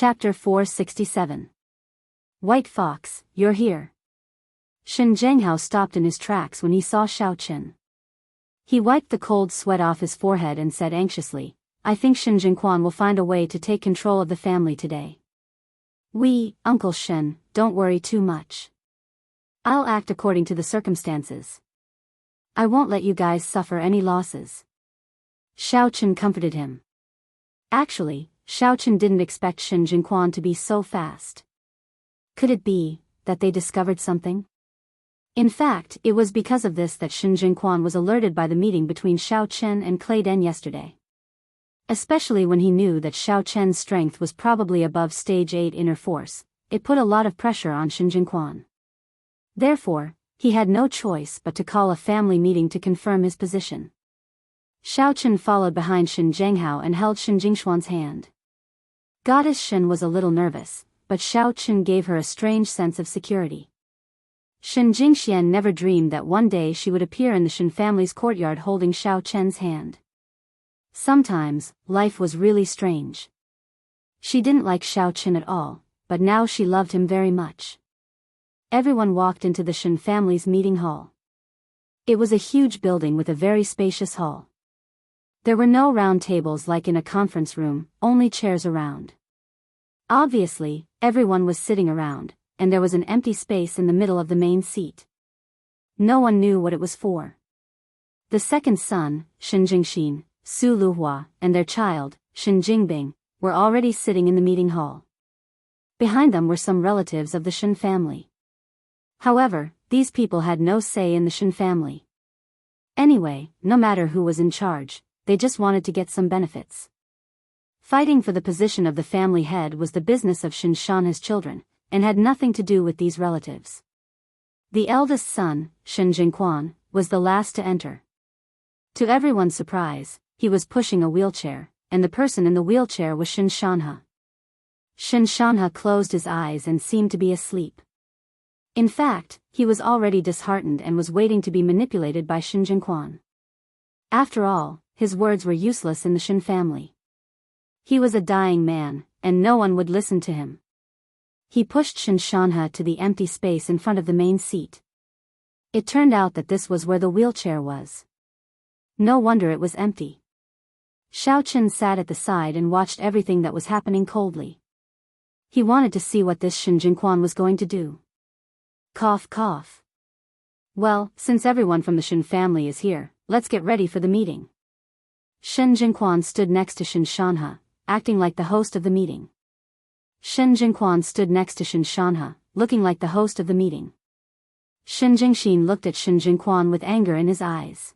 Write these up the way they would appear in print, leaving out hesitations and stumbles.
Chapter 467. White Fox, you're here. Shen Zhenghao stopped in his tracks when he saw Xiao Chen. He wiped the cold sweat off his forehead and said anxiously, I think Shen Jingquan will find a way to take control of the family today. Uncle Shen, don't worry too much. I'll act according to the circumstances. I won't let you guys suffer any losses. Xiao Chen comforted him. Actually, Xiao Chen didn't expect Shen Jingquan to be so fast. Could it be that they discovered something? In fact, it was because of this that Shen Jingquan was alerted by the meeting between Xiao Chen and Clay Den yesterday. Especially when he knew that Xiao Chen's strength was probably above stage 8 inner force, it put a lot of pressure on Shen Jingquan. Therefore, he had no choice but to call a family meeting to confirm his position. Xiao Chen followed behind Shen Zhenghao and held Shen Jingshuan's hand. Goddess Shen was a little nervous, but Xiao Chen gave her a strange sense of security. Shen Jingxian never dreamed that one day she would appear in the Shen family's courtyard holding Xiao Chen's hand. Sometimes, life was really strange. She didn't like Xiao Chen at all, but now she loved him very much. Everyone walked into the Shen family's meeting hall. It was a huge building with a very spacious hall. There were no round tables like in a conference room, only chairs around. Obviously, everyone was sitting around, and there was an empty space in the middle of the main seat. No one knew what it was for. The second son, Shen Jingxin, Su Luhua, and their child, Shen Jingbing, were already sitting in the meeting hall. Behind them were some relatives of the Shen family. However, these people had no say in the Shen family. Anyway, no matter who was in charge, they just wanted to get some benefits. Fighting for the position of the family head was the business of Shen Shanha's children, and had nothing to do with these relatives. The eldest son, Shen Jingquan, was the last to enter. To everyone's surprise, he was pushing a wheelchair, and the person in the wheelchair was Shen Shanha. Shen Shanha closed his eyes and seemed to be asleep. In fact, he was already disheartened and was waiting to be manipulated by Shen Jingquan. After all, his words were useless in the Shen family. He was a dying man, and no one would listen to him. He pushed Shen Shanha to the empty space in front of the main seat. It turned out that this was where the wheelchair was. No wonder it was empty. Xiao Chen sat at the side and watched everything that was happening coldly. He wanted to see what this Shen Jingquan was going to do. Cough cough. Well, since everyone from the Shen family is here, let's get ready for the meeting. Shen Jingquan stood next to Shen Shanha, acting like the host of the meeting. Shen Jingquan stood next to Shen Shanha, looking like the host of the meeting. Shen Jingxin looked at Shen Jingquan with anger in his eyes.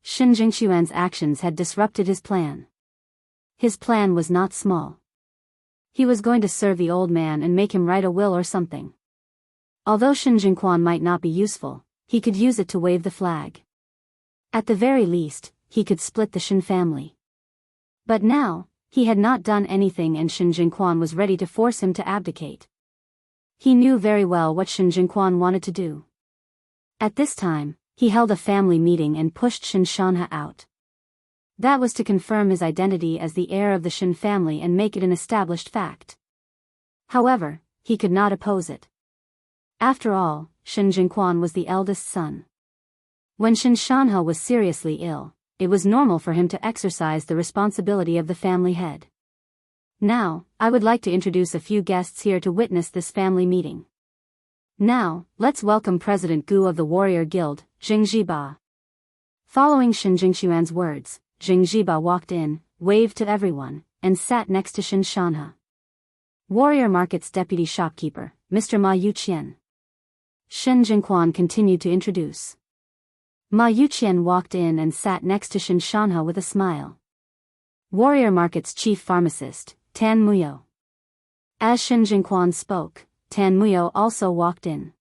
Shen Jingxuan's actions had disrupted his plan. His plan was not small. He was going to serve the old man and make him write a will or something. Although Shen Jingquan might not be useful, he could use it to wave the flag. At the very least, he could split the Shen family. But now, he had not done anything and Shen Jingquan was ready to force him to abdicate. He knew very well what Shen Jingquan wanted to do. At this time, he held a family meeting and pushed Shen Shanha out. That was to confirm his identity as the heir of the Shen family and make it an established fact. However, he could not oppose it. After all, Shen Jingquan was the eldest son. When Shen Shanha was seriously ill, it was normal for him to exercise the responsibility of the family head. Now, I would like to introduce a few guests here to witness this family meeting. Now, let's welcome President Gu of the Warrior Guild, Jing Zhiba. Following Shen Jingxuan's words, Jing Zhiba walked in, waved to everyone, and sat next to Shen Shanha. Warrior Market's deputy shopkeeper, Mr. Ma Yuqian. Shen Jingquan continued to introduce. Ma Yuqian walked in and sat next to Shen Shanha with a smile. Warrior Market's chief pharmacist, Tan Muyo. As Shen Jingquan spoke, Tan Muyo also walked in.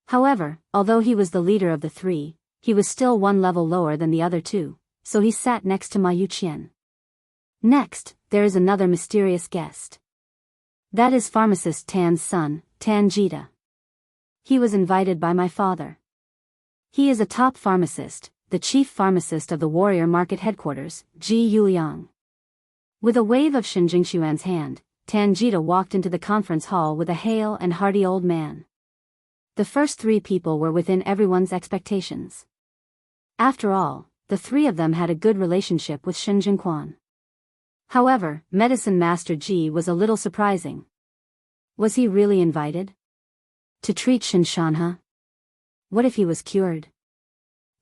However, although he was the leader of the three, he was still one level lower than the other two, so he sat next to Ma Yuqian. Next, there is another mysterious guest. That is pharmacist Tan's son, Tan Jita. He was invited by my father. He is a top pharmacist, the chief pharmacist of the Warrior Market headquarters, Ji Yuliang. With a wave of Shen Jingxuan's hand, Tanjita walked into the conference hall with a hale and hearty old man. The first three people were within everyone's expectations. After all, the three of them had a good relationship with Shin Jinquan. However, Medicine Master Ji was a little surprising. Was he really invited? To treat Shin Shanha? What if he was cured?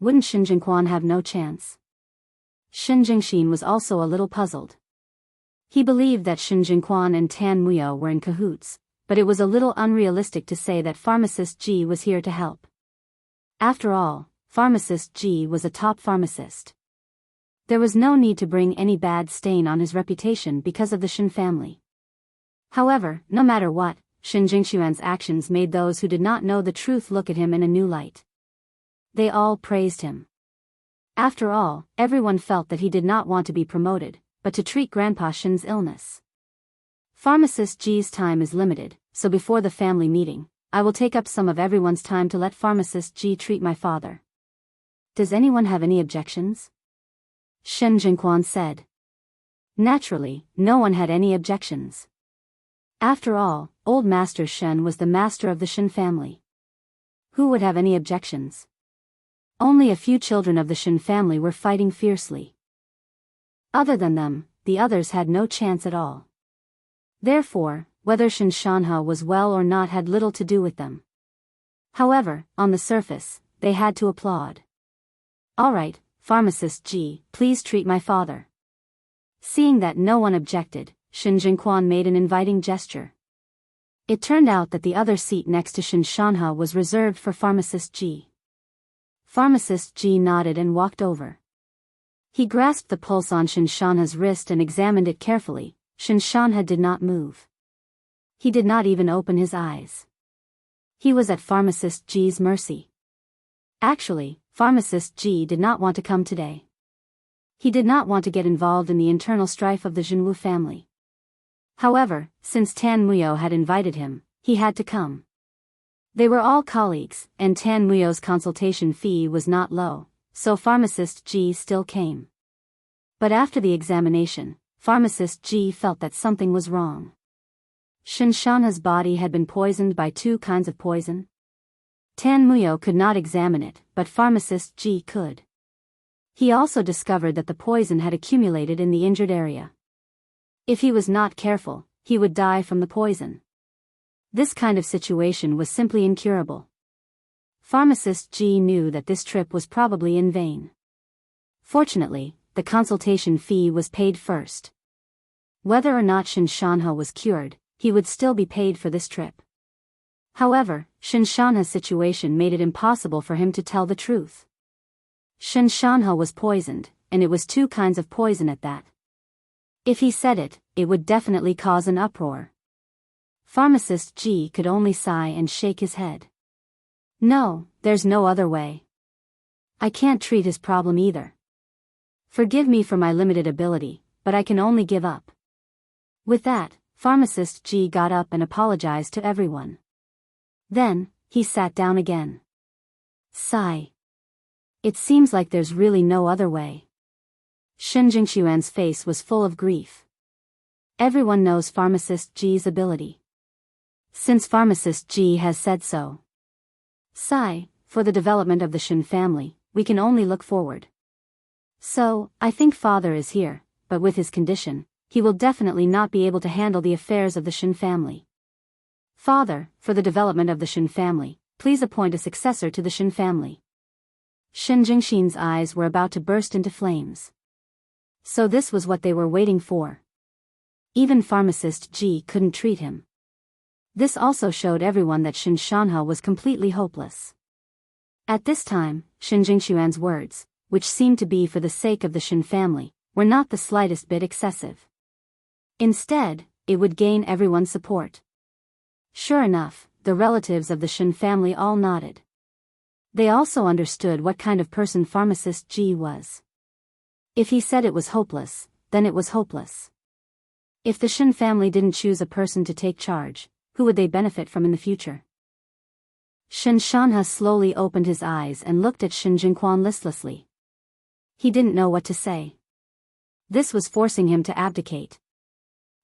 Wouldn't Shin Jinquan have no chance? Shin Jingxin was also a little puzzled. He believed that Shin Jinquan and Tan Muyo were in cahoots, but it was a little unrealistic to say that Pharmacist Ji was here to help. After all, Pharmacist Ji was a top pharmacist. There was no need to bring any bad stain on his reputation because of the Shin family. However, no matter what, Shin Jingxuan's actions made those who did not know the truth look at him in a new light. They all praised him. After all, everyone felt that he did not want to be promoted, but to treat Grandpa Shin's illness. Pharmacist Ji's time is limited, so before the family meeting, I will take up some of everyone's time to let Pharmacist Ji treat my father. Does anyone have any objections? Shin Jinquan said. Naturally, no one had any objections. After all, old Master Shen was the master of the Shin family. Who would have any objections? Only a few children of the Shin family were fighting fiercely. Other than them, the others had no chance at all. Therefore, whether Shin Shanha was well or not had little to do with them. However, on the surface, they had to applaud. All right, Pharmacist Ji, please treat my father. Seeing that no one objected, Shin Jinquan made an inviting gesture. It turned out that the other seat next to Shin Shanha was reserved for Pharmacist Ji. Pharmacist Ji nodded and walked over. He grasped the pulse on Shin Shanha's wrist and examined it carefully. Shin Shanha did not move. He did not even open his eyes. He was at Pharmacist Ji's mercy. Actually, Pharmacist Ji did not want to come today. He did not want to get involved in the internal strife of the Jinwu family. However, since Tan Muyo had invited him, he had to come. They were all colleagues, and Tan Muyo's consultation fee was not low, so Pharmacist Ji still came. But after the examination, Pharmacist Ji felt that something was wrong. Shin Shanha's body had been poisoned by two kinds of poison. Tan Muyo could not examine it, but Pharmacist Ji could. He also discovered that the poison had accumulated in the injured area. If he was not careful, he would die from the poison. This kind of situation was simply incurable. Pharmacist Ji knew that this trip was probably in vain. Fortunately, the consultation fee was paid first. Whether or not Shin Shanha was cured, he would still be paid for this trip. However, Shin Shanha's situation made it impossible for him to tell the truth. Shin Shanha was poisoned, and it was two kinds of poison at that. If he said it, it would definitely cause an uproar. Pharmacist Ji could only sigh and shake his head. No, there's no other way. I can't treat his problem either. Forgive me for my limited ability, but I can only give up. With that, Pharmacist Ji got up and apologized to everyone. Then, he sat down again. Sigh. It seems like there's really no other way. Shin Jingxuan's face was full of grief. Everyone knows Pharmacist Ji's ability. Since Pharmacist Ji has said so. Sigh, for the development of the Shin family, we can only look forward. So, I think father is here, but with his condition, he will definitely not be able to handle the affairs of the Shin family. Father, for the development of the Shin family, please appoint a successor to the Shin family. Shin Jingxin's eyes were about to burst into flames. So this was what they were waiting for. Even Pharmacist Ji couldn't treat him. This also showed everyone that Shin Shanha was completely hopeless. At this time, Shin Jingxuan's words, which seemed to be for the sake of the Shin family, were not the slightest bit excessive. Instead, it would gain everyone's support. Sure enough, the relatives of the Shin family all nodded. They also understood what kind of person Pharmacist Ji was. If he said it was hopeless, then it was hopeless. If the Shin family didn't choose a person to take charge, who would they benefit from in the future? Shin Shanha slowly opened his eyes and looked at Shin Jinquan listlessly. He didn't know what to say. This was forcing him to abdicate.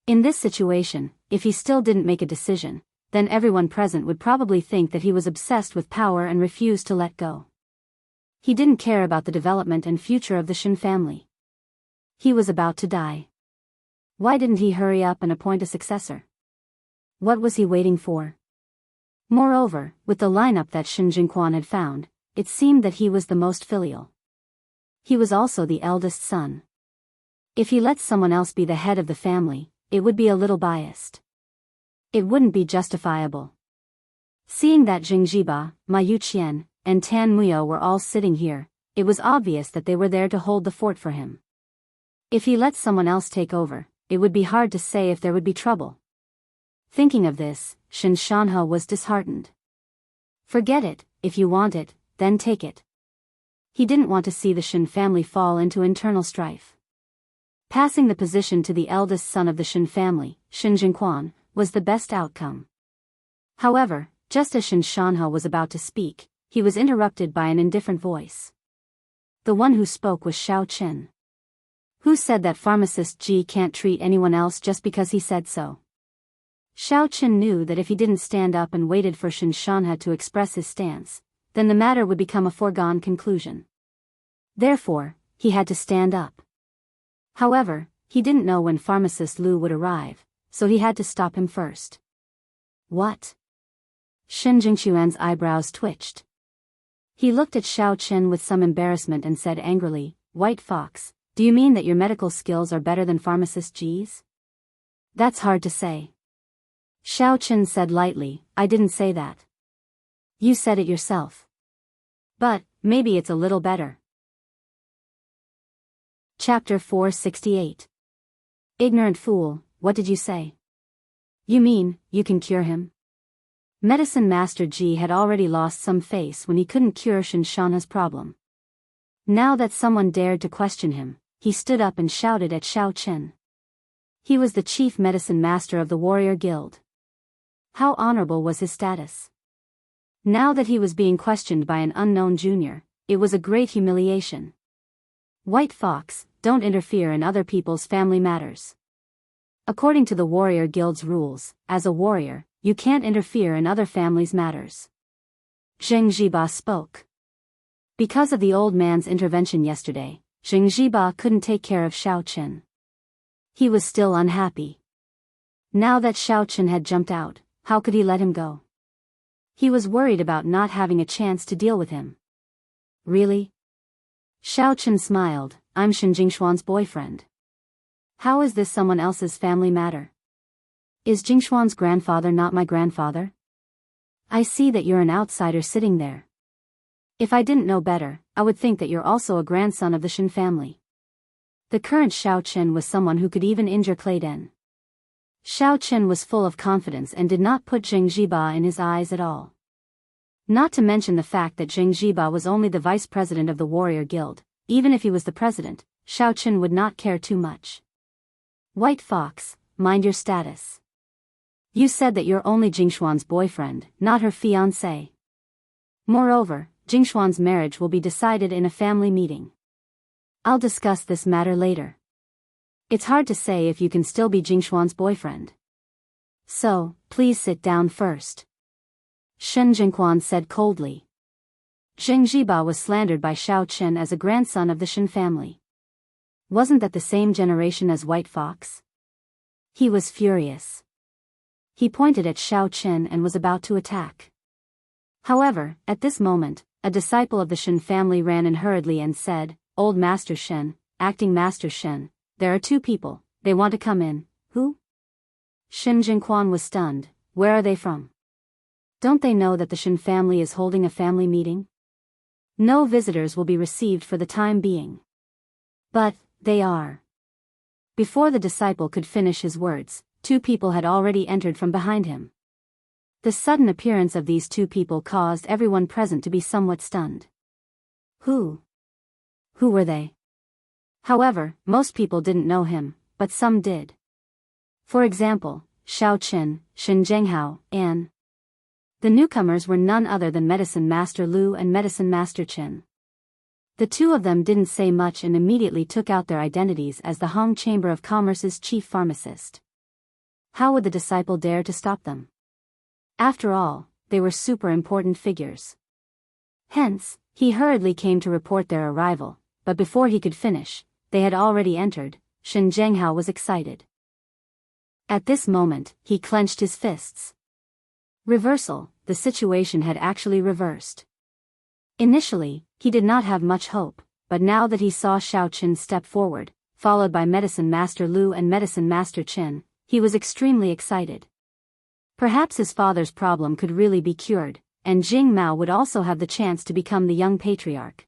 In this situation, if he still didn't make a decision, then everyone present would probably think that he was obsessed with power and refused to let go. He didn't care about the development and future of the Shin family. He was about to die. Why didn't he hurry up and appoint a successor? What was he waiting for? Moreover, with the lineup that Shin Jingquan had found, it seemed that he was the most filial. He was also the eldest son. If he let someone else be the head of the family, it would be a little biased. It wouldn't be justifiable. Seeing that Jing Jiba, Ma Yuqian, and Tan Muyo were all sitting here, it was obvious that they were there to hold the fort for him. If he let someone else take over, it would be hard to say if there would be trouble. Thinking of this, Shin Shanhe was disheartened. Forget it, if you want it, then take it. He didn't want to see the Shin family fall into internal strife. Passing the position to the eldest son of the Shin family, Shin Jingquan, was the best outcome. However, just as Shin Shanhe was about to speak, he was interrupted by an indifferent voice. The one who spoke was Xiao Chen. Who said that pharmacist Ji can't treat anyone else just because he said so? Xiao Chen knew that if he didn't stand up and waited for Shin Shanhe to express his stance, then the matter would become a foregone conclusion. Therefore, he had to stand up. However, he didn't know when pharmacist Lu would arrive, so he had to stop him first. What? Shin Jingquan's eyebrows twitched. He looked at Xiao Chen with some embarrassment and said angrily, "White Fox, do you mean that your medical skills are better than pharmacist Ji's?" "That's hard to say." Xiao Chen said lightly, "I didn't say that. You said it yourself. But, maybe it's a little better." Chapter 468. Ignorant fool, what did you say? You mean, you can cure him? Medicine Master Ji had already lost some face when he couldn't cure Shin Shanhe's problem. Now that someone dared to question him, he stood up and shouted at Xiao Chen. He was the chief medicine master of the warrior guild. How honorable was his status? Now that he was being questioned by an unknown junior, it was a great humiliation. White Fox, don't interfere in other people's family matters. According to the warrior guild's rules, as a warrior, you can't interfere in other families' matters. Zheng Jiba spoke. Because of the old man's intervention yesterday, Zheng Jiba couldn't take care of Xiao Chen. He was still unhappy. Now that Xiao Chen had jumped out, how could he let him go? He was worried about not having a chance to deal with him. Really? Xiao Chen smiled, I'm Shin Jingquan's boyfriend. How is this someone else's family matter? Is Jingquan's grandfather not my grandfather? I see that you're an outsider sitting there. If I didn't know better, I would think that you're also a grandson of the Shin family. The current Xiao Chen was someone who could even injure Clayden. Xiao Chen was full of confidence and did not put Zheng Jiba in his eyes at all. Not to mention the fact that Zheng Jiba was only the vice president of the warrior guild. Even if he was the president, Xiao Chen would not care too much. White Fox, mind your status. You said that you're only Jingquan's boyfriend, not her fiancé. Moreover, Jingquan's marriage will be decided in a family meeting. I'll discuss this matter later. It's hard to say if you can still be Jingquan's boyfriend. So, please sit down first. Shin Jingquan said coldly. Zheng Jiba was slandered by Xiao Chen as a grandson of the Shin family. Wasn't that the same generation as White Fox? He was furious. He pointed at Xiao Chen and was about to attack. However, at this moment, a disciple of the Shin family ran in hurriedly and said, Old Master Shen, Acting Master Shen, there are two people, they want to come in. Who? Shin Jingquan was stunned. Where are they from? Don't they know that the Shin family is holding a family meeting? No visitors will be received for the time being. But, they are. Before the disciple could finish his words, two people had already entered from behind him. The sudden appearance of these two people caused everyone present to be somewhat stunned. Who? Who were they? However, most people didn't know him, but some did. For example, Xiao Chen, Shin Zhenghao, and the newcomers were none other than Medicine Master Lu and Medicine Master Chen. The two of them didn't say much and immediately took out their identities as the Hong Chamber of Commerce's chief pharmacist. How would the disciple dare to stop them? After all, they were super important figures. Hence, he hurriedly came to report their arrival, but before he could finish, they had already entered. Shen Zhenghao was excited. At this moment, he clenched his fists. Reversal, the situation had actually reversed. Initially, he did not have much hope, but now that he saw Xiao Qin step forward, followed by Medicine Master Lu and Medicine Master Qin, he was extremely excited. Perhaps his father's problem could really be cured, and Jing Mao would also have the chance to become the young patriarch.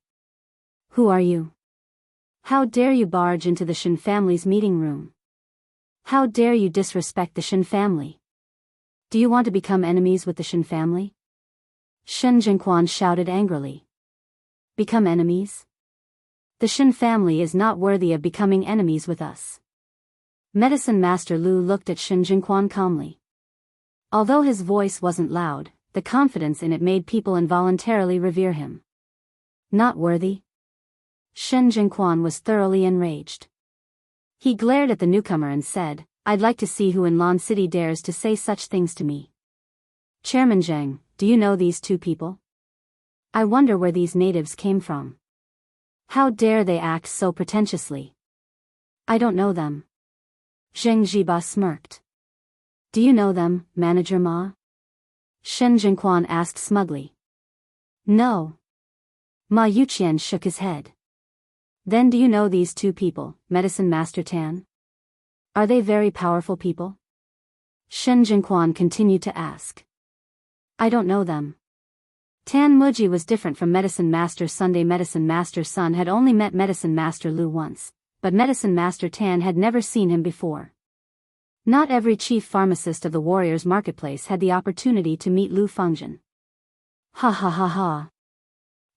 Who are you? How dare you barge into the Shen family's meeting room? How dare you disrespect the Shen family? Do you want to become enemies with the Shen family? Shen Jingquan shouted angrily. Become enemies? The Shen family is not worthy of becoming enemies with us. Medicine Master Lu looked at Shen Jingquan calmly. Although his voice wasn't loud, the confidence in it made people involuntarily revere him. Not worthy? Shen Jingquan was thoroughly enraged. He glared at the newcomer and said, I'd like to see who in Lan City dares to say such things to me. Chairman Zheng, do you know these two people? I wonder where these natives came from. How dare they act so pretentiously? I don't know them. Zheng Zhiba smirked. Do you know them, Manager Ma? Shen Jingquan asked smugly. No. Ma Yuqian shook his head. Then do you know these two people, Medicine Master Tan? Are they very powerful people? Shen Jingquan continued to ask. I don't know them. Tan Muji was different from Medicine Master Sunday. Medicine Master Sun had only met Medicine Master Lu once, but Medicine Master Tan had never seen him before. Not every chief pharmacist of the Warriors Marketplace had the opportunity to meet Lu Fengzhen. Ha ha ha ha.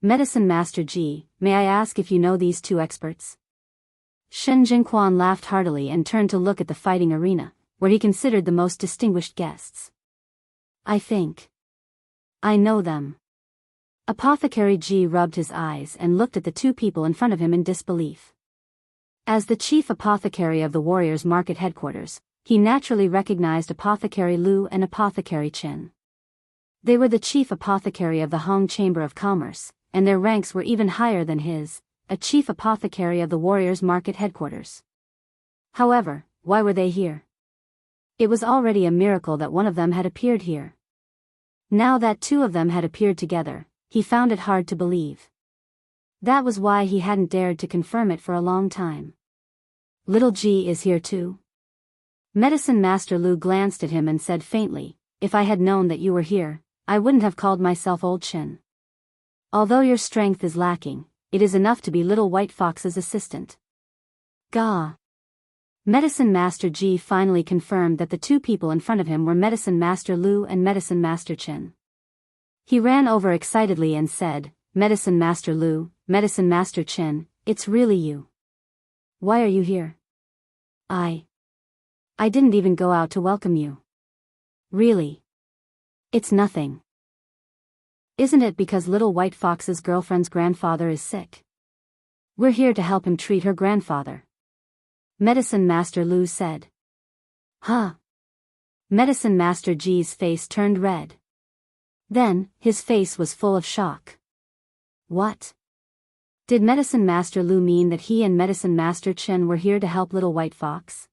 Medicine Master Ji, may I ask if you know these two experts? Shen Jingquan laughed heartily and turned to look at the fighting arena, where he considered the most distinguished guests. I think I know them. Apothecary Ji rubbed his eyes and looked at the two people in front of him in disbelief. As the chief apothecary of the Warriors Market headquarters, he naturally recognized Apothecary Lu and Apothecary Qin. They were the chief apothecary of the Hong Chamber of Commerce, and their ranks were even higher than his, a chief apothecary of the Warriors Market headquarters. However, why were they here? It was already a miracle that one of them had appeared here. Now that two of them had appeared together, he found it hard to believe. That was why he hadn't dared to confirm it for a long time. Little G is here too? Medicine Master Lu glanced at him and said faintly, if I had known that you were here, I wouldn't have called myself Old Chin. Although your strength is lacking, it is enough to be Little White Fox's assistant. Gah! Medicine Master Ji finally confirmed that the two people in front of him were Medicine Master Lu and Medicine Master Qin. He ran over excitedly and said, Medicine Master Lu, Medicine Master Qin, it's really you. Why are you here? I didn't even go out to welcome you. Really? It's nothing. Isn't it because Little White Fox's girlfriend's grandfather is sick? We're here to help him treat her grandfather. Medicine Master Lu said. Huh? Medicine Master Ji's face turned red. Then, his face was full of shock. What? Did Medicine Master Lu mean that he and Medicine Master Chen were here to help Little White Fox?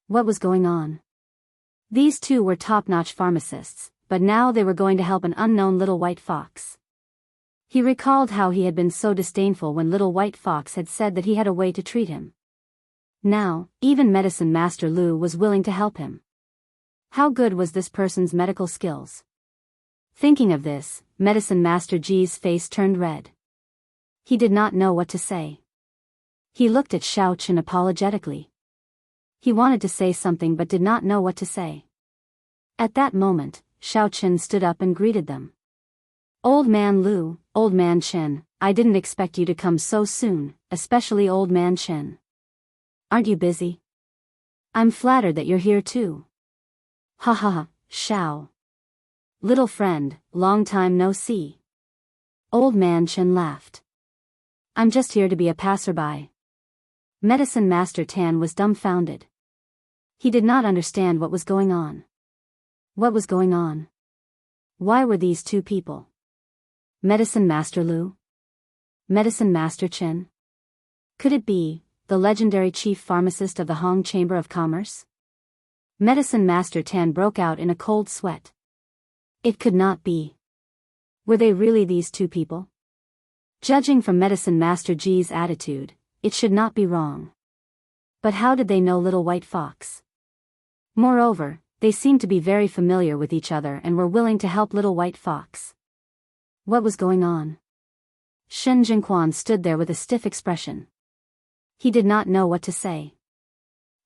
What was going on? These two were top-notch pharmacists, but now they were going to help an unknown Little White Fox. He recalled how he had been so disdainful when Little White Fox had said that he had a way to treat him. Now, even Medicine Master Lu was willing to help him. How good was this person's medical skills? Thinking of this, Medicine Master Ji's face turned red. He did not know what to say. He looked at Xiao Qin apologetically. He wanted to say something but did not know what to say. At that moment, Xiao Qin stood up and greeted them. Old Man Lu, Old Man Qin, I didn't expect you to come so soon, especially Old Man Qin. Aren't you busy? I'm flattered that you're here too. Ha ha ha, Xiao. Little friend, long time no see. Old Man Qin laughed. I'm just here to be a passerby. Medicine Master Tan was dumbfounded. He did not understand what was going on. What was going on? Why were these two people? Medicine Master Lu? Medicine Master Chen? Could it be the legendary chief pharmacist of the Hong Chamber of Commerce? Medicine Master Tan broke out in a cold sweat. It could not be. Were they really these two people? Judging from Medicine Master Ji's attitude, it should not be wrong. But how did they know Little White Fox? Moreover, they seemed to be very familiar with each other and were willing to help Little White Fox. What was going on? Shen Jingquan stood there with a stiff expression. He did not know what to say.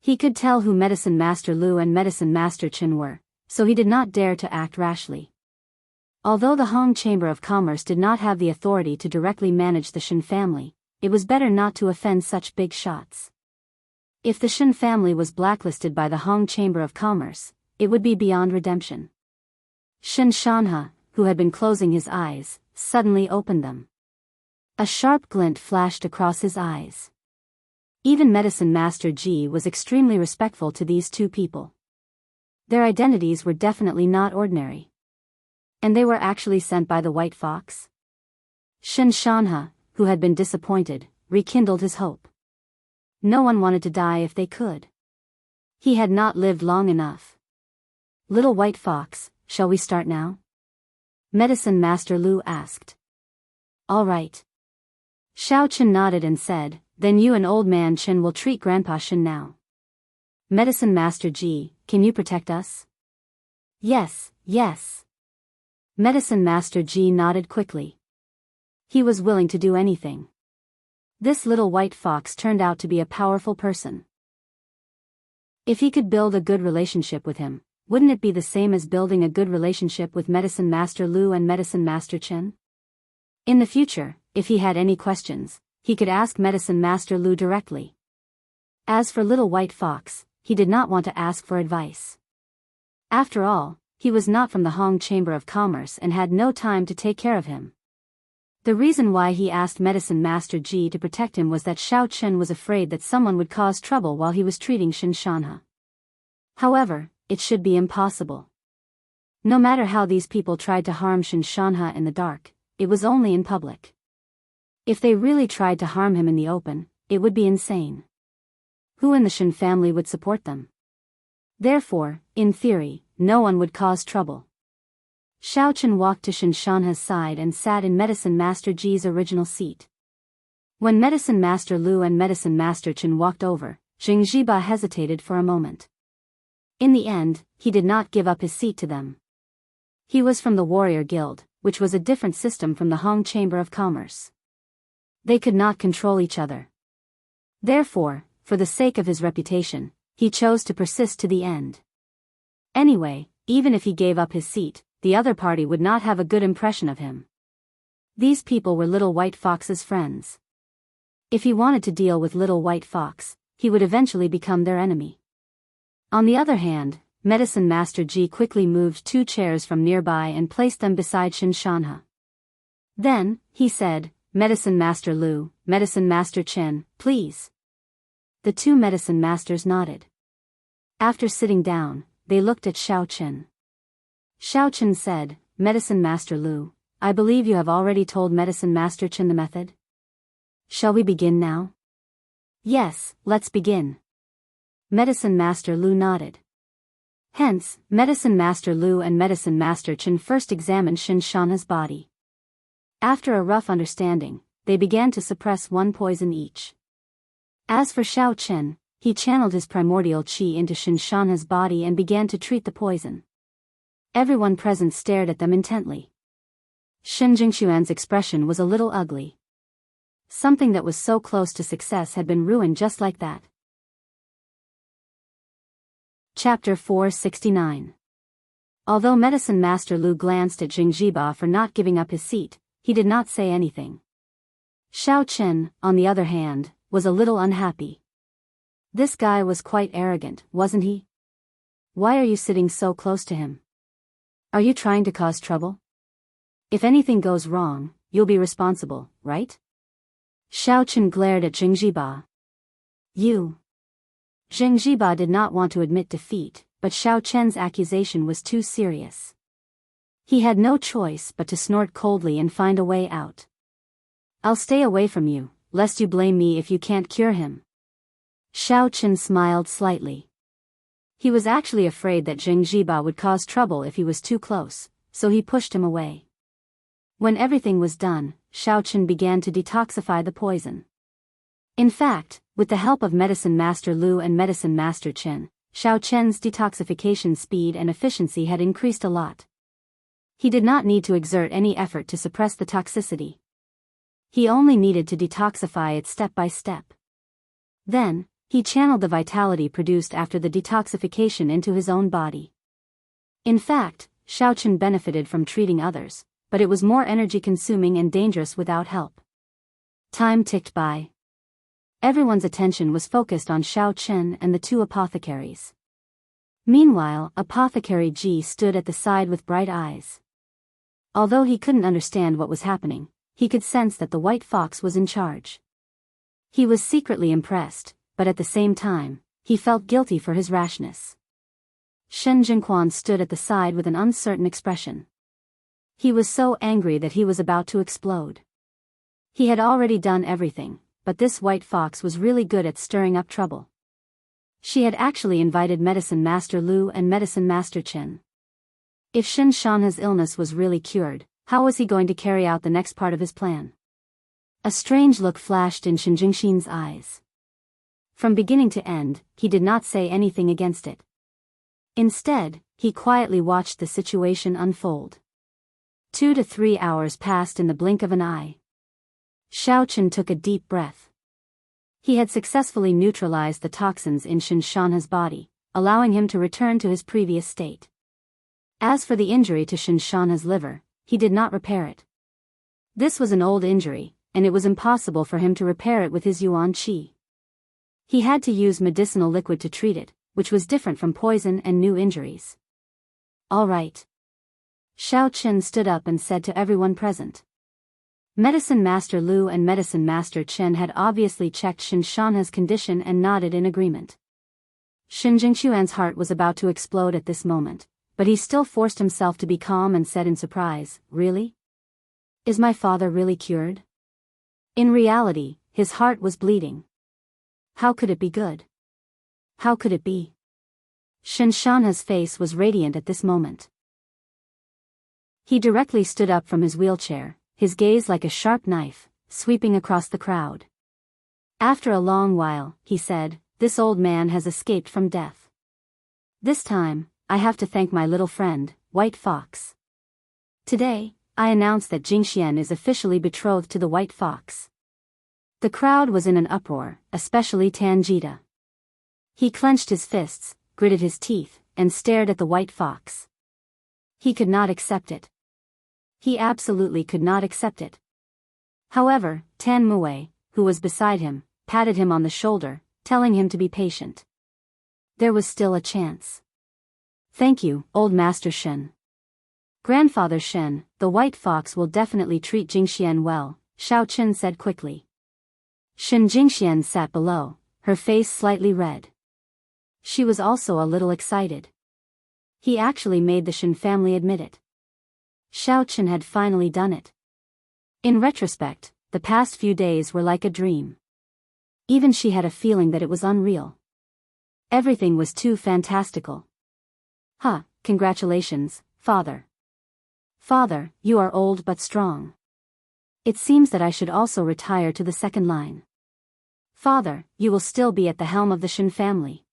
He could tell who Medicine Master Lu and Medicine Master Chen were, so he did not dare to act rashly. Although the Hong Chamber of Commerce did not have the authority to directly manage the Shen family, it was better not to offend such big shots. If the Shen family was blacklisted by the Hong Chamber of Commerce, it would be beyond redemption. Shen Shanhe, who had been closing his eyes, suddenly opened them. A sharp glint flashed across his eyes. Even Medicine Master Ji was extremely respectful to these two people. Their identities were definitely not ordinary. And they were actually sent by the White Fox? Shen Shanhe, who had been disappointed, rekindled his hope. No one wanted to die if they could. He had not lived long enough. Little White Fox, shall we start now? Medicine Master Lu asked. All right. Xiao Chen nodded and said, then you and Old Man Chen will treat Grandpa Shen now. Medicine Master Ji, can you protect us? Yes, yes. Medicine Master Ji nodded quickly. He was willing to do anything. This Little White Fox turned out to be a powerful person. If he could build a good relationship with him, wouldn't it be the same as building a good relationship with Medicine Master Lu and Medicine Master Chen? In the future, if he had any questions, he could ask Medicine Master Lu directly. As for Little White Fox, he did not want to ask for advice. After all, he was not from the Hong Chamber of Commerce and had no time to take care of him. The reason why he asked Medicine Master Ji to protect him was that Xiao Chen was afraid that someone would cause trouble while he was treating Shen Shanhe. However, it should be impossible. No matter how these people tried to harm Shen Shanhe in the dark, it was only in public. If they really tried to harm him in the open, it would be insane. Who in the Shen family would support them? Therefore, in theory, no one would cause trouble. Xiao Chen walked to Shen Shanhe's side and sat in Medicine Master Ji's original seat. When Medicine Master Lu and Medicine Master Chen walked over, Jing Zhiba hesitated for a moment. In the end, he did not give up his seat to them. He was from the Warrior Guild, which was a different system from the Hong Chamber of Commerce. They could not control each other. Therefore, for the sake of his reputation, he chose to persist to the end. Anyway, even if he gave up his seat, the other party would not have a good impression of him. These people were Little White Fox's friends. If he wanted to deal with Little White Fox, he would eventually become their enemy. On the other hand, Medicine Master Ji quickly moved 2 chairs from nearby and placed them beside Shen Shanhe. Then, he said, Medicine Master Lu, Medicine Master Chen, please. The 2 medicine masters nodded. After sitting down, they looked at Xiao Chen. Xiao Chen said, Medicine Master Lu, I believe you have already told Medicine Master Chen the method. Shall we begin now? Yes, let's begin. Medicine Master Lu nodded. Hence, Medicine Master Lu and Medicine Master Chen first examined Shen Shanhe's body. After a rough understanding, they began to suppress 1 poison each. As for Xiao Chen, he channeled his primordial qi into Shen Shanhe's body and began to treat the poison. Everyone present stared at them intently. Shen Jingxuan's expression was a little ugly. Something that was so close to success had been ruined just like that. Chapter 469. Although Medicine Master Lu glanced at Jing Zhiba for not giving up his seat, he did not say anything. Xiao Chen, on the other hand, was a little unhappy. This guy was quite arrogant, wasn't he? Why are you sitting so close to him? Are you trying to cause trouble? If anything goes wrong, you'll be responsible, right? Xiao Chen glared at Jing Zhiba. You. Zheng Jiba did not want to admit defeat, but Xiao Chen's accusation was too serious. He had no choice but to snort coldly and find a way out. "I'll stay away from you, lest you blame me if you can't cure him." Xiao Chen smiled slightly. He was actually afraid that Zheng Jiba would cause trouble if he was too close, so he pushed him away. When everything was done, Xiao Chen began to detoxify the poison. In fact, with the help of Medicine Master Lu and Medicine Master Chen, Xiao Chen's detoxification speed and efficiency had increased a lot. He did not need to exert any effort to suppress the toxicity. He only needed to detoxify it step by step. Then, he channeled the vitality produced after the detoxification into his own body. In fact, Xiao Chen benefited from treating others, but it was more energy-consuming and dangerous without help. Time ticked by. Everyone's attention was focused on Xiao Chen and the two apothecaries. Meanwhile, Apothecary Ji stood at the side with bright eyes. Although he couldn't understand what was happening, he could sense that the white fox was in charge. He was secretly impressed, but at the same time, he felt guilty for his rashness. Shen Jingquan stood at the side with an uncertain expression. He was so angry that he was about to explode. He had already done everything, but this white fox was really good at stirring up trouble. She had actually invited Medicine Master Lu and Medicine Master Chen. If Shen Shanha's illness was really cured, how was he going to carry out the next part of his plan? A strange look flashed in Shen Jingxin's eyes. From beginning to end, he did not say anything against it. Instead, he quietly watched the situation unfold. 2 to 3 hours passed in the blink of an eye. Xiao Chen took a deep breath. He had successfully neutralized the toxins in Shen Shanha's body, allowing him to return to his previous state. As for the injury to Shen Shanha's liver, he did not repair it. This was an old injury, and it was impossible for him to repair it with his yuan qi. He had to use medicinal liquid to treat it, which was different from poison and new injuries. "All right." Xiao Chen stood up and said to everyone present. Medicine Master Lu and Medicine Master Chen had obviously checked Shen Shanha's condition and nodded in agreement. Shen Jingxuan's heart was about to explode at this moment, but he still forced himself to be calm and said in surprise, "Really? Is my father really cured?" In reality, his heart was bleeding. How could it be good? How could it be? Shen Shanha's face was radiant at this moment. He directly stood up from his wheelchair, his gaze like a sharp knife, sweeping across the crowd. After a long while, he said, "This old man has escaped from death. This time, I have to thank my little friend, White Fox. Today, I announce that Jingxian is officially betrothed to the White Fox." The crowd was in an uproar, especially Tanjita. He clenched his fists, gritted his teeth, and stared at the White Fox. He could not accept it. He absolutely could not accept it. However, Tan Mue, who was beside him, patted him on the shoulder, telling him to be patient. There was still a chance. "Thank you, old Master Shen. Grandfather Shen, the White Fox will definitely treat Jingxian well," Xiao Chen said quickly. Shen Jingxian sat below, her face slightly red. She was also a little excited. He actually made the Shen family admit it. Xiao Chen had finally done it. In retrospect, the past few days were like a dream. Even she had a feeling that it was unreal. Everything was too fantastical. Congratulations, father. Father, you are old but strong. It seems that I should also retire to the second line. Father, you will still be at the helm of the Shen family."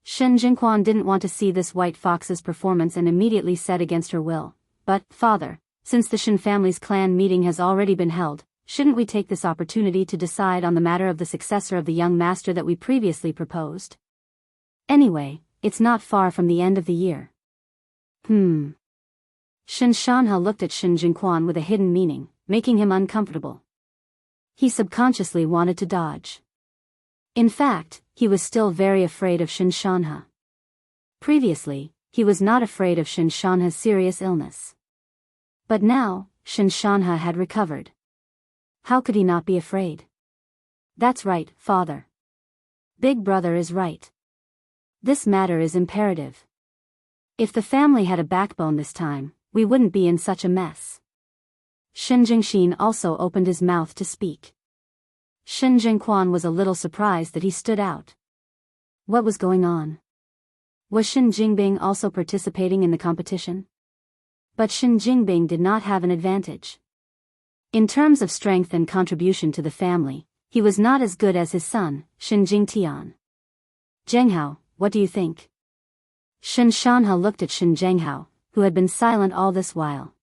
Shen Jingquan didn't want to see this White Fox's performance and immediately said against her will, "But, father, since the Shen family's clan meeting has already been held, shouldn't we take this opportunity to decide on the matter of the successor of the young master that we previously proposed? Anyway, it's not far from the end of the year." Shen Shanha looked at Shen Jingquan with a hidden meaning, making him uncomfortable. He subconsciously wanted to dodge. In fact, he was still very afraid of Shen Shanha. Previously, he was not afraid of Shen Shanha's serious illness. But now, Shen Shanha had recovered. How could he not be afraid? "That's right, father. Big brother is right. This matter is imperative. If the family had a backbone this time, we wouldn't be in such a mess. Shin Jingxian also opened his mouth to speak. Shin Jingquan was a little surprised that he stood out. What was going on? Was Shin Jingbing also participating in the competition? But Shin Jingbing did not have an advantage. In terms of strength and contribution to the family, he was not as good as his son, Shin Jingtian. Zhenghao, what do you think? Shin Shanhe looked at Shin Zhenghao, who had been silent all this while.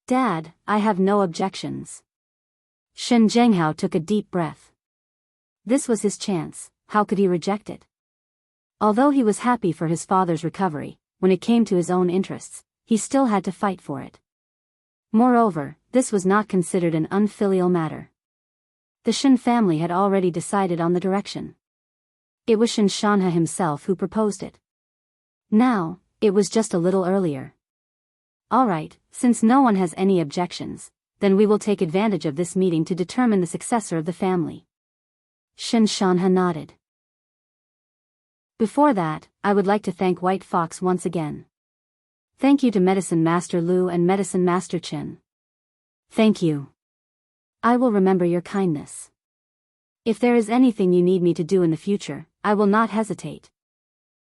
Dad, I have no objections. Shin Zhenghao took a deep breath. This was his chance, how could he reject it? Although he was happy for his father's recovery, when it came to his own interests, he still had to fight for it. Moreover, this was not considered an unfilial matter. The Shin family had already decided on the direction. It was Shin Shanhe himself who proposed it. Now, it was just a little earlier. Alright, since no one has any objections, then we will take advantage of this meeting to determine the successor of the family. Shin Shanhe nodded. Before that, I would like to thank White Fox once again. Thank you to Medicine Master Lu and Medicine Master Qin. Thank you. I will remember your kindness. If there is anything you need me to do in the future, I will not hesitate.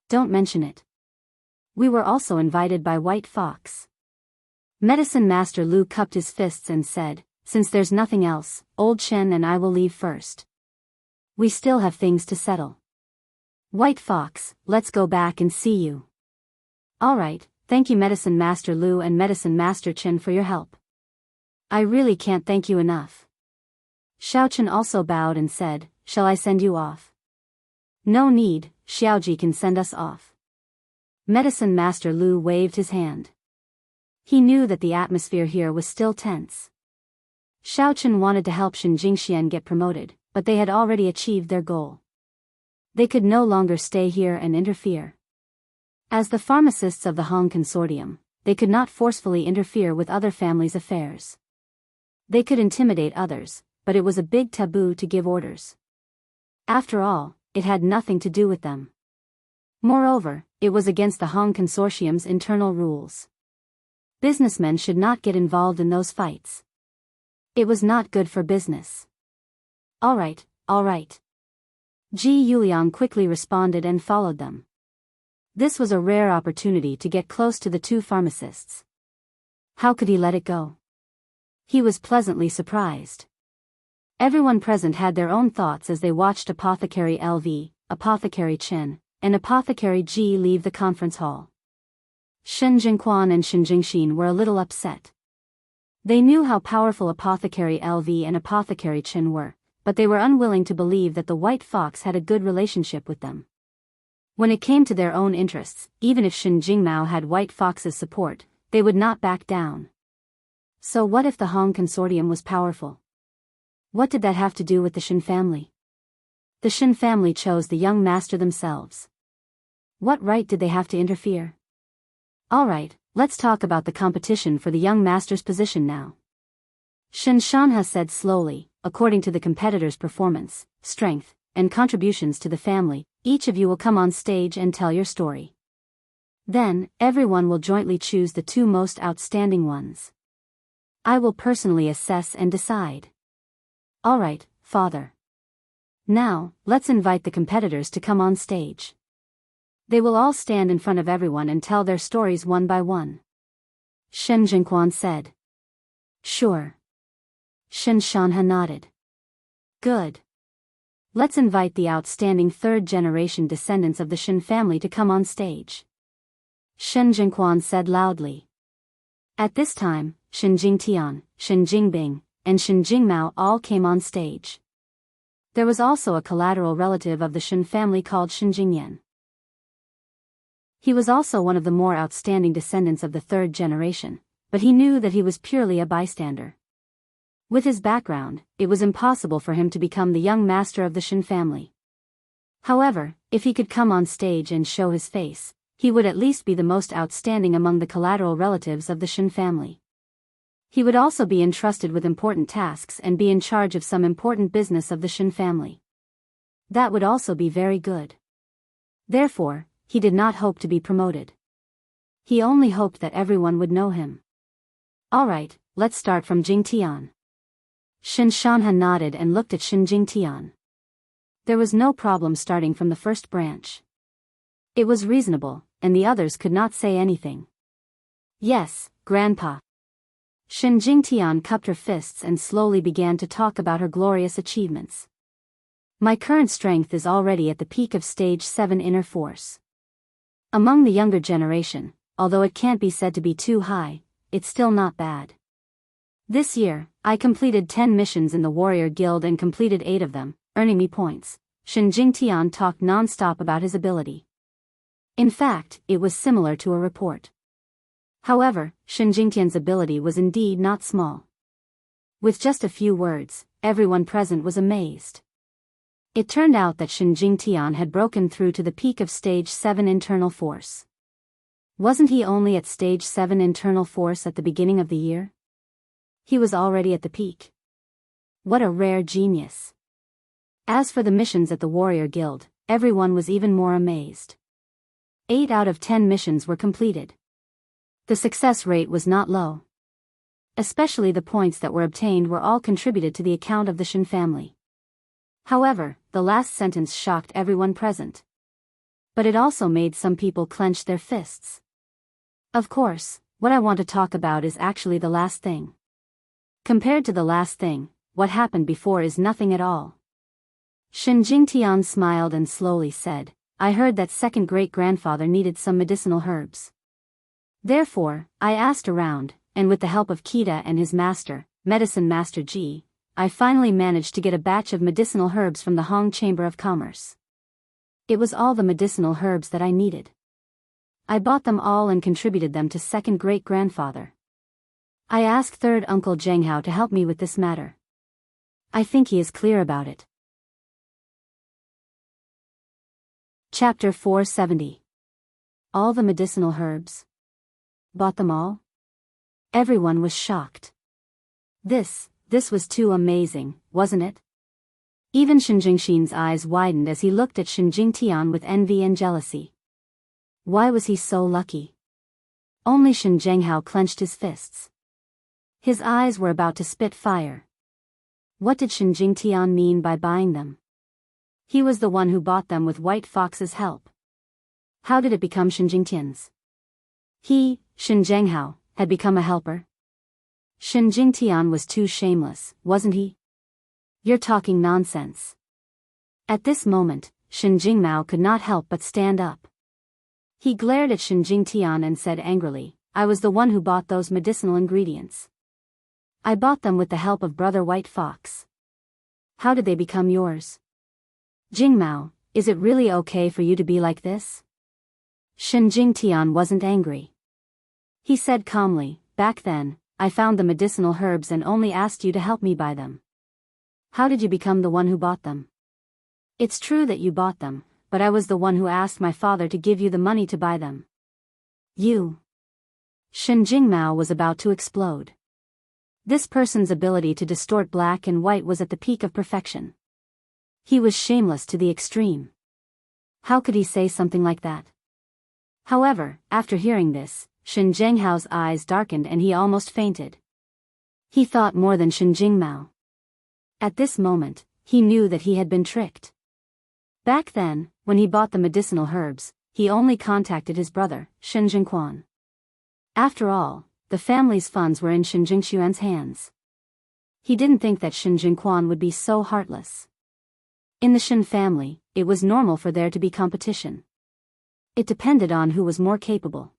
Don't mention it. We were also invited by White Fox. Medicine Master Lu cupped his fists and said, since there's nothing else, Old Chen and I will leave first. We still have things to settle. White Fox, let's go back and see you. Alright, thank you Medicine Master Lu and Medicine Master Chen for your help. I really can't thank you enough. Xiaochen also bowed and said, shall I send you off? No need, Xiaoji can send us off. Medicine Master Lu waved his hand. He knew that the atmosphere here was still tense. Xiaochen wanted to help Shin Jingxian get promoted, but they had already achieved their goal. They could no longer stay here and interfere. As the pharmacists of the Hong Consortium, they could not forcefully interfere with other families' affairs. They could intimidate others, but it was a big taboo to give orders. After all, it had nothing to do with them. Moreover, it was against the Hong Consortium's internal rules. Businessmen should not get involved in those fights. It was not good for business. Alright, alright. Ji Yuliang quickly responded and followed them. This was a rare opportunity to get close to the two pharmacists. How could he let it go? He was pleasantly surprised. Everyone present had their own thoughts as they watched Apothecary LV, Apothecary Chen, and Apothecary Ji leave the conference hall. Shin Jingquan and Shin Jingxian were a little upset. They knew how powerful Apothecary LV and Apothecary Chen were, but they were unwilling to believe that the White Fox had a good relationship with them. When it came to their own interests, even if Shin Jingmao had White Fox's support, they would not back down. So what if the Hong Consortium was powerful? What did that have to do with the Shin family? The Shin family chose the young master themselves. What right did they have to interfere? Alright, let's talk about the competition for the young master's position now. Shin Shanhe said slowly, according to the competitor's performance, strength, and contributions to the family, each of you will come on stage and tell your story. Then, everyone will jointly choose the two most outstanding ones. I will personally assess and decide. Alright, Father. Now, let's invite the competitors to come on stage. They will all stand in front of everyone and tell their stories one by one. Shen Jingquan said. Sure. Shin Shanhe nodded. Good. Let's invite the outstanding third-generation descendants of the Shin family to come on stage. Shen Jingquan said loudly. At this time, Shin Jingtian, Shin Jingbing, and Shin Jingmao all came on stage. There was also a collateral relative of the Shin family called Shin Jingyan. He was also one of the more outstanding descendants of the third generation, but he knew that he was purely a bystander. With his background, it was impossible for him to become the young master of the Shin family. However, if he could come on stage and show his face, he would at least be the most outstanding among the collateral relatives of the Shin family. He would also be entrusted with important tasks and be in charge of some important business of the Shin family. That would also be very good. Therefore, he did not hope to be promoted. He only hoped that everyone would know him. Alright, let's start from Jingtian. Shin Shanha nodded and looked at Shin Jingtian. There was no problem starting from the first branch. It was reasonable, and the others could not say anything. Yes, Grandpa. Shin Jingtian cupped her fists and slowly began to talk about her glorious achievements. My current strength is already at the peak of stage 7 inner force. Among the younger generation, although it can't be said to be too high, it's still not bad. This year, I completed 10 missions in the Warrior Guild and completed 8 of them, earning me points. Shin Jingtian talked non-stop about his ability. In fact, it was similar to a report. However, Shin Jingtian's ability was indeed not small. With just a few words, everyone present was amazed. It turned out that Shin Jingtian had broken through to the peak of stage 7 internal force. Wasn't he only at stage 7 internal force at the beginning of the year? He was already at the peak. What a rare genius. As for the missions at the Warrior Guild, everyone was even more amazed. 8 out of 10 missions were completed. The success rate was not low. Especially the points that were obtained were all contributed to the account of the Shin family. However, the last sentence shocked everyone present. But it also made some people clench their fists. Of course, what I want to talk about is actually the last thing. Compared to the last thing, what happened before is nothing at all. Shin Jingtian smiled and slowly said, I heard that second great-grandfather needed some medicinal herbs. Therefore, I asked around, and with the help of Kita and his master, Medicine Master Ji, I finally managed to get a batch of medicinal herbs from the Hong Chamber of Commerce. It was all the medicinal herbs that I needed. I bought them all and contributed them to second great-grandfather. I asked third uncle Zhenghao to help me with this matter. I think he is clear about it. Chapter 470. All the medicinal herbs. Bought them all? Everyone was shocked. This was too amazing, wasn't it? Even Shin Jingxin's eyes widened as he looked at Shin Jingtian with envy and jealousy. Why was he so lucky? Only Shin Zhenghao clenched his fists. His eyes were about to spit fire. What did Shin Jingtian mean by buying them? He was the one who bought them with White Fox's help. How did it become Shin Jingtian's? He, Shin Zhenghao, had become a helper? Shin Jingtian was too shameless, wasn't he? You're talking nonsense. At this moment, Shin Jingmao could not help but stand up. He glared at Shin Jingtian and said angrily, I was the one who bought those medicinal ingredients. I bought them with the help of Brother White Fox. How did they become yours? Jingmao, is it really okay for you to be like this? Shin Jingtian wasn't angry. He said calmly, back then, I found the medicinal herbs and only asked you to help me buy them. How did you become the one who bought them? It's true that you bought them, but I was the one who asked my father to give you the money to buy them. You. Shin Jingmao was about to explode. This person's ability to distort black and white was at the peak of perfection. He was shameless to the extreme. How could he say something like that? However, after hearing this, Shin Zhenghao's eyes darkened and he almost fainted. He thought more than Shin Jingmao. At this moment, he knew that he had been tricked. Back then, when he bought the medicinal herbs, he only contacted his brother, Shin Jingquan. After all, the family's funds were in Shin Jingxuan's hands. He didn't think that Shin Jingquan would be so heartless. In the Shin family, it was normal for there to be competition. It depended on who was more capable.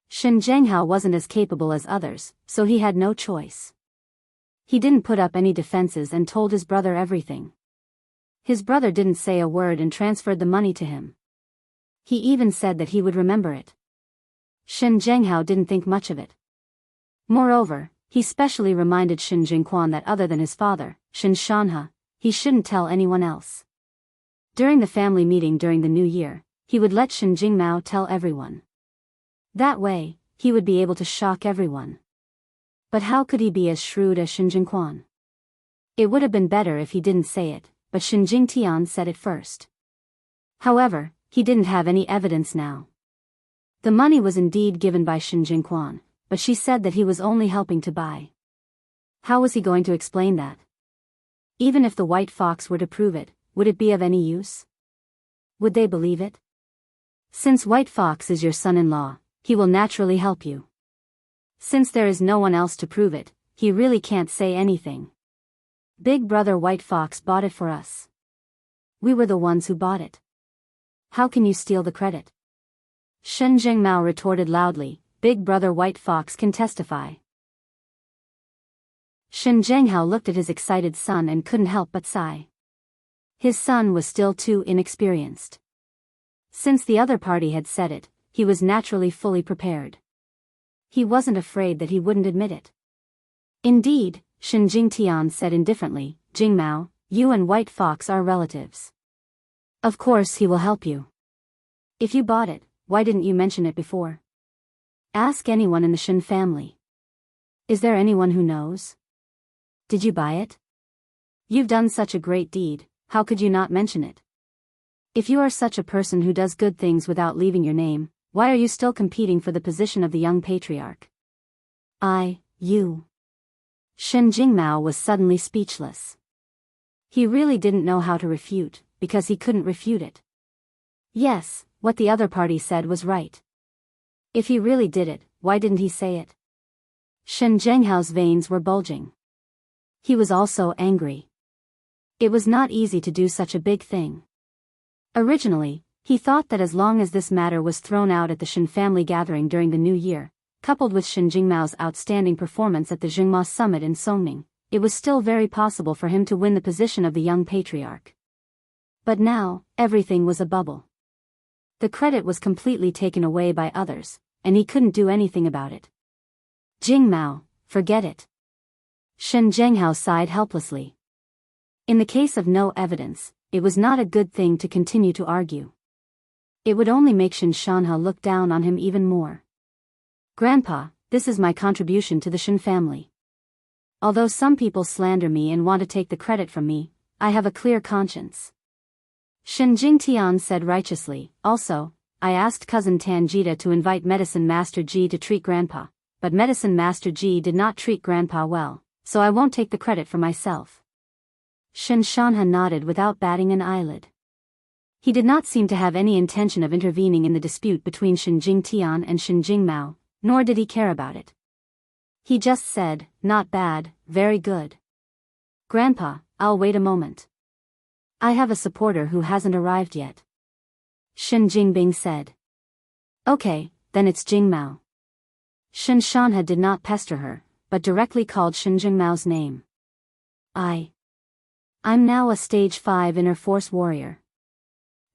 Shin Zhenghao wasn't as capable as others, so he had no choice. He didn't put up any defenses and told his brother everything. His brother didn't say a word and transferred the money to him. He even said that he would remember it. Shin Zhenghao didn't think much of it. Moreover, he specially reminded Shin Jingquan that other than his father, Shin Shanha, he shouldn't tell anyone else. During the family meeting during the new year, he would let Shin Jingmao tell everyone. That way, he would be able to shock everyone. But how could he be as shrewd as Shin Jingquan? It would have been better if he didn't say it, but Shin Jingtian said it first. However, he didn't have any evidence now. The money was indeed given by Shin Jingquan, but she said that he was only helping to buy. How was he going to explain that? Even if the white fox were to prove it, would it be of any use? Would they believe it? Since White Fox is your son-in-law, he will naturally help you. Since there is no one else to prove it, he really can't say anything. Big brother White Fox bought it for us. We were the ones who bought it. How can you steal the credit? Shen Jingmao retorted loudly, Big brother White Fox can testify. Shen Zhenghao looked at his excited son and couldn't help but sigh. His son was still too inexperienced. Since the other party had said it, he was naturally fully prepared. He wasn't afraid that he wouldn't admit it. Indeed, Shen Jingtian said indifferently, Jingmao, you and White Fox are relatives. Of course he will help you. If you bought it, why didn't you mention it before? Ask anyone in the Shen family. Is there anyone who knows? Did you buy it? You've done such a great deed, how could you not mention it? If you are such a person who does good things without leaving your name, why are you still competing for the position of the young patriarch? You. Shen Jingmao was suddenly speechless. He really didn't know how to refute, because he couldn't refute it. Yes, what the other party said was right. If he really did it, why didn't he say it? Shen Zhenghao's veins were bulging. He was also angry. It was not easy to do such a big thing. Originally, he thought that as long as this matter was thrown out at the Shen family gathering during the new year, coupled with Shen Jingmao's outstanding performance at the Jingma summit in Songming, it was still very possible for him to win the position of the young patriarch. But now, everything was a bubble. The credit was completely taken away by others, and he couldn't do anything about it. Jingmao, forget it. Shen Zhenghao sighed helplessly. In the case of no evidence, it was not a good thing to continue to argue. It would only make Shen Shanha look down on him even more. Grandpa, this is my contribution to the Shen family. Although some people slander me and want to take the credit from me, I have a clear conscience. Shen Jingtian said righteously, also, I asked cousin Tanjita to invite Medicine Master Ji to treat Grandpa, but Medicine Master Ji did not treat Grandpa well, so I won't take the credit for myself. Shen Shanha nodded without batting an eyelid. He did not seem to have any intention of intervening in the dispute between Shen Jingtian and Shen Jingmao, nor did he care about it. He just said, not bad, very good. Grandpa, I'll wait a moment. I have a supporter who hasn't arrived yet. Shen Jingbing said. Okay, then it's Jingmao. Shen Shanha did not pester her, but directly called Shen Jingmao's name. I'm now a stage 5 inner force warrior.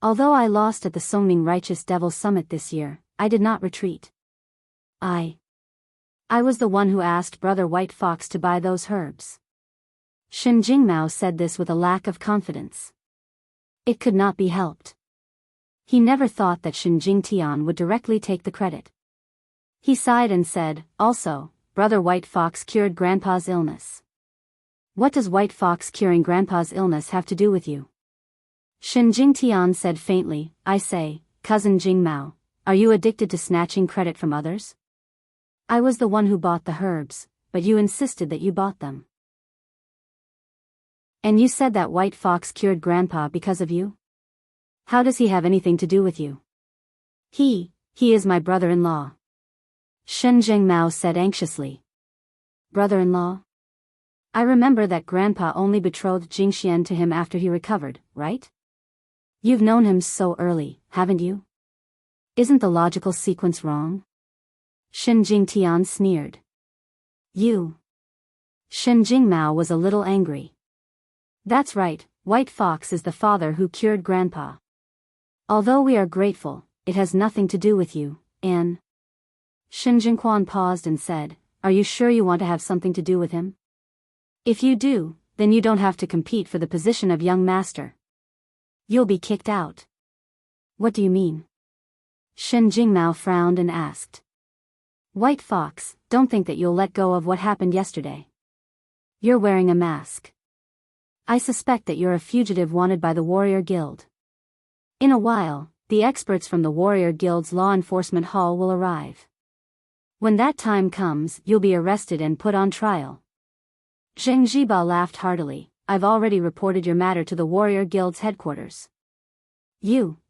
Although I lost at the Songming Righteous Devil Summit this year, I did not retreat. I was the one who asked Brother White Fox to buy those herbs. Shen Jingmao said this with a lack of confidence. It could not be helped. He never thought that Shen Jingtian would directly take the credit. He sighed and said, also, Brother White Fox cured Grandpa's illness. What does White Fox curing Grandpa's illness have to do with you? Shen Jingtian said faintly, I say, cousin Jingmao, are you addicted to snatching credit from others? I was the one who bought the herbs, but you insisted that you bought them. And you said that White Fox cured Grandpa because of you? How does he have anything to do with you? He is my brother-in-law. Shen Zhengmao said anxiously. Brother-in-law? I remember that Grandpa only betrothed Jingxian to him after he recovered, right? You've known him so early, haven't you? Isn't the logical sequence wrong? Shen Jingtian sneered. You. Shen Jingmao was a little angry. That's right, White Fox is the father who cured Grandpa. Although we are grateful, it has nothing to do with you, Anne. Shen Jingquan paused and said, are you sure you want to have something to do with him? If you do, then you don't have to compete for the position of young master. You'll be kicked out. What do you mean? Shen Jingmao frowned and asked. White Fox, don't think that you'll let go of what happened yesterday. You're wearing a mask. I suspect that you're a fugitive wanted by the Warrior Guild. In a while, the experts from the Warrior Guild's law enforcement hall will arrive. When that time comes, you'll be arrested and put on trial. Zheng Jiba laughed heartily. I've already reported your matter to the Warrior Guild's headquarters.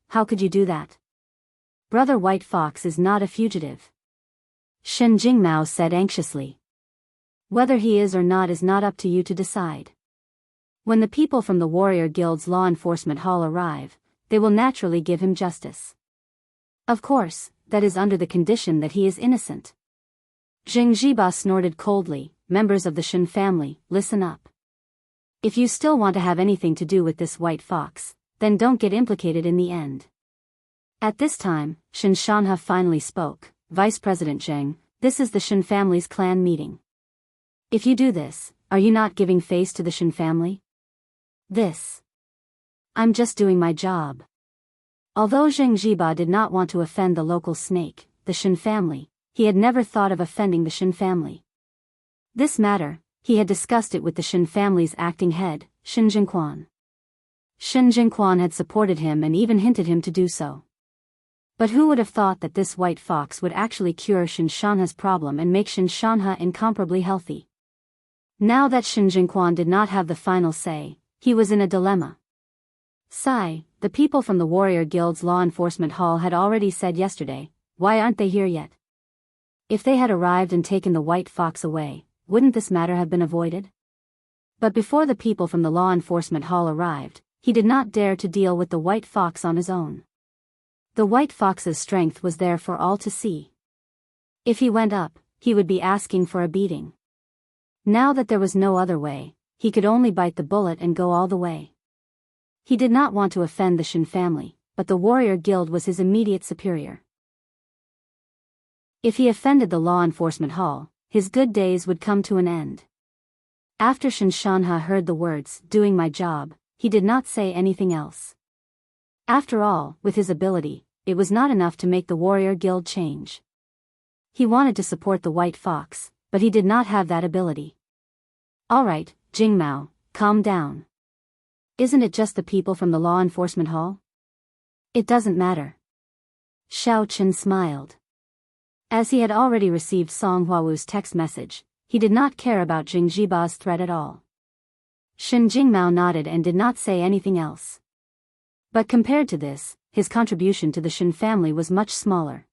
How could you do that? Brother White Fox is not a fugitive. Shen Jingmao said anxiously. Whether he is or not is not up to you to decide. When the people from the Warrior Guild's law enforcement hall arrive, they will naturally give him justice. Of course, that is under the condition that he is innocent. Zheng Jiba snorted coldly. Members of the Shen family, listen up. If you still want to have anything to do with this White Fox, then don't get implicated in the end. At this time, Shen Shanha finally spoke. Vice President Zheng, this is the Shen family's clan meeting. If you do this, are you not giving face to the Shen family? I'm just doing my job. Although Zheng Jiba did not want to offend the local snake, the Shen family, he had never thought of offending the Shen family. This matter, he had discussed it with the Shen family's acting head, Shen Jingquan. Shen Jingquan had supported him and even hinted him to do so. But who would have thought that this White Fox would actually cure Shen Shanha's problem and make Shen Shanha incomparably healthy? Now that Shen Jingquan did not have the final say, he was in a dilemma. The people from the Warrior Guild's law enforcement hall had already said yesterday, why aren't they here yet? If they had arrived and taken the White Fox away, wouldn't this matter have been avoided? But before the people from the law enforcement hall arrived, he did not dare to deal with the White Fox on his own. The White Fox's strength was there for all to see. If he went up, he would be asking for a beating. Now that there was no other way, he could only bite the bullet and go all the way. He did not want to offend the Shen family, but the Warrior Guild was his immediate superior. If he offended the law enforcement hall, his good days would come to an end. After Shen Shanha heard the words, doing my job, he did not say anything else. After all, with his ability, it was not enough to make the Warrior Guild change. He wanted to support the White Fox, but he did not have that ability. Alright, Jingmao, calm down. Isn't it just the people from the law enforcement hall? It doesn't matter. Xiao Chen smiled. As he had already received Song Huawu's text message, he did not care about Zheng Jiba's threat at all. Shen Jingmao nodded and did not say anything else. But compared to this, his contribution to the Shen family was much smaller.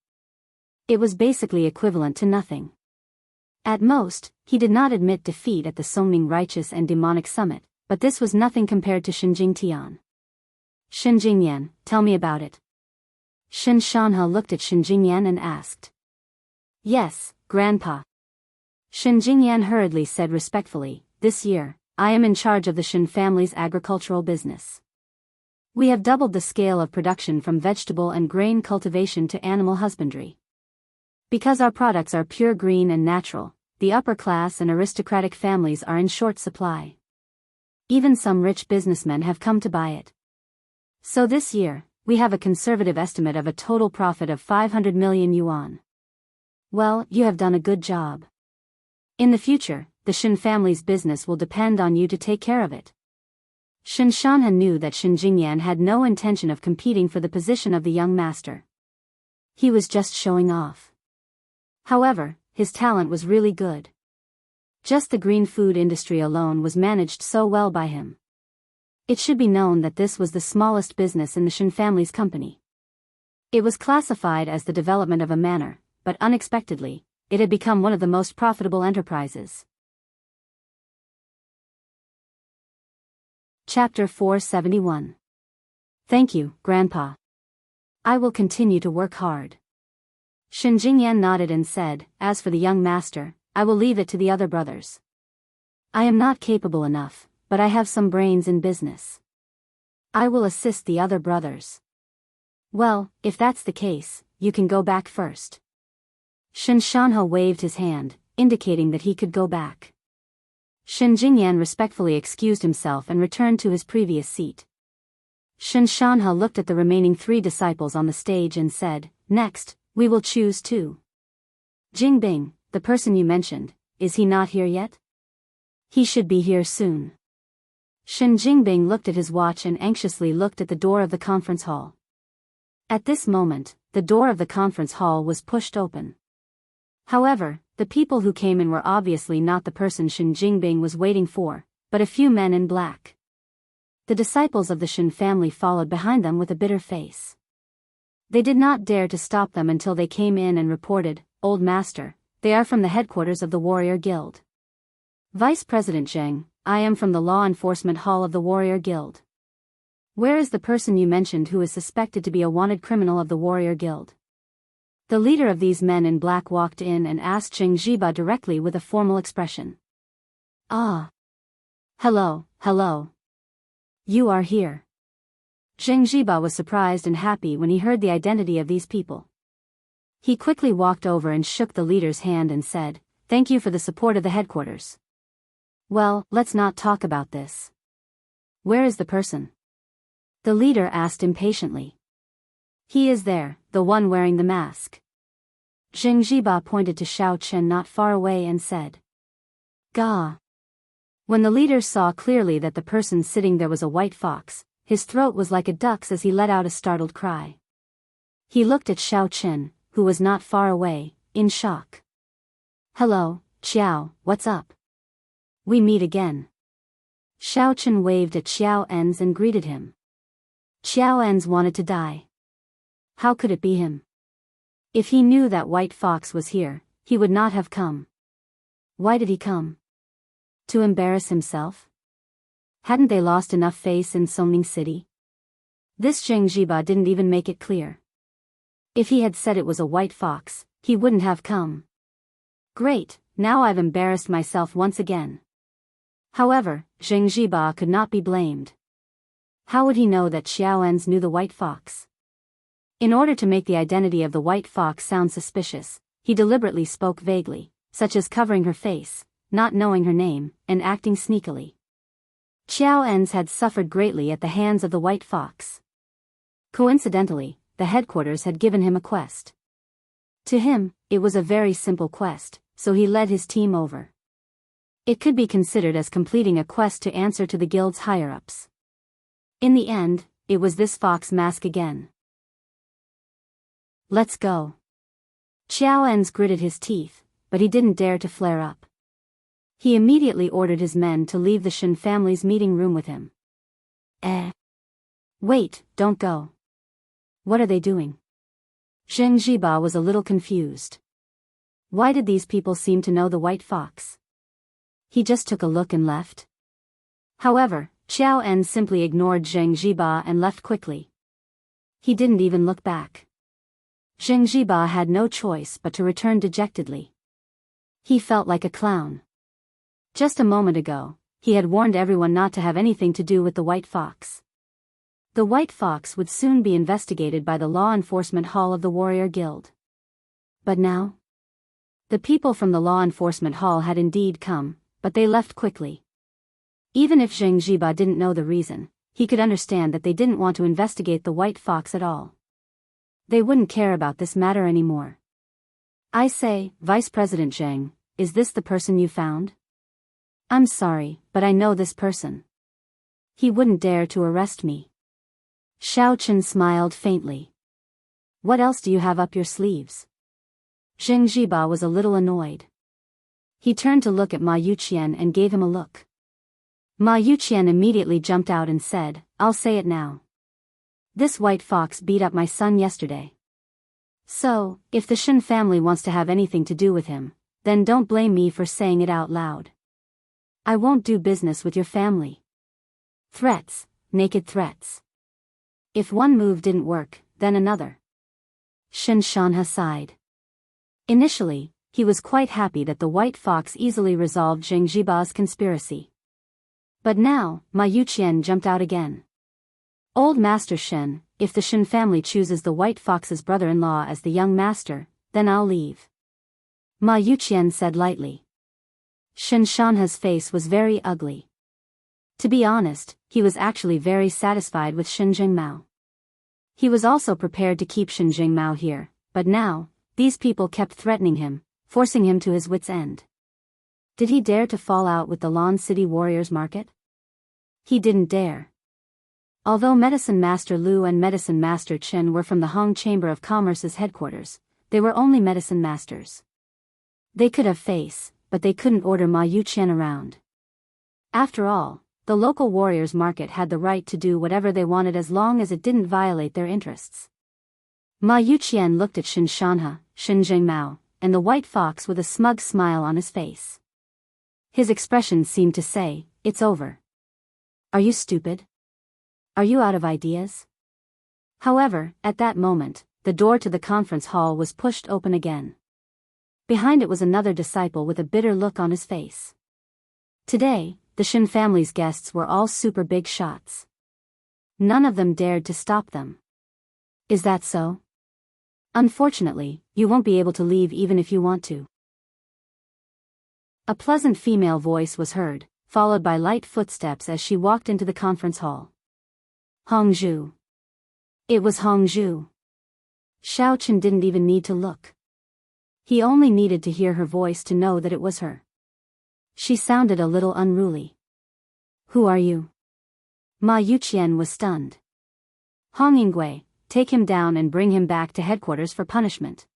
It was basically equivalent to nothing. At most, he did not admit defeat at the Songming Righteous and Demonic Summit, but this was nothing compared to Shen Jingtian. Shen Jingyan, tell me about it. Shen Shanha looked at Shen Jingyan and asked. Yes, Grandpa. Shen Jingyan hurriedly said respectfully, this year, I am in charge of the Shen family's agricultural business. We have doubled the scale of production from vegetable and grain cultivation to animal husbandry. Because our products are pure green and natural, the upper class and aristocratic families are in short supply. Even some rich businessmen have come to buy it. So this year, we have a conservative estimate of a total profit of 500 million yuan. Well, you have done a good job. In the future, the Shen family's business will depend on you to take care of it. Shen Shanha knew that Shen Jingyan had no intention of competing for the position of the young master. He was just showing off. However, his talent was really good. Just the green food industry alone was managed so well by him. It should be known that this was the smallest business in the Shen family's company. It was classified as the development of a manor, but unexpectedly, it had become one of the most profitable enterprises. Chapter 471. Thank you, Grandpa. I will continue to work hard. Shen Jingyan nodded and said, as for the young master, I will leave it to the other brothers. I am not capable enough, but I have some brains in business. I will assist the other brothers. Well, if that's the case, you can go back first. Shen Shanha waved his hand, indicating that he could go back. Shen Jingyan respectfully excused himself and returned to his previous seat. Shen Shanha looked at the remaining 3 disciples on the stage and said, next, we will choose 2. Jingbing, the person you mentioned, is he not here yet? He should be here soon. Shen Jingbing looked at his watch and anxiously looked at the door of the conference hall. At this moment, the door of the conference hall was pushed open. However, the people who came in were obviously not the person Shen Jingbing was waiting for, but a few men in black. The disciples of the Shen family followed behind them with a bitter face. They did not dare to stop them until they came in and reported, "Old Master, they are from the headquarters of the Warrior Guild." "Vice President Zheng, I am from the Law Enforcement Hall of the Warrior Guild. Where is the person you mentioned who is suspected to be a wanted criminal of the Warrior Guild?" The leader of these men in black walked in and asked Zheng Zhiba directly with a formal expression. "Ah. Hello. You are here." Zheng Zhiba was surprised and happy when he heard the identity of these people. He quickly walked over and shook the leader's hand and said, "Thank you for the support of the headquarters. Well, let's not talk about this. Where is the person?" The leader asked impatiently. "He is there, the one wearing the mask." Zheng Zhiba pointed to Xiao Chen not far away and said, "Gah." When the leader saw clearly that the person sitting there was a white fox, his throat was like a duck's as he let out a startled cry. He looked at Xiao Chen, who was not far away, in shock. "Hello, Xiao, what's up? We meet again." Xiao Chen waved at Xiao Enz and greeted him. Xiao Enz wanted to die. How could it be him? If he knew that White Fox was here, he would not have come. Why did he come? To embarrass himself? Hadn't they lost enough face in Songning City? This Zheng Zhiba didn't even make it clear. If he had said it was a white fox, he wouldn't have come. Great, now I've embarrassed myself once again. However, Zheng Zhiba could not be blamed. How would he know that Xiao Enz knew the white fox? In order to make the identity of the white fox sound suspicious, he deliberately spoke vaguely, such as covering her face, not knowing her name, and acting sneakily. Xiao Enz had suffered greatly at the hands of the white fox. Coincidentally, the headquarters had given him a quest. To him, it was a very simple quest, so he led his team over. It could be considered as completing a quest to answer to the guild's higher-ups. In the end, it was this fox mask again. "Let's go." Xiao Enz gritted his teeth, but he didn't dare to flare up. He immediately ordered his men to leave the Shen family's meeting room with him. Wait, don't go. What are they doing? Zheng Zhiba was a little confused. Why did these people seem to know the white fox? He just took a look and left. However, Xiao En simply ignored Zheng Zhiba and left quickly. He didn't even look back. Zheng Zhiba had no choice but to return dejectedly. He felt like a clown. Just a moment ago, he had warned everyone not to have anything to do with the white fox. The white fox would soon be investigated by the Law Enforcement Hall of the Warrior Guild. But now? The people from the Law Enforcement Hall had indeed come, but they left quickly. Even if Zheng Zhiba didn't know the reason, he could understand that they didn't want to investigate the white fox at all. They wouldn't care about this matter anymore. "I say, Vice President Zheng, is this the person you found?" "I'm sorry, but I know this person. He wouldn't dare to arrest me." Xiao Chen smiled faintly. "What else do you have up your sleeves?" Zheng Zhiba was a little annoyed. He turned to look at Ma Yuqian and gave him a look. Ma Yuqian immediately jumped out and said, "I'll say it now. This white fox beat up my son yesterday. So, if the Shen family wants to have anything to do with him, then don't blame me for saying it out loud. I won't do business with your family." Threats, naked threats. If one move didn't work, then another. Shen Shanha sighed. Initially, he was quite happy that the white fox easily resolved Zheng Zhiba's conspiracy. But now, Ma Yuqian jumped out again. "Old Master Shen, if the Shen family chooses the white fox's brother-in-law as the young master, then I'll leave," Ma Yuqian said lightly. Shen Shanha's face was very ugly. To be honest, he was actually very satisfied with Shen Jingmao. He was also prepared to keep Shen Jingmao here, but now, these people kept threatening him, forcing him to his wits' end. Did he dare to fall out with the Lan City Warriors Market? He didn't dare. Although Medicine Master Lu and Medicine Master Chen were from the Hong Chamber of Commerce's headquarters, they were only medicine masters. They could have face, but they couldn't order Ma Yuqian around. After all, the local warriors' market had the right to do whatever they wanted as long as it didn't violate their interests. Ma Yuqian looked at Shen Shanhe, Shen Zhengmao, and the white fox with a smug smile on his face. His expression seemed to say, "It's over. Are you stupid? Are you out of ideas?" However, at that moment, the door to the conference hall was pushed open again. Behind it was another disciple with a bitter look on his face. Today, the Shen family's guests were all super big shots. None of them dared to stop them. Is that so? Unfortunately, you won't be able to leave even if you want to. A pleasant female voice was heard, followed by light footsteps as she walked into the conference hall. Hongzhu. It was Hongzhu. Xiao Chen didn't even need to look. He only needed to hear her voice to know that it was her. She sounded a little unruly. Who are you? Ma Yuqian was stunned. Hong Yingwei, take him down and bring him back to headquarters for punishment.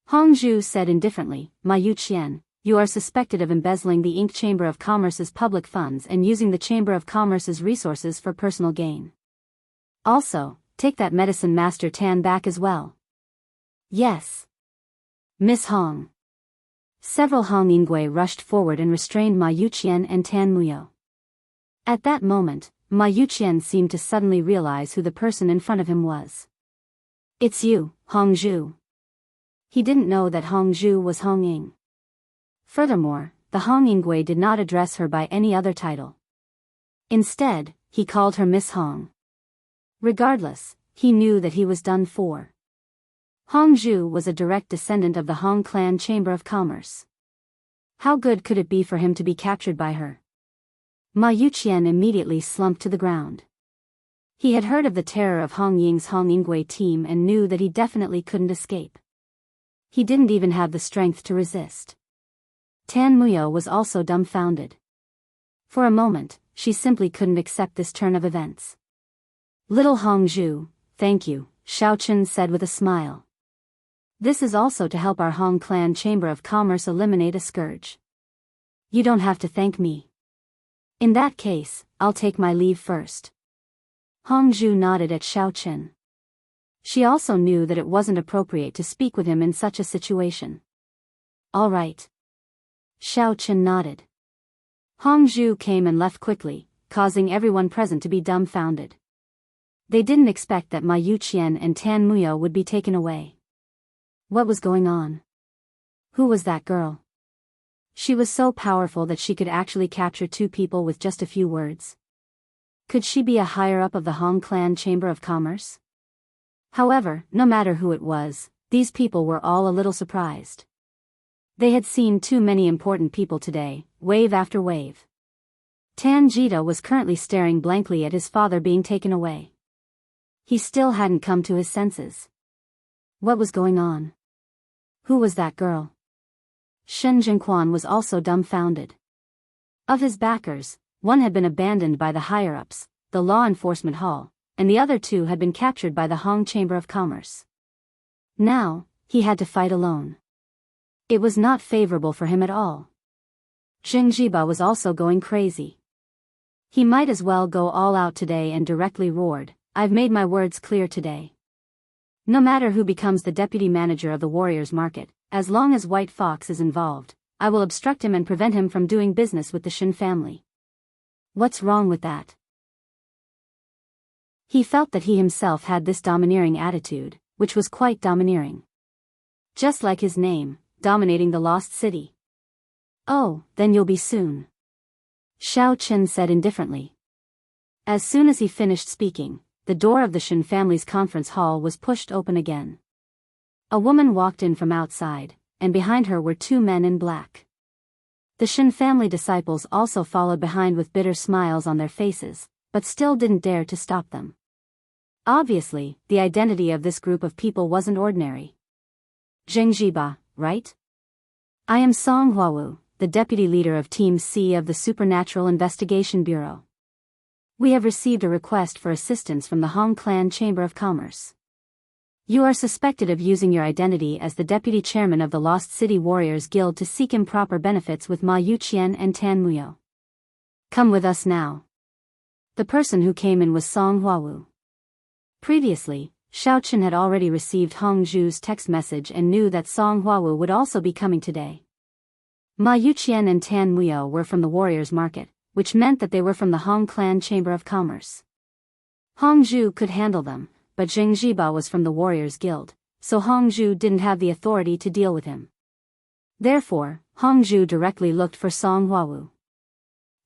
Hongzhu said indifferently, Ma Yuqian, you are suspected of embezzling the Ink Chamber of Commerce's public funds and using the Chamber of Commerce's resources for personal gain. Also, take that medicine master Tan back as well. Yes. Miss Hong. Several Hong Yingwei rushed forward and restrained Ma Yuqian and Tan Muyo. At that moment, Ma Yuqian seemed to suddenly realize who the person in front of him was. It's you, Hongzhu. He didn't know that Hongzhu was Hong Ying. Furthermore, the Hong Yingwei did not address her by any other title. Instead, he called her Miss Hong. Regardless, he knew that he was done for. Hongzhu was a direct descendant of the Hong Clan Chamber of Commerce. How good could it be for him to be captured by her? Ma Yuqian immediately slumped to the ground. He had heard of the terror of Hong Ying's Hong Yingwei team and knew that he definitely couldn't escape. He didn't even have the strength to resist. Tan Muyo was also dumbfounded. For a moment, she simply couldn't accept this turn of events. Little Hongzhu, thank you, Xiao Chen said with a smile. This is also to help our Hong Clan Chamber of Commerce eliminate a scourge. You don't have to thank me. In that case, I'll take my leave first. Hongzhu nodded at Xiao Chen. She also knew that it wasn't appropriate to speak with him in such a situation. All right. Xiao Chen nodded. Hongzhu came and left quickly, causing everyone present to be dumbfounded. They didn't expect that Ma Yuqian and Tan Muyo would be taken away. What was going on? Who was that girl? She was so powerful that she could actually capture two people with just a few words. Could she be a higher-up of the Hong Clan Chamber of Commerce? However, no matter who it was, these people were all a little surprised. They had seen too many important people today, wave after wave. Tan Jita was currently staring blankly at his father being taken away. He still hadn't come to his senses. What was going on? Who was that girl? Shen Zhengquan was also dumbfounded. Of his backers, one had been abandoned by the higher-ups, the law enforcement hall, and the other two had been captured by the Hong Chamber of Commerce. Now, he had to fight alone. It was not favorable for him at all. Zheng Jiba was also going crazy. He might as well go all out today and directly roared, I've made my words clear today. No matter who becomes the deputy manager of the Warriors Market, as long as White Fox is involved, I will obstruct him and prevent him from doing business with the Shen family. What's wrong with that? He felt that he himself had this domineering attitude, which was quite domineering. Just like his name, dominating the Lost City. Oh, then you'll be soon. Xiao Chen said indifferently. As soon as he finished speaking, the door of the Shen family's conference hall was pushed open again. A woman walked in from outside, and behind her were two men in black. The Shen family disciples also followed behind with bitter smiles on their faces, but still didn't dare to stop them. Obviously, the identity of this group of people wasn't ordinary. Zheng Jiba, right? I am Song Huawu, the deputy leader of Team C of the Supernatural Investigation Bureau. We have received a request for assistance from the Hong Clan Chamber of Commerce. You are suspected of using your identity as the deputy chairman of the Lost City Warriors Guild to seek improper benefits with Ma Yuqian and Tan Muyo. Come with us now. The person who came in was Song Huawu. Previously, Xiao Chen had already received Hong Zhu's text message and knew that Song Huawu would also be coming today. Ma Yuqian and Tan Muyo were from the Warriors Market, which meant that they were from the Hong Clan Chamber of Commerce. Hong Zhu could handle them, but Zheng Jiba was from the Warriors Guild, so Hong Zhu didn't have the authority to deal with him. Therefore, Hong Zhu directly looked for Song Huawu.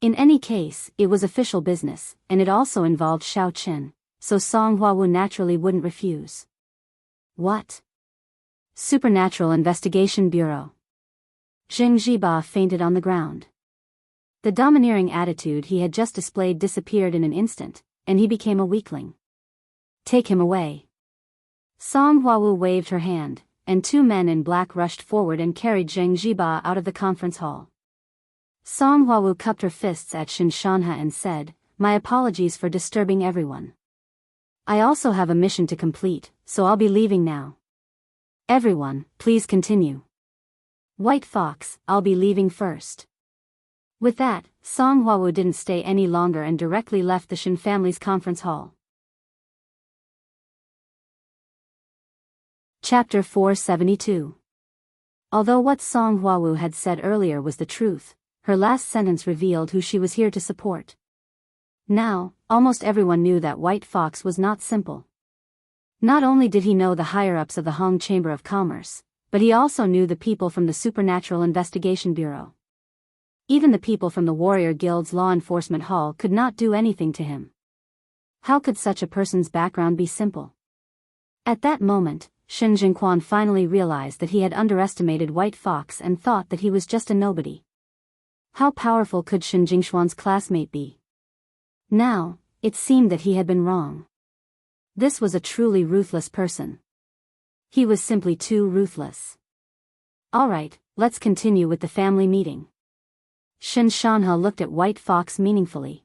In any case, it was official business, and it also involved Xiao Chen, so Song Huawu naturally wouldn't refuse. What? Supernatural Investigation Bureau. Zheng Jiba fainted on the ground. The domineering attitude he had just displayed disappeared in an instant, and he became a weakling. Take him away. Song Huawu waved her hand, and two men in black rushed forward and carried Zheng Jiba out of the conference hall. Song Huawu cupped her fists at Shin Shanha and said, "My apologies for disturbing everyone. I also have a mission to complete, so I'll be leaving now. Everyone, please continue. White Fox, I'll be leaving first." With that, Song Huawu didn't stay any longer and directly left the Shin family's conference hall. Chapter 472. Although what Song Huawu had said earlier was the truth, her last sentence revealed who she was here to support. Now, almost everyone knew that White Fox was not simple. Not only did he know the higher-ups of the Hong Chamber of Commerce, but he also knew the people from the Supernatural Investigation Bureau. Even the people from the Warrior Guild's Law Enforcement Hall could not do anything to him. How could such a person's background be simple? At that moment, Shen Jingquan finally realized that he had underestimated White Fox and thought that he was just a nobody. How powerful could Shen Jingquan's classmate be? Now, it seemed that he had been wrong. This was a truly ruthless person. He was simply too ruthless. Alright, let's continue with the family meeting. Shin Shanha looked at White Fox meaningfully.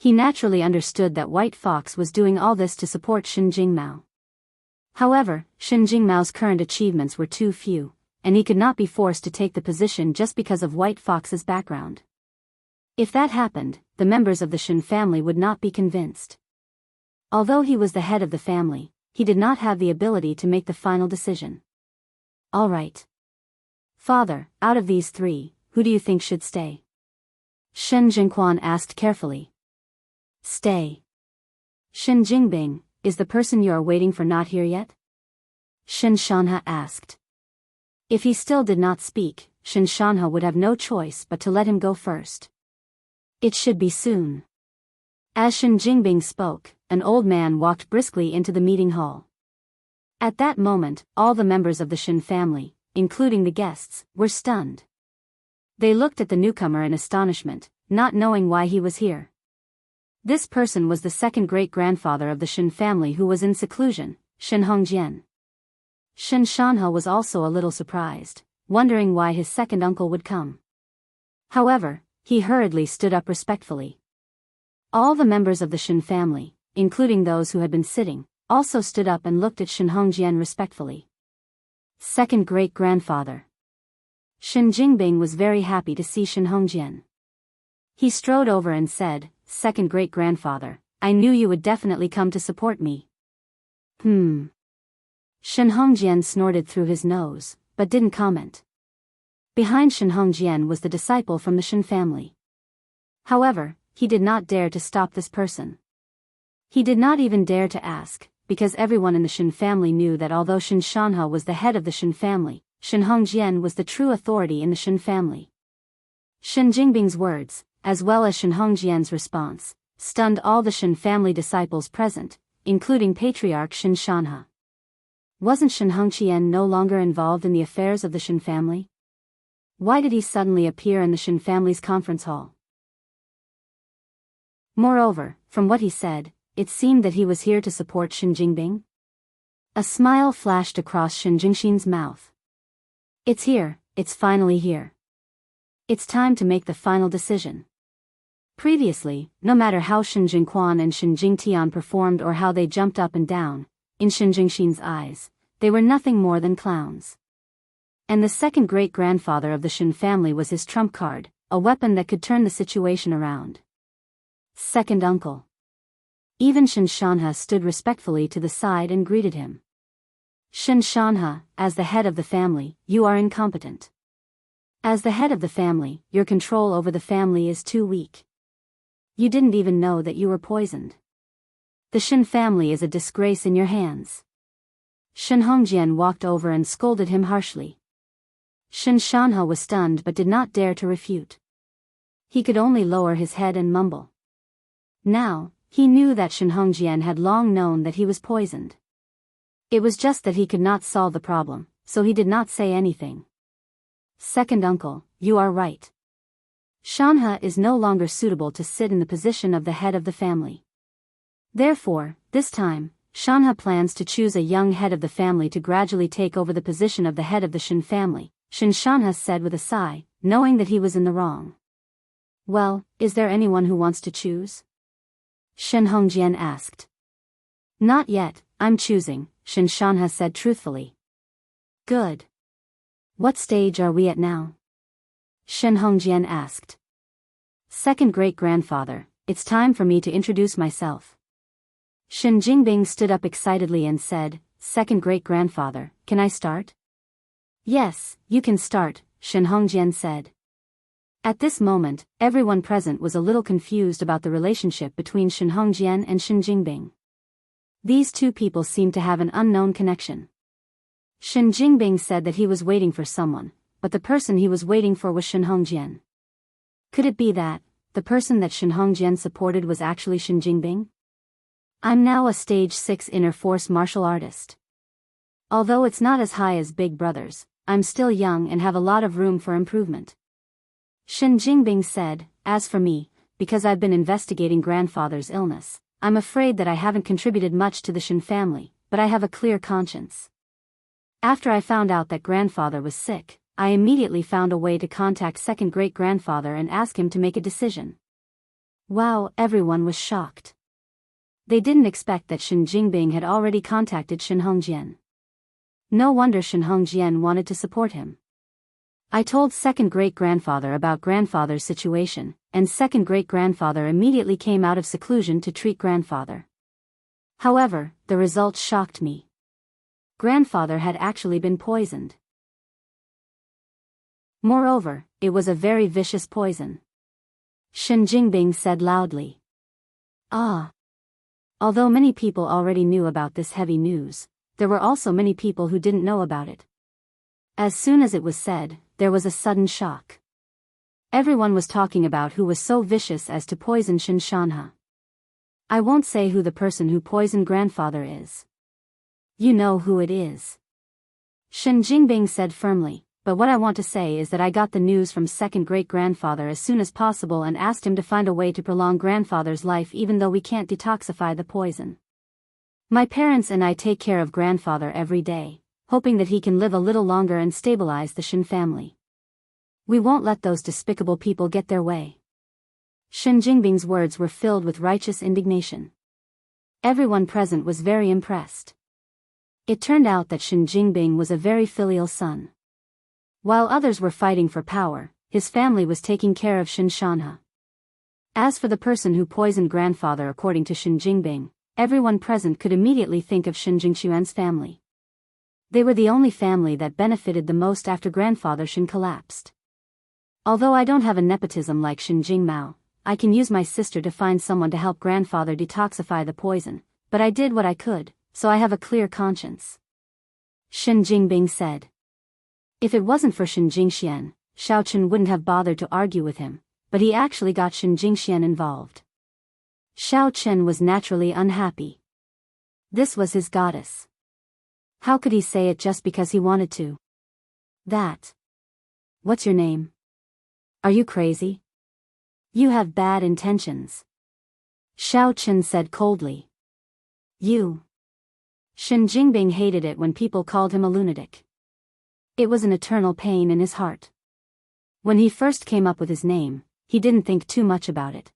He naturally understood that White Fox was doing all this to support Shin Jingmao. However, Shin Jingmao's current achievements were too few, and he could not be forced to take the position just because of White Fox's background. If that happened, the members of the Shin family would not be convinced. Although he was the head of the family, he did not have the ability to make the final decision. All right. Father, out of these three, who do you think should stay? Shen Jingquan asked carefully. Stay. Shin Jingbing, is the person you are waiting for not here yet? Shin Shanha asked. If he still did not speak, Shin Shanha would have no choice but to let him go first. It should be soon. As Shin Jingbing spoke, an old man walked briskly into the meeting hall. At that moment, all the members of the Shin family, including the guests, were stunned. They looked at the newcomer in astonishment, not knowing why he was here. This person was the second great-grandfather of the Shin family who was in seclusion, Shin Hongjian. Shin Shanha was also a little surprised, wondering why his second uncle would come. However, he hurriedly stood up respectfully. All the members of the Shin family, including those who had been sitting, also stood up and looked at Shin Hongjian respectfully. Second great-grandfather. Shin Jingbing was very happy to see Shin Hongjian. He strode over and said, "Second great-grandfather, I knew you would definitely come to support me." Shin Hongjian snorted through his nose, but didn't comment. Behind Shin Hongjian was the disciple from the Shin family. However, he did not dare to stop this person. He did not even dare to ask, because everyone in the Shin family knew that although Shin Shanha was the head of the Shin family, Shin Hongjian was the true authority in the Shin family. Shin Jingbing's words, as well as Shin Hongjian's response, stunned all the Shin family disciples present, including Patriarch Shin Shanha. Wasn't Shin Hongjian no longer involved in the affairs of the Shin family? Why did he suddenly appear in the Shin family's conference hall? Moreover, from what he said, it seemed that he was here to support Shin Jingbing. A smile flashed across Shin Jingxin's mouth. It's here, it's finally here. It's time to make the final decision. Previously, no matter how Shen Jingquan and Shen Jingtian performed or how they jumped up and down, in Shen Jingxin's eyes, they were nothing more than clowns. And the second great-grandfather of the Shen family was his trump card, a weapon that could turn the situation around. Second uncle. Even Shen Shanhe stood respectfully to the side and greeted him. Shen Shanhe, as the head of the family, you are incompetent. As the head of the family, your control over the family is too weak. You didn't even know that you were poisoned. The Shen family is a disgrace in your hands. Shen Hongjian walked over and scolded him harshly. Shen Shanhe was stunned but did not dare to refute. He could only lower his head and mumble. Now, he knew that Shen Hongjian had long known that he was poisoned. It was just that he could not solve the problem, so he did not say anything. Second uncle, you are right. Shanhe is no longer suitable to sit in the position of the head of the family. Therefore, this time, Shanhe plans to choose a young head of the family to gradually take over the position of the head of the Shen family, Shen Shanhe said with a sigh, knowing that he was in the wrong. Well, is there anyone who wants to choose? Shen Hongjian asked. Not yet, I'm choosing, Shen Shanhe said truthfully. Good. What stage are we at now? Shen Hongjian asked. Second great-grandfather, it's time for me to introduce myself. Shen Jingbing stood up excitedly and said, Second great-grandfather, can I start? Yes, you can start, Shen Hongjian said. At this moment, everyone present was a little confused about the relationship between Shen Hongjian and Shen Jingbing. These two people seemed to have an unknown connection. Shen Jingbing said that he was waiting for someone, but the person he was waiting for was Shen Hongjian. Could it be that the person that Shen Hongjian supported was actually Shen Jingbing? I'm now a stage 6 inner force martial artist. Although it's not as high as big brothers, I'm still young and have a lot of room for improvement. Shen Jingbing said, as for me, because I've been investigating grandfather's illness, I'm afraid that I haven't contributed much to the Shen family, but I have a clear conscience. After I found out that grandfather was sick, I immediately found a way to contact second great-grandfather and ask him to make a decision. Wow, everyone was shocked. They didn't expect that Shen Jingbing had already contacted Shen Hongjian. No wonder Shen Hongjian wanted to support him. I told second great-grandfather about grandfather's situation, and second great-grandfather immediately came out of seclusion to treat grandfather. However, the results shocked me. Grandfather had actually been poisoned. Moreover, it was a very vicious poison. Shen Jingbing said loudly. Ah. Although many people already knew about this heavy news, there were also many people who didn't know about it. As soon as it was said, there was a sudden shock. Everyone was talking about who was so vicious as to poison Shen Shanhe. I won't say who the person who poisoned grandfather is. You know who it is. Shen Jingbing said firmly, but what I want to say is that I got the news from second great-grandfather as soon as possible and asked him to find a way to prolong grandfather's life even though we can't detoxify the poison. My parents and I take care of grandfather every day, hoping that he can live a little longer and stabilize the Shen family. We won't let those despicable people get their way. Shen Jingbing's words were filled with righteous indignation. Everyone present was very impressed. It turned out that Shen Jingbing was a very filial son. While others were fighting for power, his family was taking care of Shen Shanhe. As for the person who poisoned grandfather according to Shen Jingbing, everyone present could immediately think of Shen Jingxuan's family. They were the only family that benefited the most after grandfather Shen collapsed. Although I don't have a nepotism like Shen Jingmao, I can use my sister to find someone to help grandfather detoxify the poison, but I did what I could, so I have a clear conscience. Shen Jingbing said. If it wasn't for Shen Jingxian, Xiao Chen wouldn't have bothered to argue with him, but he actually got Shen Jingxian involved. Xiao Chen was naturally unhappy. This was his goddess. How could he say it just because he wanted to? That. What's your name? Are you crazy? You have bad intentions. Xiao Chen said coldly. You. Shen Jingbing hated it when people called him a lunatic. It was an eternal pain in his heart. When he first came up with his name, he didn't think too much about it,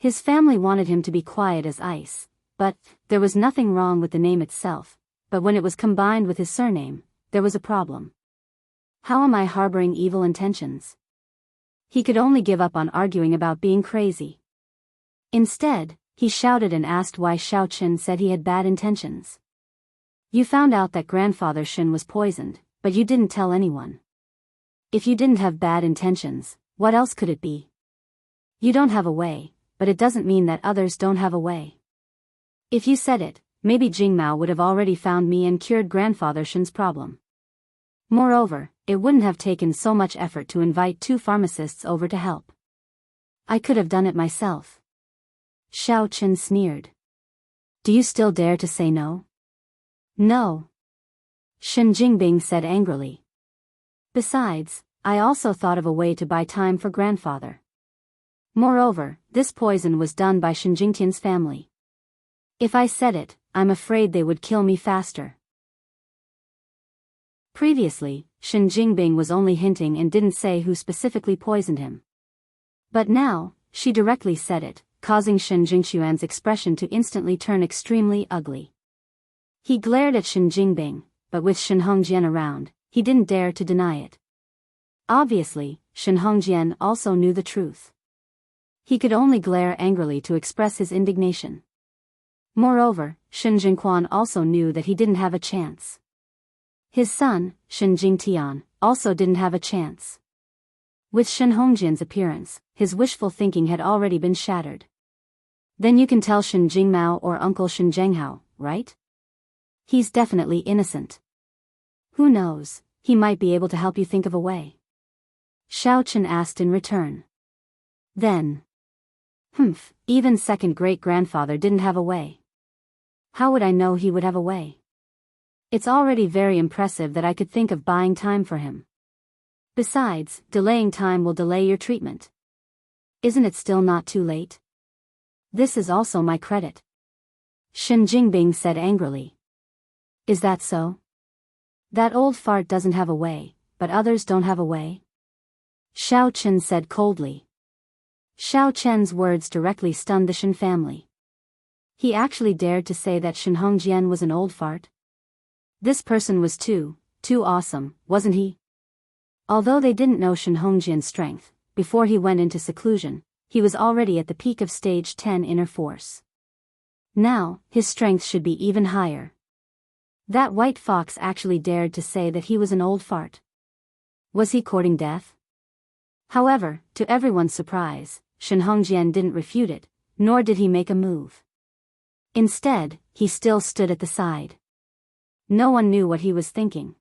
His family wanted him to be quiet as ice, but there was nothing wrong with the name itself, but when it was combined with his surname, there was a problem. How am I harboring evil intentions? He could only give up on arguing about being crazy. Instead, he shouted and asked why Xiao Chen said he had bad intentions. You found out that grandfather Shin was poisoned, but you didn't tell anyone. If you didn't have bad intentions, what else could it be? You don't have a way, but it doesn't mean that others don't have a way. If you said it, maybe Jingmao would have already found me and cured grandfather Shin's problem. Moreover, it wouldn't have taken so much effort to invite 2 pharmacists over to help. I could have done it myself. Xiao Chen sneered. Do you still dare to say no? No. Shen Jingbing said angrily. Besides, I also thought of a way to buy time for grandfather. Moreover, this poison was done by Shen Jingtian's family. If I said it, I'm afraid they would kill me faster. Previously, Shen Jingbing was only hinting and didn't say who specifically poisoned him. But now, she directly said it, causing Shen Jingxuan's expression to instantly turn extremely ugly. He glared at Shen Jingbing, but with Shen Hongjian around, he didn't dare to deny it. Obviously, Shen Hongjian also knew the truth. He could only glare angrily to express his indignation. Moreover, Shen Jingquan also knew that he didn't have a chance. His son, Shen Jingtian, also didn't have a chance. With Shen Hongjian's appearance, his wishful thinking had already been shattered. Then you can tell Shen Jingmao or Uncle Shen Zhenghao, right? He's definitely innocent. Who knows, he might be able to help you think of a way. Xiao Chen asked in return. Then. Even second great-grandfather didn't have a way. How would I know he would have a way? It's already very impressive that I could think of buying time for him. Besides, delaying time will delay your treatment. Isn't it still not too late? This is also my credit. Shen Jingbing said angrily. Is that so? That old fart doesn't have a way, but others don't have a way? Xiao Chen said coldly. Xiao Chen's words directly stunned the Shen family. He actually dared to say that Shen Hongjian was an old fart? This person was too awesome, wasn't he? Although they didn't know Shen Hongjian's strength, before he went into seclusion, he was already at the peak of stage 10 inner force. Now, his strength should be even higher. That white fox actually dared to say that he was an old fart. Was he courting death? However, to everyone's surprise, Shen Hongjian didn't refute it, nor did he make a move. Instead, he still stood at the side. No one knew what he was thinking.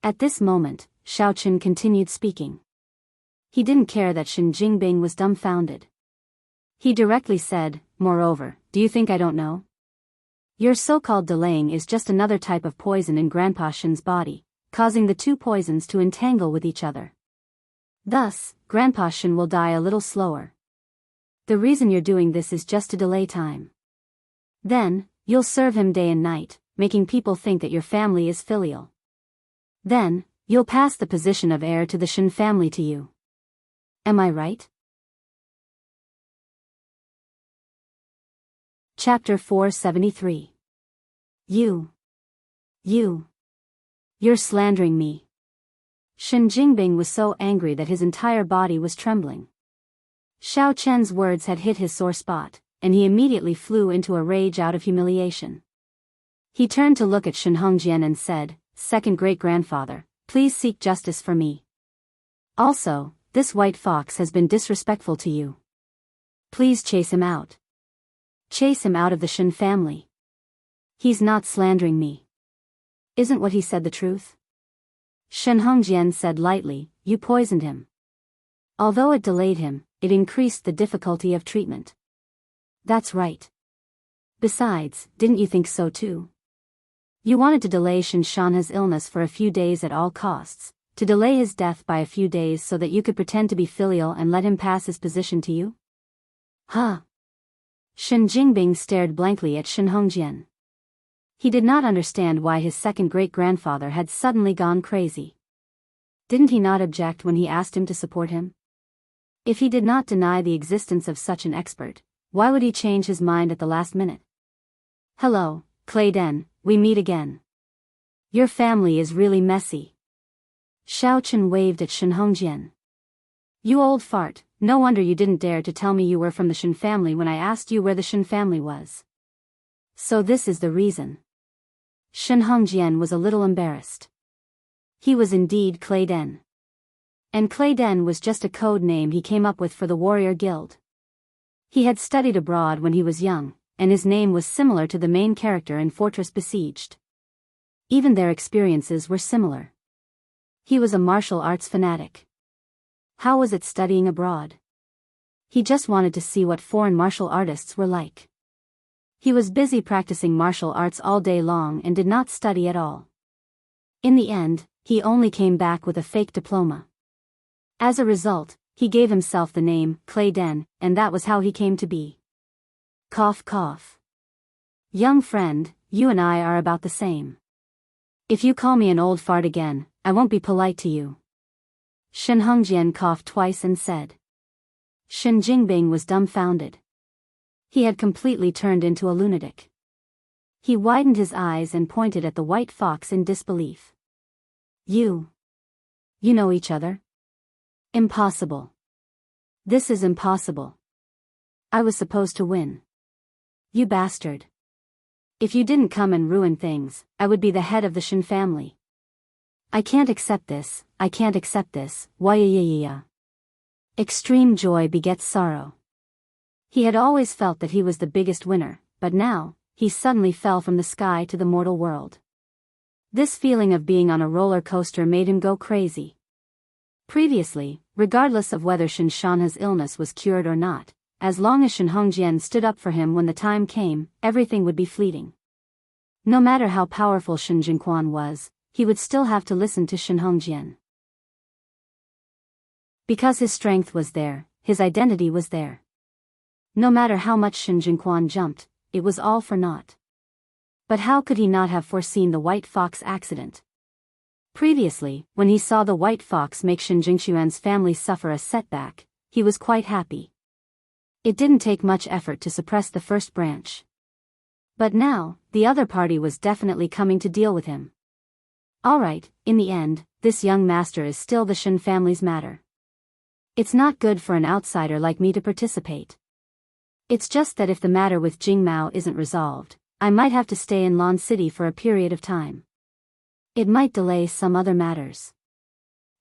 At this moment, Xiao Chen continued speaking. He didn't care that Shen Jingbing was dumbfounded. He directly said, moreover, do you think I don't know? Your so-called delaying is just another type of poison in Grandpa Shen's body, causing the 2 poisons to entangle with each other. Thus, Grandpa Shen will die a little slower. The reason you're doing this is just to delay time. Then, you'll serve him day and night, making people think that your family is filial. Then, you'll pass the position of heir to the Shen family to you. Am I right? Chapter 473. You're slandering me. Shen Jingbing was so angry that his entire body was trembling. Xiao Chen's words had hit his sore spot, and he immediately flew into a rage out of humiliation. He turned to look at Shen Hongjian and said, Second great-grandfather, please seek justice for me. Also, this white fox has been disrespectful to you. Please chase him out. Chase him out of the Shen family. He's not slandering me. Isn't what he said the truth? Shen Hongjian said lightly, you poisoned him. Although it delayed him, it increased the difficulty of treatment. That's right. Besides, didn't you think so too? You wanted to delay Shen Shanha's illness for a few days at all costs, to delay his death by a few days so that you could pretend to be filial and let him pass his position to you? Huh? Shen Jingbing stared blankly at Shen Hongjian. He did not understand why his second great-grandfather had suddenly gone crazy. Didn't he not object when he asked him to support him? If he did not deny the existence of such an expert, Why would he change his mind at the last minute? Hello, Clay Den, we meet again. Your family is really messy. Xiao Chen waved at Shen Hongjian. You old fart, no wonder you didn't dare to tell me you were from the Shen family when I asked you where the Shen family was. So this is the reason. Shen Hongjian was a little embarrassed. He was indeed Clay Den. And Clay Den was just a code name he came up with for the warrior guild. He had studied abroad when he was young, and his name was similar to the main character in Fortress Besieged. Even their experiences were similar. He was a martial arts fanatic. How was it studying abroad? He just wanted to see what foreign martial artists were like. He was busy practicing martial arts all day long and did not study at all. In the end, he only came back with a fake diploma. As a result, he gave himself the name Clay Den, and that was how he came to be. Cough cough. Young friend, you and I are about the same. If you call me an old fart again, I won't be polite to you. Shen Hongjian coughed twice and said. Shen Jingbing was dumbfounded. He had completely turned into a lunatic. He widened his eyes and pointed at the white fox in disbelief. You know each other? Impossible. This is impossible. I was supposed to win. You bastard. If you didn't come and ruin things, I would be the head of the Shen family. I can't accept this, I can't accept this, why. Extreme joy begets sorrow. He had always felt that he was the biggest winner, but now, he suddenly fell from the sky to the mortal world. This feeling of being on a roller coaster made him go crazy. Previously, regardless of whether Shen Shanha's illness was cured or not, as long as Shen Hongjian stood up for him when the time came, everything would be fleeting. No matter how powerful Shen Jingquan was, he would still have to listen to Shen Hongjian. Because his strength was there, his identity was there. No matter how much Shen Jingquan jumped, it was all for naught. But how could he not have foreseen the white fox accident? Previously, when he saw the white fox make Shen Jingxuan's family suffer a setback, he was quite happy. It didn't take much effort to suppress the first branch. But now, the other party was definitely coming to deal with him. Alright, in the end, this young master is still the Shen family's matter. It's not good for an outsider like me to participate. It's just that if the matter with Jing Mao isn't resolved, I might have to stay in Lon City for a period of time. It might delay some other matters.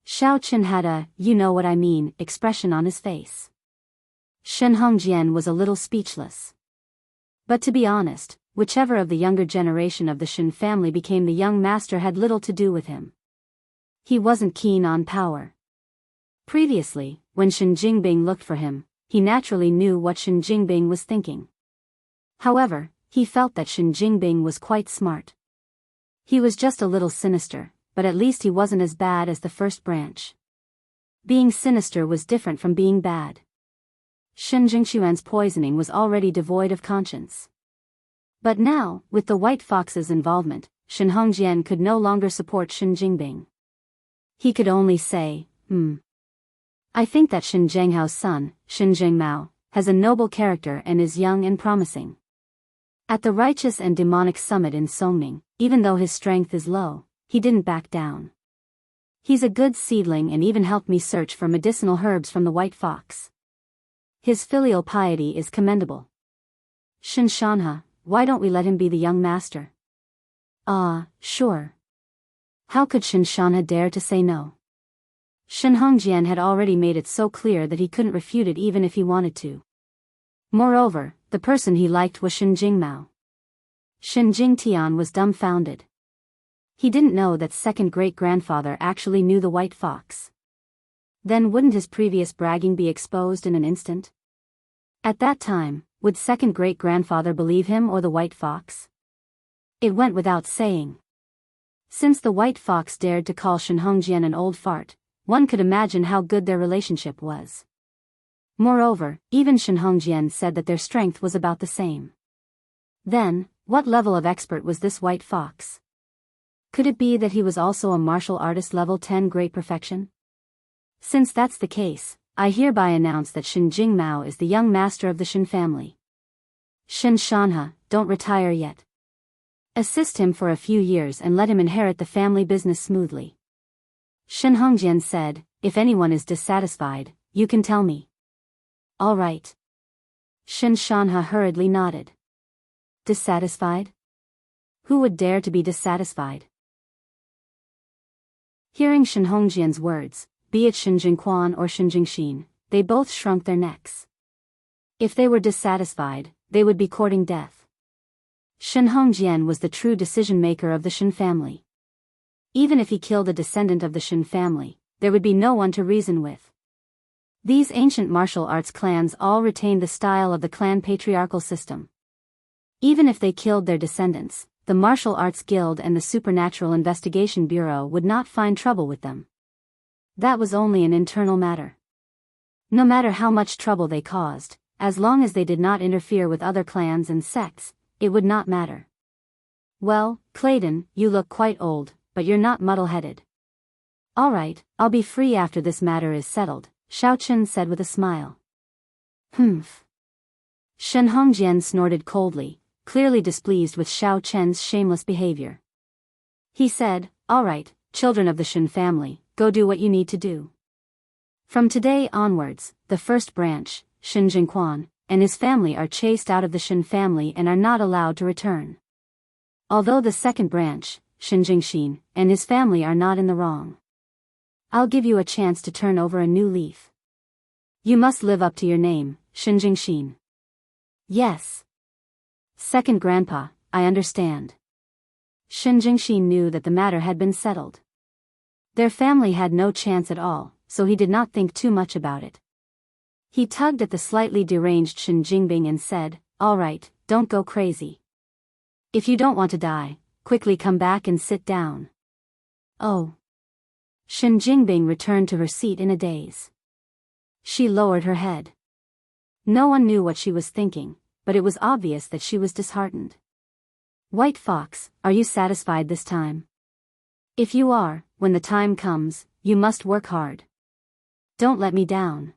Xiao Chen had a, you know what I mean, expression on his face. Shen Hongjian was a little speechless. But to be honest, whichever of the younger generation of the Shen family became the young master had little to do with him. He wasn't keen on power. Previously, when Shen Jingbing looked for him, he naturally knew what Shen Jingbing was thinking. However, he felt that Shen Jingbing was quite smart. He was just a little sinister, but at least he wasn't as bad as the first branch. Being sinister was different from being bad. Shen Jingxuan's poisoning was already devoid of conscience. But now, with the white fox's involvement, Shen Hongjian could no longer support Shen Jingbing. He could only say, I think that Shen Zhenghao's son, Shen Zhengmao, has a noble character and is young and promising. At the Righteous and Demonic Summit in Songning, even though his strength is low, he didn't back down. He's a good seedling and even helped me search for medicinal herbs from the white fox. His filial piety is commendable. Shen Shanha, why don't we let him be the young master? Sure. How could Shen Shanha dare to say no? Shen Hongjian had already made it so clear that he couldn't refute it even if he wanted to. Moreover, the person he liked was Shen Jingmao. Shen Jingtian was dumbfounded. He didn't know that second great-grandfather actually knew the white fox. Then wouldn't his previous bragging be exposed in an instant? At that time, would second great-grandfather believe him or the white fox? It went without saying. Since the white fox dared to call Shen Hongjian an old fart, one could imagine how good their relationship was. Moreover, even Shen Hongjian said that their strength was about the same. Then, what level of expert was this white fox? Could it be that he was also a martial artist level 10 great perfection? Since that's the case, I hereby announce that Shen Jingmao is the young master of the Shen family. Shin Shanha, don't retire yet. Assist him for a few years and let him inherit the family business smoothly. Shin Hongjian said, if anyone is dissatisfied, you can tell me. All right. Shin Shanha hurriedly nodded. Dissatisfied? Who would dare to be dissatisfied? Hearing Shin Hongjian's words, be it Shin Jingquan or Shin Jingxin, they both shrunk their necks. If they were dissatisfied, they would be courting death. Shin Hongjian was the true decision-maker of the Shin family. Even if he killed a descendant of the Shin family, there would be no one to reason with. These ancient martial arts clans all retained the style of the clan patriarchal system. Even if they killed their descendants, the Martial Arts Guild and the Supernatural Investigation Bureau would not find trouble with them. That was only an internal matter. No matter how much trouble they caused, as long as they did not interfere with other clans and sects, it would not matter. Well, Clayton, you look quite old, but you're not muddle-headed. All right, I'll be free after this matter is settled, Xiao Chen said with a smile. Humph. Shin Hongjian snorted coldly, clearly displeased with Xiao Chen's shameless behavior. He said, all right, children of the Shin family, go do what you need to do. From today onwards, the first branch, Shin Jingquan, and his family are chased out of the Shin family and are not allowed to return. Although the second branch, Shin Jingxin, and his family are not in the wrong. I'll give you a chance to turn over a new leaf. You must live up to your name, Shin Jingxin. Yes. Second grandpa, I understand. Shin Jingxin knew that the matter had been settled. Their family had no chance at all, so he did not think too much about it. He tugged at the slightly deranged Shin Jingbing and said, all right, don't go crazy. If you don't want to die, quickly come back and sit down. Oh. Shin Jingbing returned to her seat in a daze. She lowered her head. No one knew what she was thinking, but it was obvious that she was disheartened. White Fox, are you satisfied this time? If you are, when the time comes, you must work hard. Don't let me down.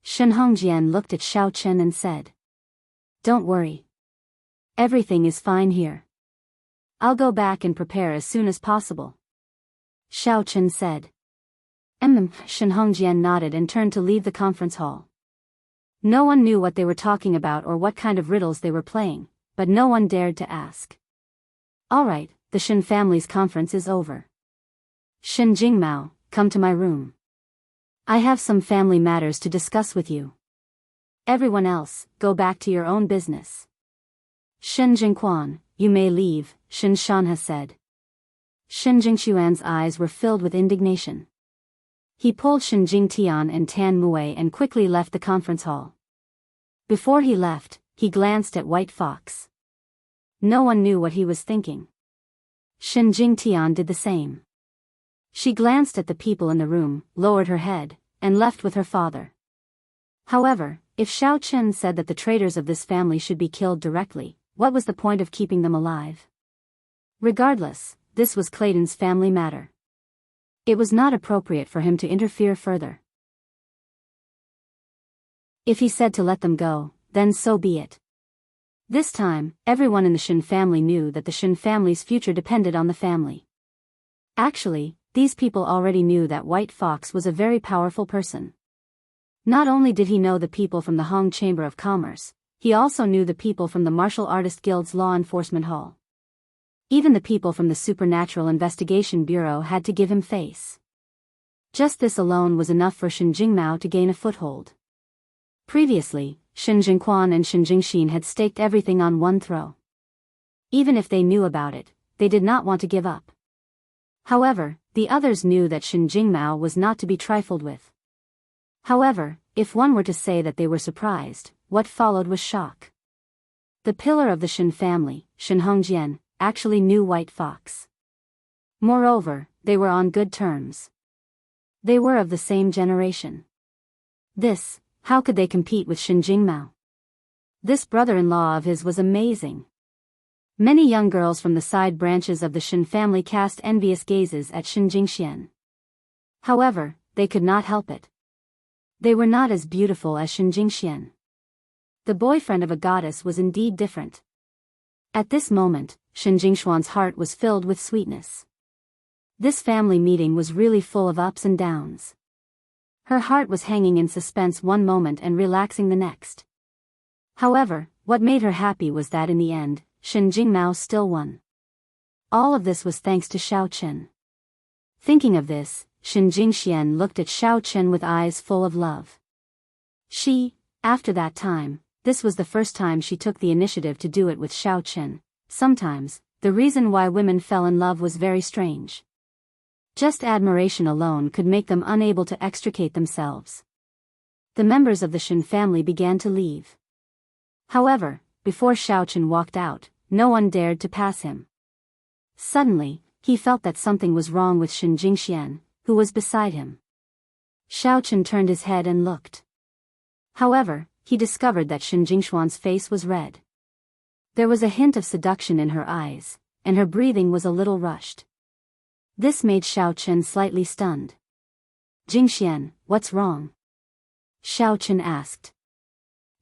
Shin Hongjian looked at Xiao Chen and said. Don't worry. Everything is fine here. I'll go back and prepare as soon as possible. Xiao Chen said. Shin Hongjian nodded and turned to leave the conference hall. No one knew what they were talking about or what kind of riddles they were playing, but no one dared to ask. All right, the Shin family's conference is over. Shin Jingmao, come to my room. I have some family matters to discuss with you. Everyone else, go back to your own business. Shin Jingquan, you may leave, Shin Shanha said. Shin Jingxuan's eyes were filled with indignation. He pulled Shin Jingtian and Tan Mue and quickly left the conference hall. Before he left, he glanced at White Fox. No one knew what he was thinking. Shin Jingtian did the same. She glanced at the people in the room, lowered her head, and left with her father. However, if Xiao Chen said that the traitors of this family should be killed directly, what was the point of keeping them alive? Regardless, this was Clayton's family matter. It was not appropriate for him to interfere further. If he said to let them go, then so be it. This time, everyone in the Shin family knew that the Shin family's future depended on the family. Actually, these people already knew that White Fox was a very powerful person. Not only did he know the people from the Hong Chamber of Commerce, he also knew the people from the Martial Artist Guild's Law Enforcement Hall. Even the people from the Supernatural Investigation Bureau had to give him face. Just this alone was enough for Shin Jingmao to gain a foothold. Previously, Shin Jingquan and Shin Jingxin had staked everything on one throw. Even if they knew about it, they did not want to give up. However, the others knew that Shin Jingmao was not to be trifled with. However, if one were to say that they were surprised, what followed was shock. The pillar of the Shin family, Shin Hongjian, actually knew White Fox. Moreover, they were on good terms. They were of the same generation. How could they compete with Shin Jingmao? This brother-in-law of his was amazing. Many young girls from the side branches of the Shin family cast envious gazes at Shin Jingxian. However, they could not help it. They were not as beautiful as Shin Jingxian. The boyfriend of a goddess was indeed different. At this moment, Shen Jingshuan's heart was filled with sweetness. This family meeting was really full of ups and downs. Her heart was hanging in suspense one moment and relaxing the next. However, what made her happy was that in the end, Shen Jingmao still won. All of this was thanks to Xiao Chen. Thinking of this, Shen Jingxian looked at Xiao Chen with eyes full of love. After that time, this was the first time she took the initiative to do it with Xiao Chen. Sometimes, the reason why women fell in love was very strange. Just admiration alone could make them unable to extricate themselves. The members of the Shen family began to leave. However, before Xiao Chen walked out, no one dared to pass him. Suddenly, he felt that something was wrong with Shen Jingxian, who was beside him. Xiao Chen turned his head and looked. However, he discovered that Shen Jingshuan's face was red. There was a hint of seduction in her eyes, and her breathing was a little rushed. This made Xiao Chen slightly stunned. Jingxian, what's wrong? Xiao Chen asked.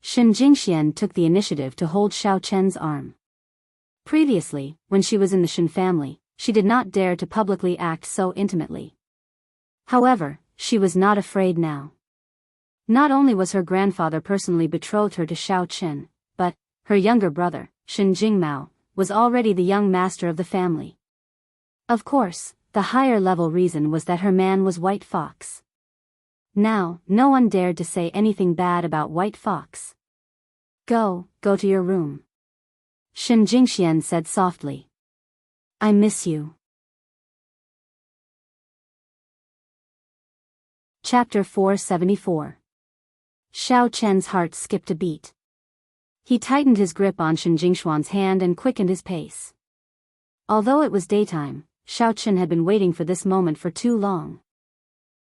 Shen Jingxian took the initiative to hold Xiao Chen's arm. Previously, when she was in the Shen family, she did not dare to publicly act so intimately. However, she was not afraid now. Not only was her grandfather personally betrothed her to Xiao Chen, but her younger brother, Shen Jingmao, was already the young master of the family. Of course, the higher level reason was that her man was White Fox. Now, no one dared to say anything bad about White Fox. Go to your room. Shen Jingxian said softly. I miss you. Chapter 474. Xiao Chen's heart skipped a beat. He tightened his grip on Shen Jingshuan's hand and quickened his pace. Although it was daytime, Xiao Chen had been waiting for this moment for too long.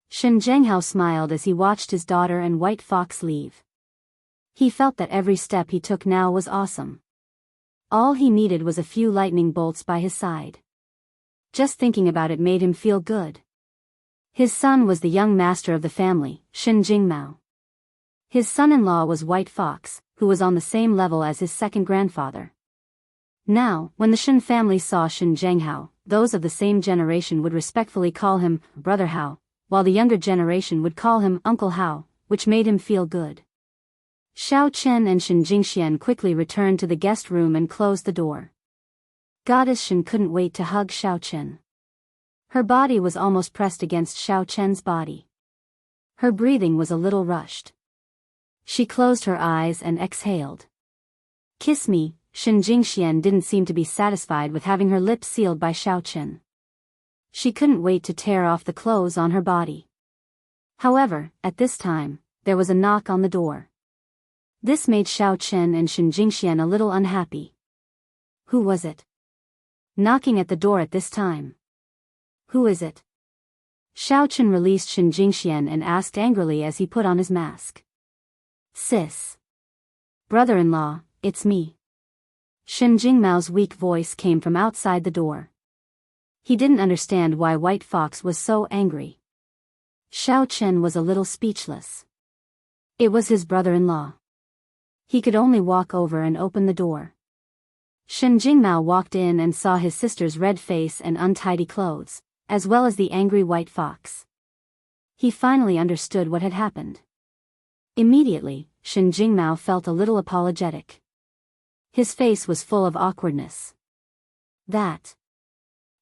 Shen Zhenghao smiled as he watched his daughter and White Fox leave. He felt that every step he took now was awesome. All he needed was a few lightning bolts by his side. Just thinking about it made him feel good. His son was the young master of the family, Shen Jingmao. His son-in-law was White Fox, who was on the same level as his second grandfather. Now, when the Shen family saw Shen Zhenghao, those of the same generation would respectfully call him Brother Hao, while the younger generation would call him Uncle Hao, which made him feel good. Xiao Chen and Shen Jingxian quickly returned to the guest room and closed the door. Goddess Shen couldn't wait to hug Xiao Chen. Her body was almost pressed against Xiao Chen's body. Her breathing was a little rushed. She closed her eyes and exhaled. Kiss me. Shen Jingxian didn't seem to be satisfied with having her lips sealed by Xiao Chen. She couldn't wait to tear off the clothes on her body. However, at this time, there was a knock on the door. This made Xiao Chen and Shen Jingxian a little unhappy. Who was it? Knocking at the door at this time. Who is it? Xiao Chen released Shen Jingxian and asked angrily as he put on his mask. Sis. Brother-in-law, it's me. Shen Jingmao's weak voice came from outside the door. He didn't understand why White Fox was so angry. Xiao Chen was a little speechless. It was his brother-in-law. He could only walk over and open the door. Shen Jingmao walked in and saw his sister's red face and untidy clothes, as well as the angry White Fox. He finally understood what had happened. Immediately, Shen Jingmao felt a little apologetic. His face was full of awkwardness.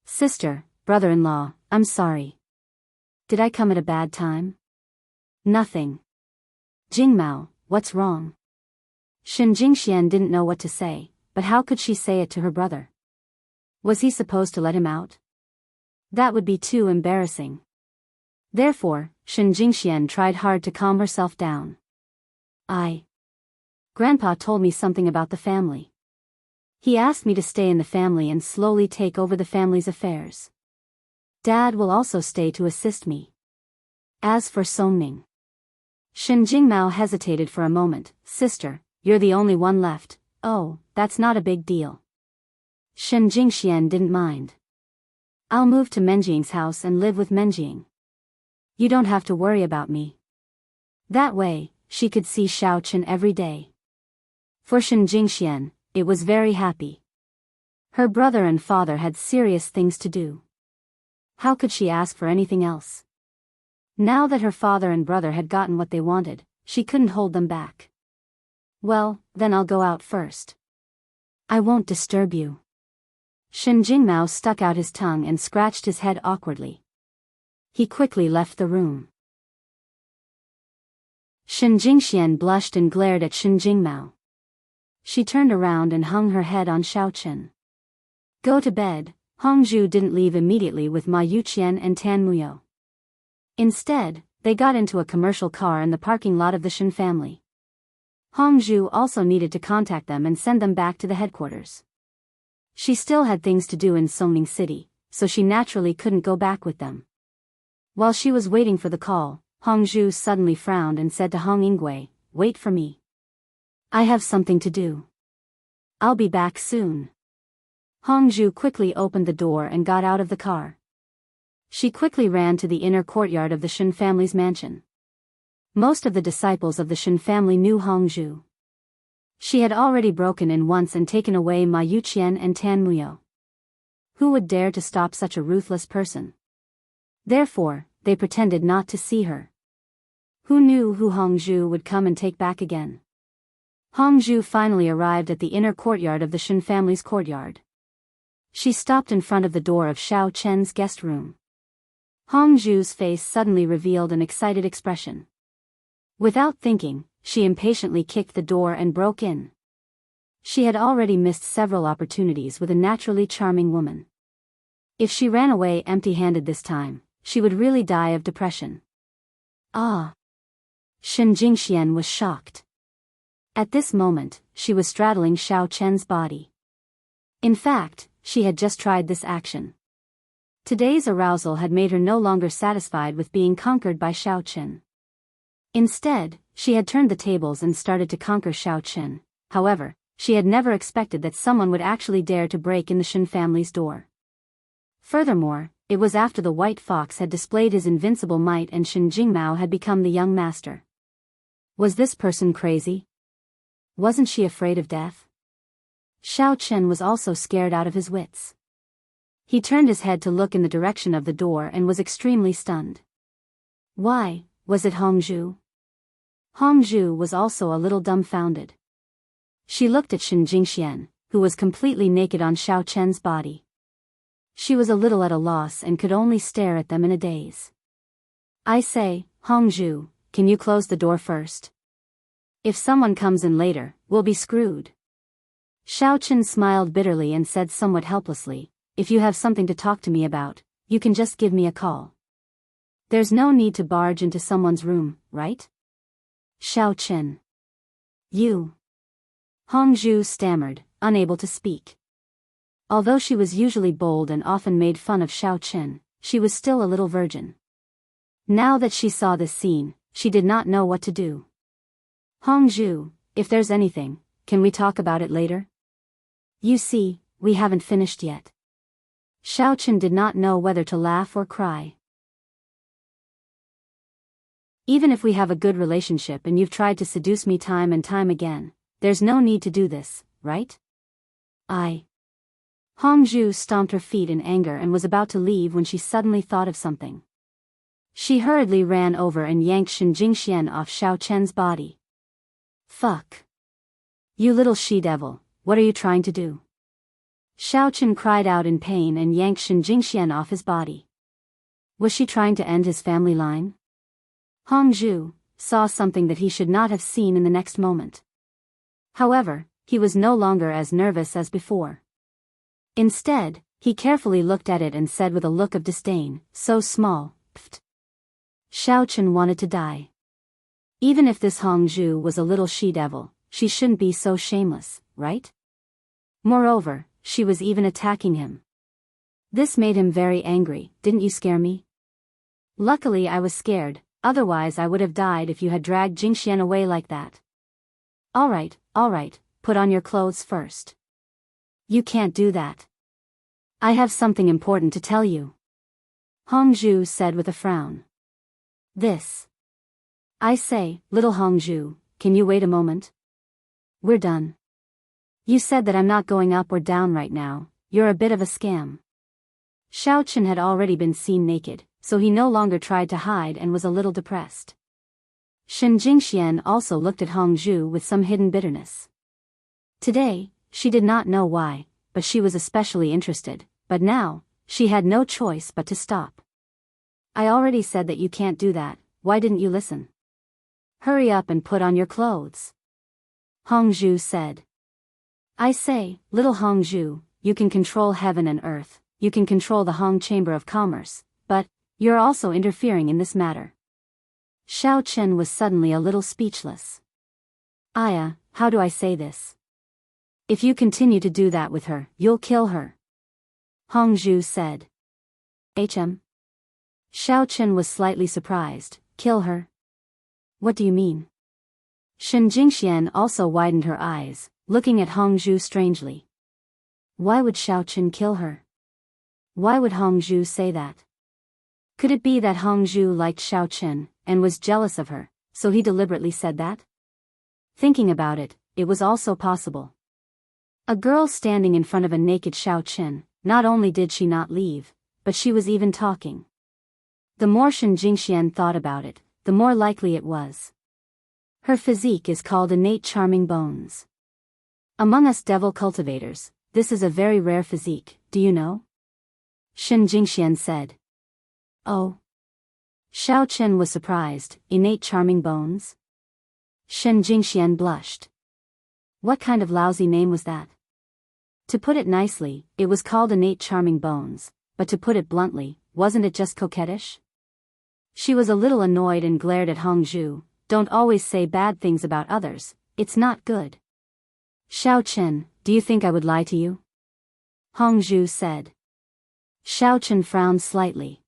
Sister, brother-in-law, I'm sorry. Did I come at a bad time? Nothing. Jingmao, what's wrong? Shen Jingxian didn't know what to say, but how could she say it to her brother? Was he supposed to let him out? That would be too embarrassing. Therefore, Shen Jingxian tried hard to calm herself down. Grandpa told me something about the family. He asked me to stay in the family and slowly take over the family's affairs. Dad will also stay to assist me. As for Songming. Shen Jingmao hesitated for a moment. Sister, you're the only one left. Oh, that's not a big deal. Shen Jingxian didn't mind. I'll move to Menjing's house and live with Menjing. You don't have to worry about me. That way, she could see Xiao Chen every day. For Shen Jingxian, it was very happy. Her brother and father had serious things to do. How could she ask for anything else? Now that her father and brother had gotten what they wanted, she couldn't hold them back. Well, then I'll go out first. I won't disturb you. Shen Jingmao stuck out his tongue and scratched his head awkwardly. He quickly left the room. Shen Jingxian blushed and glared at Shen Jingmao. She turned around and hung her head on Xiaochen. Go to bed. Hongzhu didn't leave immediately with Ma Yuqian and Tan Muyo. Instead, they got into a commercial car in the parking lot of the Shen family. Hongzhu also needed to contact them and send them back to the headquarters. She still had things to do in Songning City, so she naturally couldn't go back with them. While she was waiting for the call, Hongzhu suddenly frowned and said to Hong Yingwei, "Wait for me. I have something to do. I'll be back soon." Hongzhu quickly opened the door and got out of the car. She quickly ran to the inner courtyard of the Shen family's mansion. Most of the disciples of the Shen family knew Hongzhu. She had already broken in once and taken away Ma Yuqian and Tan Muyo. Who would dare to stop such a ruthless person? Therefore, they pretended not to see her. Who knew who Hongzhu would come and take back again? Hongzhu finally arrived at the inner courtyard of the Shen family's courtyard. She stopped in front of the door of Xiao Chen's guest room. Hongzhu's face suddenly revealed an excited expression. Without thinking, she impatiently kicked the door and broke in. She had already missed several opportunities with a naturally charming woman. If she ran away empty-handed this time, she would really die of depression. Ah! Shen Jingxian was shocked. At this moment, she was straddling Xiao Chen's body. In fact, she had just tried this action. Today's arousal had made her no longer satisfied with being conquered by Xiao Chen. Instead, she had turned the tables and started to conquer Xiao Chen. However, she had never expected that someone would actually dare to break in the Shen family's door. Furthermore, it was after the white fox had displayed his invincible might and Shen Jingmao had become the young master. Was this person crazy? Wasn't she afraid of death? Xiao Chen was also scared out of his wits. He turned his head to look in the direction of the door and was extremely stunned. Why, was it Hongzhu? Hongzhu was also a little dumbfounded. She looked at Shen Jingxian, who was completely naked on Xiao Chen's body. She was a little at a loss and could only stare at them in a daze. I say, Hongzhu, can you close the door first? If someone comes in later, we'll be screwed. Xiao Chen smiled bitterly and said somewhat helplessly, if you have something to talk to me about, you can just give me a call. There's no need to barge into someone's room, right? Xiao Chen. You. Hongzhu stammered, unable to speak. Although she was usually bold and often made fun of Xiao Chen, she was still a little virgin. Now that she saw this scene, she did not know what to do. Hongzhu, if there's anything, can we talk about it later? You see, we haven't finished yet. Xiao Chen did not know whether to laugh or cry. Even if we have a good relationship and you've tried to seduce me time and time again, there's no need to do this, right? Hongzhu stomped her feet in anger and was about to leave when she suddenly thought of something. She hurriedly ran over and yanked Shen Jingxian off Xiao Chen's body. Fuck. You little she-devil, what are you trying to do? Xiao Chen cried out in pain and yanked Shen Jingxian off his body. Was she trying to end his family line? Hongzhu saw something that he should not have seen in the next moment. However, he was no longer as nervous as before. Instead, he carefully looked at it and said with a look of disdain, so small, pfft. Xiao Chen wanted to die. Even if this Hongzhu was a little she-devil, she shouldn't be so shameless, right? Moreover, she was even attacking him. This made him very angry. Didn't you scare me? Luckily I was scared, otherwise I would have died if you had dragged Jingxian away like that. Alright, put on your clothes first. You can't do that. I have something important to tell you. Hongzhu said with a frown. This. I say, little Hongzhu, can you wait a moment? We're done. You said that I'm not going up or down right now, you're a bit of a scam. Xiaochen had already been seen naked, so he no longer tried to hide and was a little depressed. Shen Jingxian also looked at Hongzhu with some hidden bitterness. Today, she did not know why, but she was especially interested, but now, she had no choice but to stop. I already said that you can't do that, why didn't you listen? Hurry up and put on your clothes. Hongzhu said. I say, little Hongzhu, you can control heaven and earth, you can control the Hong Chamber of Commerce, but, you're also interfering in this matter. Xiao Chen was suddenly a little speechless. Aya, how do I say this? If you continue to do that with her, you'll kill her. Hongzhu said. Hm? Xiao Chen was slightly surprised. Kill her? What do you mean? Shen Jingxian also widened her eyes, looking at Hongzhu strangely. Why would Xiao Chen kill her? Why would Hongzhu say that? Could it be that Hongzhu liked Xiao Chen, and was jealous of her, so he deliberately said that? Thinking about it, it was also possible. A girl standing in front of a naked Xiao Chen, not only did she not leave, but she was even talking. The more Shen Jingxian thought about it, the more likely it was. Her physique is called innate charming bones. Among us devil cultivators, this is a very rare physique, do you know? Shen Jingxian said. Oh. Xiao Chen was surprised. Innate charming bones? Shen Jingxian blushed. What kind of lousy name was that? To put it nicely, it was called innate charming bones, but to put it bluntly, wasn't it just coquettish? She was a little annoyed and glared at Hongzhu. Don't always say bad things about others, it's not good. Xiao Chen, do you think I would lie to you? Hongzhu said. Xiao Chen frowned slightly.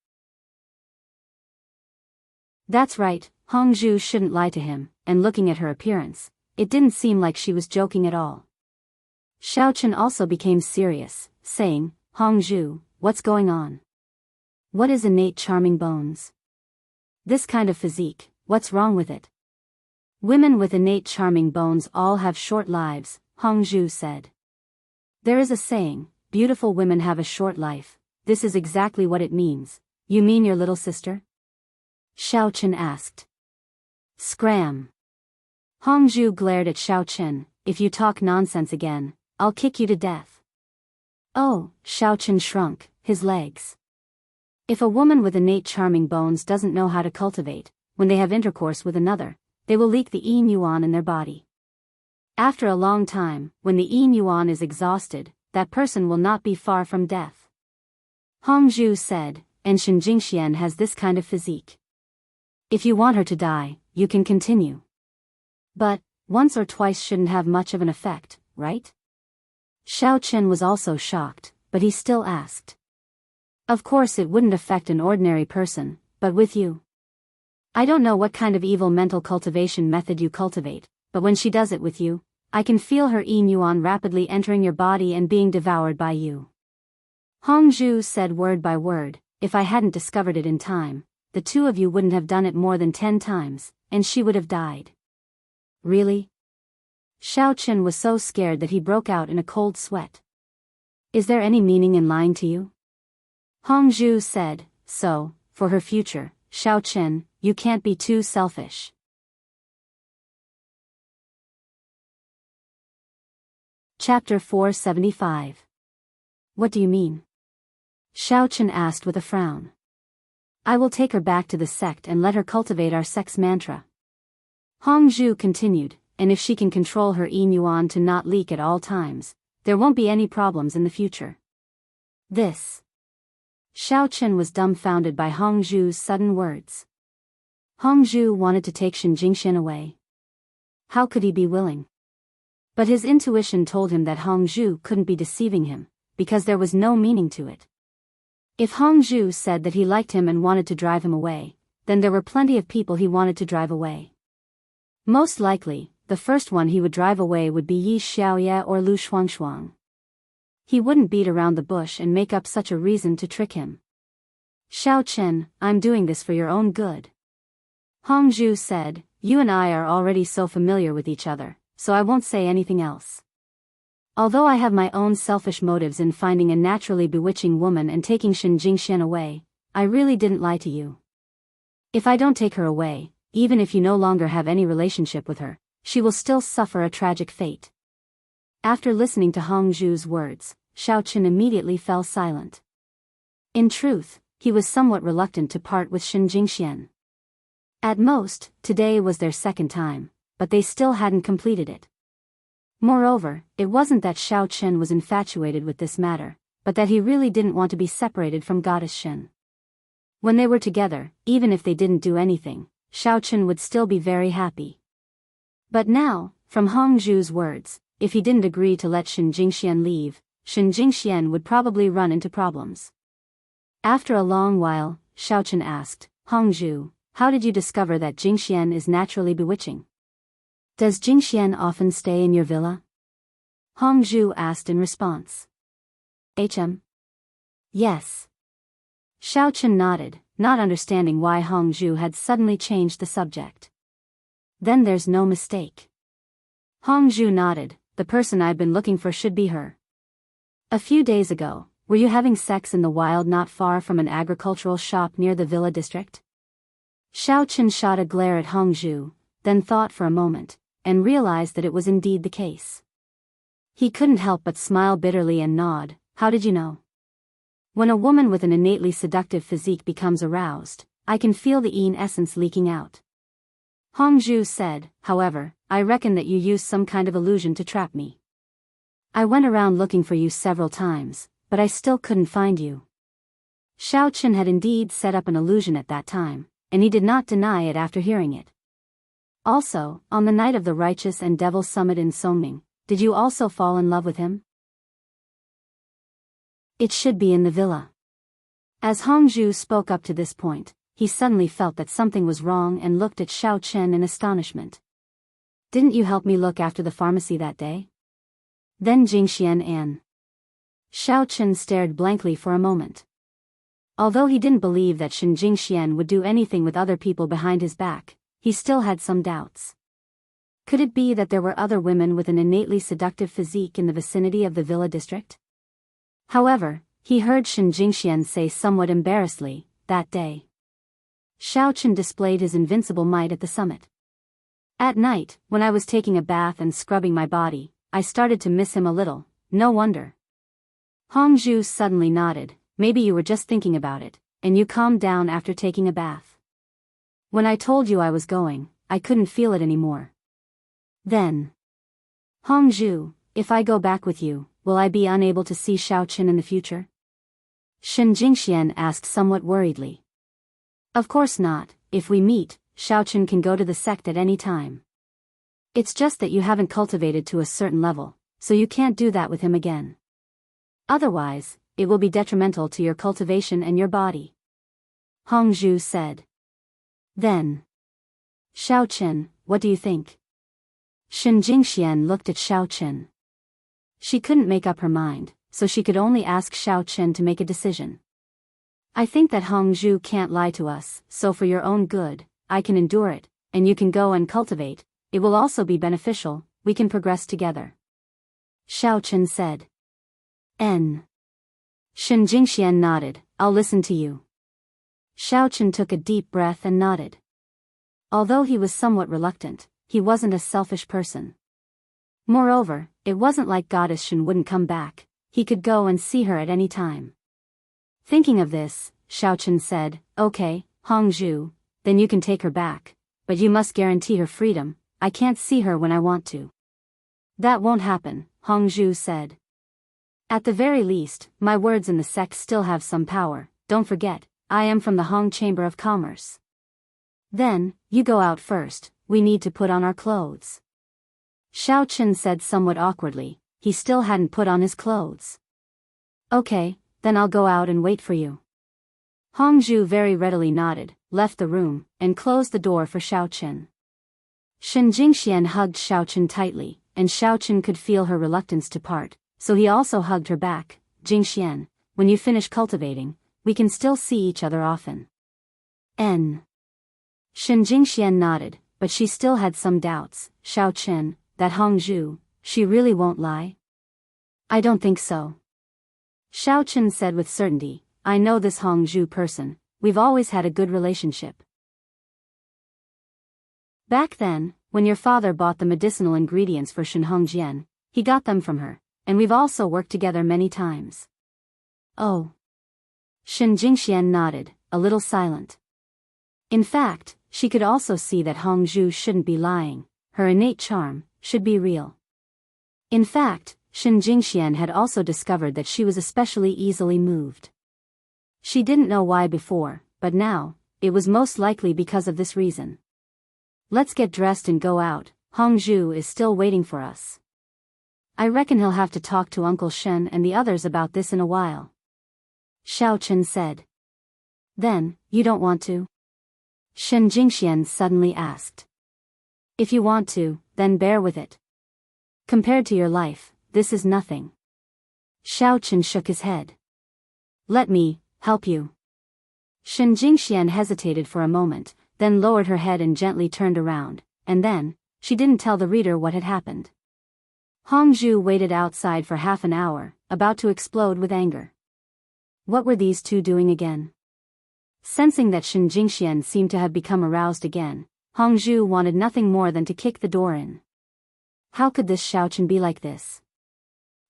That's right, Hongzhu shouldn't lie to him, and looking at her appearance, it didn't seem like she was joking at all. Xiao Chen also became serious, saying, Hongzhu, what's going on? What is innate charming bones? This kind of physique, what's wrong with it? Women with innate charming bones all have short lives, Hongzhu said. There is a saying, beautiful women have a short life, this is exactly what it means. You mean your little sister? Xiao Chen asked. Scram. Hongzhu glared at Xiao Chen, if you talk nonsense again, I'll kick you to death. Oh, Xiao Chen shrunk, his legs. If a woman with innate charming bones doesn't know how to cultivate, when they have intercourse with another, they will leak the yin yuan in their body. After a long time, when the yin yuan is exhausted, that person will not be far from death. Hongzhu said, and Shen Jingxian has this kind of physique. If you want her to die, you can continue. But, once or twice shouldn't have much of an effect, right? Xiao Chen was also shocked, but he still asked. Of course it wouldn't affect an ordinary person, but with you. I don't know what kind of evil mental cultivation method you cultivate, but when she does it with you, I can feel her yin yuan rapidly entering your body and being devoured by you. Hongzhu said word by word, if I hadn't discovered it in time, the two of you wouldn't have done it more than 10 times, and she would have died. Really? Xiao Chen was so scared that he broke out in a cold sweat. Is there any meaning in lying to you? Hongzhu said, so, for her future, Xiao Chen, you can't be too selfish. Chapter 475. What do you mean? Xiao Chen asked with a frown. I will take her back to the sect and let her cultivate our sex mantra. Hongzhu continued, and if she can control her yin yuan to not leak at all times, there won't be any problems in the future. This. Xiao Chen was dumbfounded by Hongzhu's sudden words. Hongzhu wanted to take Shen Jingxian away. How could he be willing? But his intuition told him that Hongzhu couldn't be deceiving him, because there was no meaning to it. If Hongzhu said that he liked him and wanted to drive him away, then there were plenty of people he wanted to drive away. Most likely, the first one he would drive away would be Yi Xiaoye or Lu Shuangshuang. He wouldn't beat around the bush and make up such a reason to trick him. Xiao Chen, I'm doing this for your own good. Hongzhu said, you and I are already so familiar with each other, so I won't say anything else. Although I have my own selfish motives in finding a naturally bewitching woman and taking Shen Jingxian away, I really didn't lie to you. If I don't take her away, even if you no longer have any relationship with her, she will still suffer a tragic fate." After listening to Hong Zhu's words, Xiaoqun immediately fell silent. In truth, he was somewhat reluctant to part with Shen Jingxian. At most, today was their second time, but they still hadn't completed it. Moreover, it wasn't that Xiaoqun was infatuated with this matter, but that he really didn't want to be separated from Goddess Shen. When they were together, even if they didn't do anything, Xiaoqun would still be very happy. But now, from Hong Zhu's words, if he didn't agree to let Shen Jingxian leave, Shen Jingxian would probably run into problems. After a long while, Xiaoqun asked, "Hong Zhu, how did you discover that Jingxian is naturally bewitching? Does Jingxian often stay in your villa?" Hong Zhu asked in response. Yes. Xiaoqun nodded, not understanding why Hong Zhu had suddenly changed the subject. Then there's no mistake. Hong Zhu nodded, the person I've been looking for should be her. A few days ago, were you having sex in the wild not far from an agricultural shop near the villa district? Xiaoqun shot a glare at Hong Zhu, then thought for a moment, and realized that it was indeed the case. He couldn't help but smile bitterly and nod. "How did you know?" "When a woman with an innately seductive physique becomes aroused, I can feel the Yin essence leaking out." Hong Zhu said, "However, I reckon that you used some kind of illusion to trap me. I went around looking for you several times, but I still couldn't find you." Xiaoqun had indeed set up an illusion at that time, and he did not deny it after hearing it. "Also, on the night of the Righteous and Devil Summit in Songming, did you also fall in love with him?" "It should be in the villa." As Hong Zhu spoke up to this point, he suddenly felt that something was wrong and looked at Xiaoqun in astonishment. "Didn't you help me look after the pharmacy that day?" "Then Jingxian and..." Xiaoqun stared blankly for a moment. Although he didn't believe that Shen Jingxian would do anything with other people behind his back, he still had some doubts. Could it be that there were other women with an innately seductive physique in the vicinity of the villa district? However, he heard Shen Jingxian say somewhat embarrassedly, "That day, Xiaoqun displayed his invincible might at the summit. At night, when I was taking a bath and scrubbing my body, I started to miss him a little, no wonder." Hong Zhu suddenly nodded. "Maybe you were just thinking about it, and you calmed down after taking a bath. When I told you I was going, I couldn't feel it anymore. Then..." "Hong Zhu, if I go back with you, will I be unable to see Xiaoqun in the future?" Shen Jingxian asked somewhat worriedly. "Of course not. If we meet, Xiaoqun can go to the sect at any time. It's just that you haven't cultivated to a certain level, so you can't do that with him again. Otherwise, it will be detrimental to your cultivation and your body," Hong Zhu said. Then, "Xiaoqun, what do you think?" Shen Jingxian looked at Xiaoqun. She couldn't make up her mind, so she could only ask Xiaoqun to make a decision. "I think that Hong Zhu can't lie to us, so for your own good, I can endure it, and you can go and cultivate. It will also be beneficial, we can progress together," Xiaoqun said. Shen Jingxian nodded. "I'll listen to you." Xiaoqun took a deep breath and nodded. Although he was somewhat reluctant, he wasn't a selfish person. Moreover, it wasn't like Goddess Shen wouldn't come back, he could go and see her at any time. Thinking of this, Xiaoqun said, "Okay, Hong Zhu, then you can take her back, but you must guarantee her freedom. I can't see her when I want to." "That won't happen," Hong Zhu said. "At the very least, my words in the sect still have some power. Don't forget, I am from the Hong Chamber of Commerce." "Then, you go out first, we need to put on our clothes," Xiaoqun said somewhat awkwardly. He still hadn't put on his clothes. "Okay, then I'll go out and wait for you." Hong Zhu very readily nodded, left the room, and closed the door for Xiaoqun. Shen Jingxian hugged Xiaoqun tightly, and Xiaoqun could feel her reluctance to part, so he also hugged her back. "Jingxian, when you finish cultivating, we can still see each other often." Shen Jingxian nodded, but she still had some doubts. "Xiaoqun, that Hongzhu, she really won't lie? I don't think so. Xiao Chen said with certainty, I know this Hongzhu person, we've always had a good relationship. Back then, when your father bought the medicinal ingredients for Shen Hongjian, he got them from her, and we've also worked together many times. Oh. Shen Jingxian nodded, a little silent. In fact, she could also see that Hongzhu shouldn't be lying, her innate charm should be real. In fact, Shen Jingxian had also discovered that she was especially easily moved. She didn't know why before, but now, it was most likely because of this reason. Let's get dressed and go out, Hongzhu is still waiting for us. I reckon he'll have to talk to Uncle Shen and the others about this in a while. Xiao Chen said. Then, you don't want to? Shen Jingxian suddenly asked. If you want to, then bear with it. Compared to your life, this is nothing. Xiao Chen shook his head. Let me help you. Shen Jingxian hesitated for a moment, then lowered her head and gently turned around, and then, she didn't tell the reader what had happened. Hongzhu waited outside for half an hour, about to explode with anger. What were these two doing again? Sensing that Shen Jingxian seemed to have become aroused again, Hongzhu wanted nothing more than to kick the door in. How could this Xiao Chen be like this?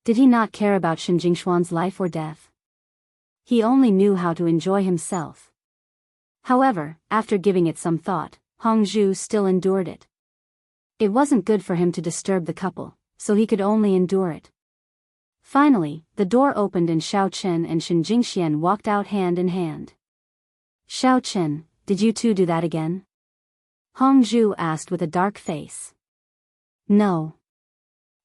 Did he not care about Shen Jingxuan's life or death? He only knew how to enjoy himself. However, after giving it some thought, Hongzhu still endured it. It wasn't good for him to disturb the couple, so he could only endure it. Finally, the door opened and Xiao Chen and Shen Jingxian walked out hand in hand. Xiao Chen, did you two do that again? Hongzhu asked with a dark face. No.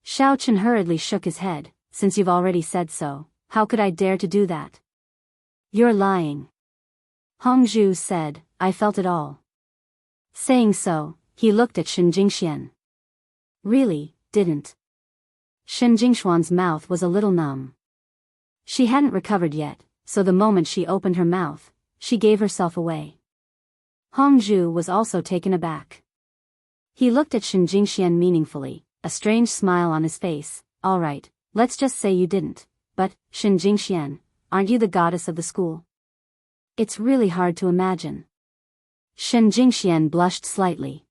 Xiao Chen hurriedly shook his head, since you've already said so, how could I dare to do that? You're lying. Hongzhu said, I felt it all. Saying so, he looked at Shen Jingxian. Really, didn't. Shen Jingxuan's mouth was a little numb. She hadn't recovered yet, so the moment she opened her mouth, she gave herself away. Hongzhu was also taken aback. He looked at Shen Jingxian meaningfully, a strange smile on his face. All right, let's just say you didn't, but, Shen Jingxian, aren't you the goddess of the school? It's really hard to imagine. Shen Jingxian blushed slightly.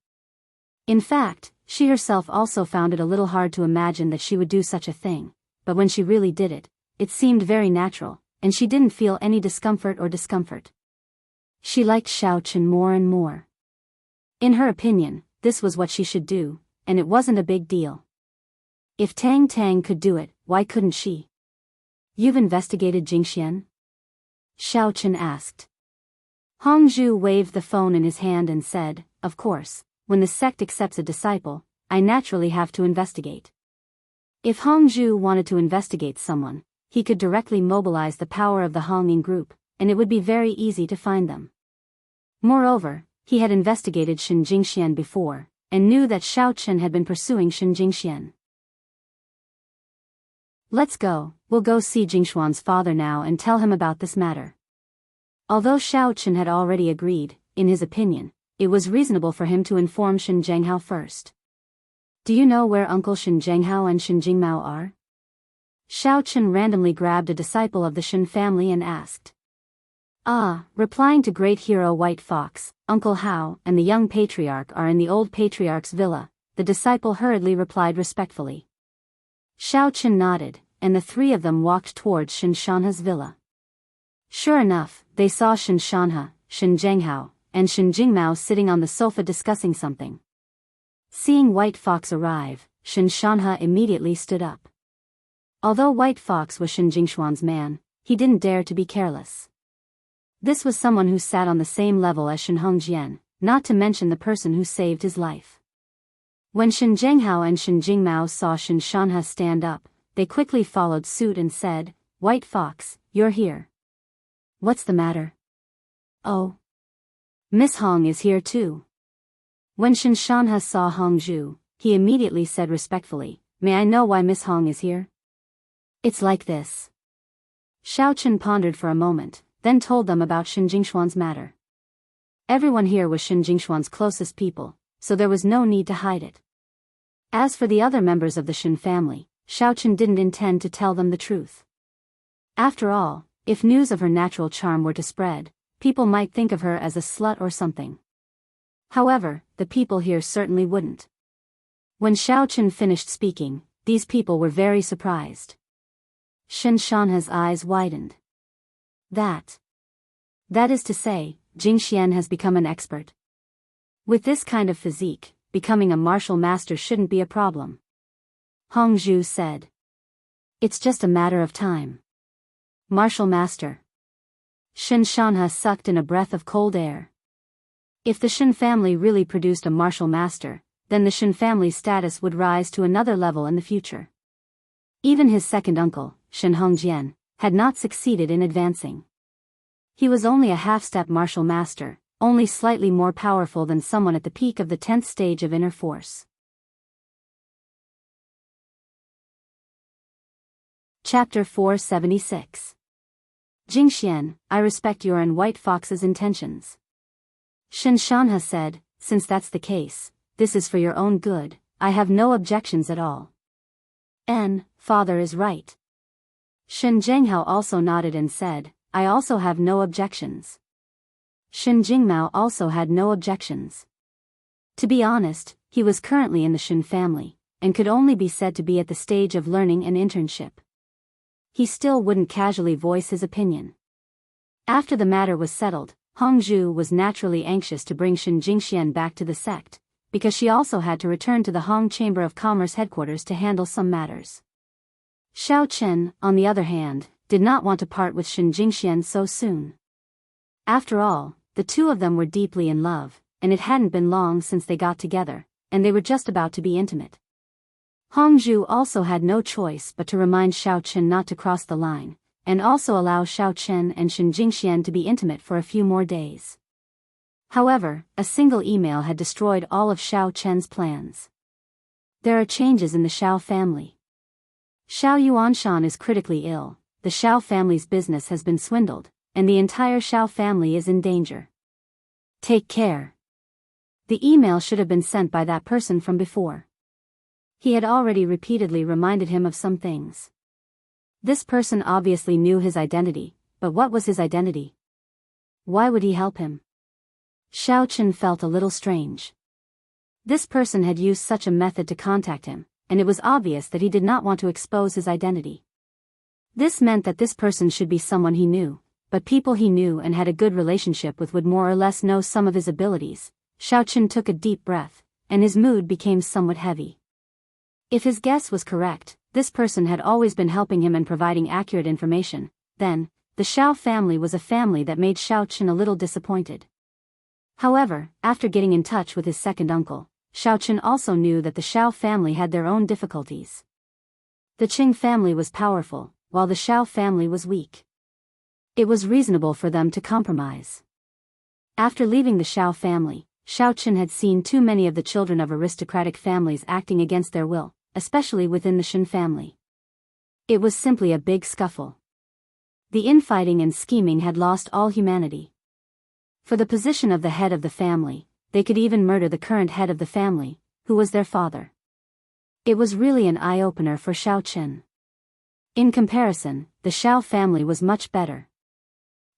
In fact, she herself also found it a little hard to imagine that she would do such a thing, but when she really did it, it seemed very natural, and she didn't feel any discomfort. She liked Xiao Chen more and more. In her opinion, this was what she should do, and it wasn't a big deal. If Tang Tang could do it, why couldn't she? You've investigated Jingxian? Xiao Chen asked. Hongzhu waved the phone in his hand and said, of course, when the sect accepts a disciple, I naturally have to investigate. If Hongzhu wanted to investigate someone, he could directly mobilize the power of the Hongning group, and it would be very easy to find them. Moreover, he had investigated Shen Jingxian before, and knew that Xiao Chen had been pursuing Shen Jingxian. Let's go, we'll go see Jingxuan's father now and tell him about this matter. Although Xiao Chen had already agreed, in his opinion, it was reasonable for him to inform Shen Zhenghao first. Do you know where Uncle Shen Zhenghao and Shen Jingmao are? Xiao Chen randomly grabbed a disciple of the Shen family and asked. Replying to great hero White Fox, Uncle Hao and the young patriarch are in the old patriarch's villa, the disciple hurriedly replied respectfully. Xiao Chen nodded, and the three of them walked towards Shen Shanha's villa. Sure enough, they saw Shen Shanha, Shen Zhenghao, and Shen Jingmao sitting on the sofa discussing something. Seeing White Fox arrive, Shen Shanha immediately stood up. Although White Fox was Shen Jingxuan's man, he didn't dare to be careless. This was someone who sat on the same level as Shen Hongjian, not to mention the person who saved his life. When Shen Zhenghao and Shen Jingmao saw Shen Shanha stand up, they quickly followed suit and said, White Fox, you're here. What's the matter? Oh. Miss Hong is here too. When Shen Shanha saw Hongzhu, he immediately said respectfully, May I know why Miss Hong is here? It's like this. Xiao Chen pondered for a moment, then told them about Shen Jingxuan's matter. Everyone here was Shen Jingxuan's closest people, so there was no need to hide it. As for the other members of the Shin family, Xiaochen didn't intend to tell them the truth. After all, if news of her natural charm were to spread, people might think of her as a slut or something. However, the people here certainly wouldn't. When Xiaochen finished speaking, these people were very surprised. Shin Shanha's eyes widened. That is to say, Jingxian has become an expert. With this kind of physique, becoming a martial master shouldn't be a problem. Hongzhu said. It's just a matter of time. Martial master. Shin Shanha sucked in a breath of cold air. If the Shin family really produced a martial master, then the Shin family's status would rise to another level in the future. Even his second uncle, Shin Hongjian, had not succeeded in advancing. He was only a half-step martial master, only slightly more powerful than someone at the peak of the 10th stage of inner force. Chapter 476. Jingxian, I respect your and White Fox's intentions. Shin Shanha said, since that's the case, this is for your own good, I have no objections at all. Father is right. Shin Zhenghao also nodded and said, I also have no objections. Shin Jingmao also had no objections. To be honest, he was currently in the Shin family, and could only be said to be at the stage of learning and internship. He still wouldn't casually voice his opinion. After the matter was settled, Hongzhu was naturally anxious to bring Shin Jingxian back to the sect, because she also had to return to the Hong Chamber of Commerce headquarters to handle some matters. Xiaochen, on the other hand, did not want to part with Shin Jingxian so soon. After all, the two of them were deeply in love, and it hadn't been long since they got together, and they were just about to be intimate. Hongzhu also had no choice but to remind Xiaochen not to cross the line, and also allow Xiaochen and Shin Jingxian to be intimate for a few more days. However, a single email had destroyed all of Xiaochen's plans. There are changes in the Xiao family. Xiao Yuanshan is critically ill, the Xiao family's business has been swindled, and the entire Xiao family is in danger. Take care. The email should have been sent by that person from before. He had already repeatedly reminded him of some things. This person obviously knew his identity, but what was his identity? Why would he help him? Xiaochen felt a little strange. This person had used such a method to contact him, and it was obvious that he did not want to expose his identity. This meant that this person should be someone he knew, but people he knew and had a good relationship with would more or less know some of his abilities. Xiaochen took a deep breath, and his mood became somewhat heavy. If his guess was correct, this person had always been helping him and providing accurate information, then, the Xiao family was a family that made Xiaochen a little disappointed. However, after getting in touch with his second uncle, Xiaochen also knew that the Xiao family had their own difficulties. The Qing family was powerful, while the Xiao family was weak. It was reasonable for them to compromise. After leaving the Xiao family, Xiaochen had seen too many of the children of aristocratic families acting against their will, especially within the Shin family. It was simply a big scuffle. The infighting and scheming had lost all humanity. For the position of the head of the family, they could even murder the current head of the family, who was their father. It was really an eye-opener for Xiaochen. In comparison, the Xiao family was much better.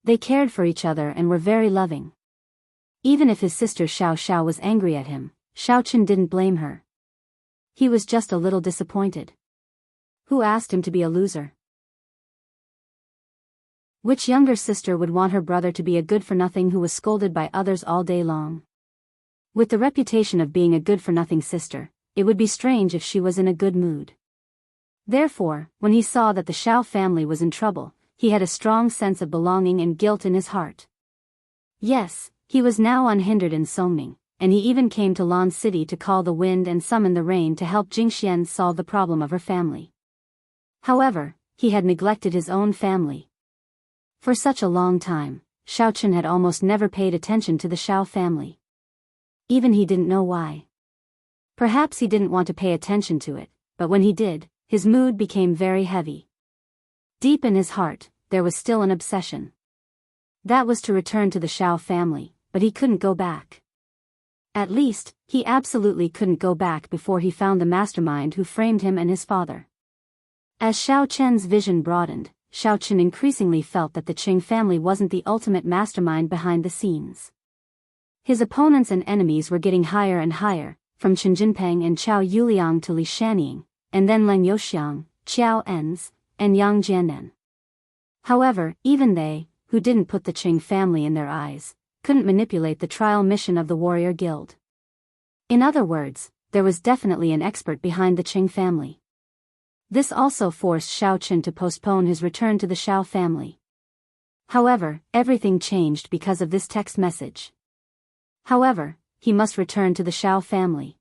They cared for each other and were very loving. Even if his sister Xiao Xiao was angry at him, Xiaochen didn't blame her. He was just a little disappointed. Who asked him to be a loser? Which younger sister would want her brother to be a good-for-nothing who was scolded by others all day long? With the reputation of being a good-for-nothing sister, it would be strange if she was in a good mood. Therefore, when he saw that the Xiao family was in trouble, he had a strong sense of belonging and guilt in his heart. Yes, he was now unhindered in Songning, and he even came to Lan City to call the wind and summon the rain to help Jingxian solve the problem of her family. However, he had neglected his own family. For such a long time, Xiaochen had almost never paid attention to the Xiao family. Even he didn't know why. Perhaps he didn't want to pay attention to it, but when he did, his mood became very heavy. Deep in his heart, there was still an obsession. That was to return to the Xiao family, but he couldn't go back. At least, He absolutely couldn't go back before he found the mastermind who framed him and his father. As Xiao Chen's vision broadened, Xiao Chen increasingly felt that the Qing family wasn't the ultimate mastermind behind the scenes. His opponents and enemies were getting higher and higher, from Chen Jinpeng and Chao Yuliang to Li Shanying, and then Leng Youxiang, Qiao Enz, and Yang Jianen. However, even they, who didn't put the Qing family in their eyes, couldn't manipulate the trial mission of the warrior guild. In other words, there was definitely an expert behind the Qing family. This also forced Xiao Chen to postpone his return to the Xiao family. However, everything changed because of this text message. However, he must return to the Xiao family.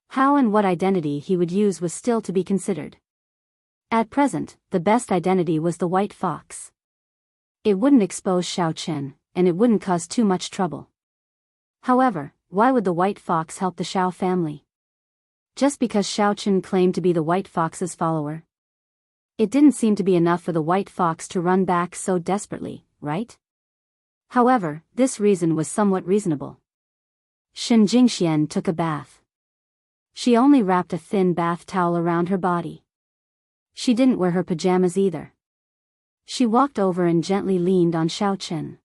How and what identity he would use was still to be considered. At present, the best identity was the white fox. It wouldn't expose Xiao Chen, and it wouldn't cause too much trouble. However, why would the white fox help the Xiao family? Just because Xiao Chen claimed to be the white fox's follower? It didn't seem to be enough for the white fox to run back so desperately, right? However, this reason was somewhat reasonable. Shen Jingxian took a bath. She only wrapped a thin bath towel around her body. She didn't wear her pajamas either. She walked over and gently leaned on Xiao Chen.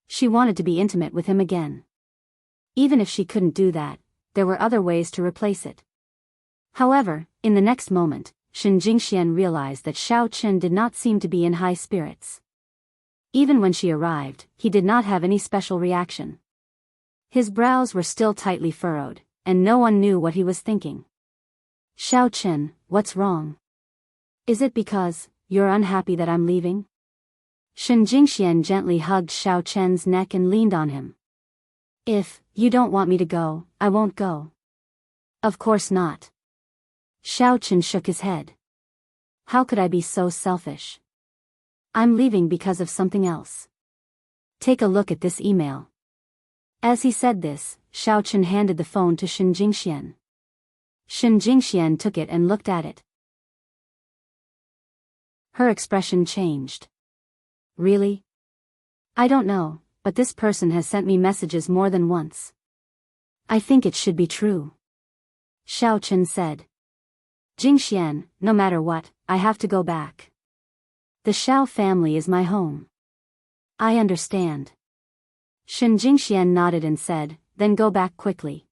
She wanted to be intimate with him again. Even if she couldn't do that, there were other ways to replace it. However, in the next moment, Shen Jingxian realized that Xiao Chen did not seem to be in high spirits. Even when she arrived, he did not have any special reaction. His brows were still tightly furrowed, and no one knew what he was thinking. Xiao Chen, what's wrong? Is it because you're unhappy that I'm leaving? Shen Jingxian gently hugged Xiao Chen's neck and leaned on him. If you don't want me to go, I won't go. Of course not. Xiao Chen shook his head. How could I be so selfish? I'm leaving because of something else. Take a look at this email. As he said this, Xiao Chen handed the phone to Shen Jingxian. Shen Jingxian took it and looked at it. Her expression changed. Really? I don't know, but this person has sent me messages more than once. I think it should be true. Xiao Chen said. Jingxian, no matter what, I have to go back. The Xiao family is my home. I understand. Shen Jingxian nodded and said, then go back quickly.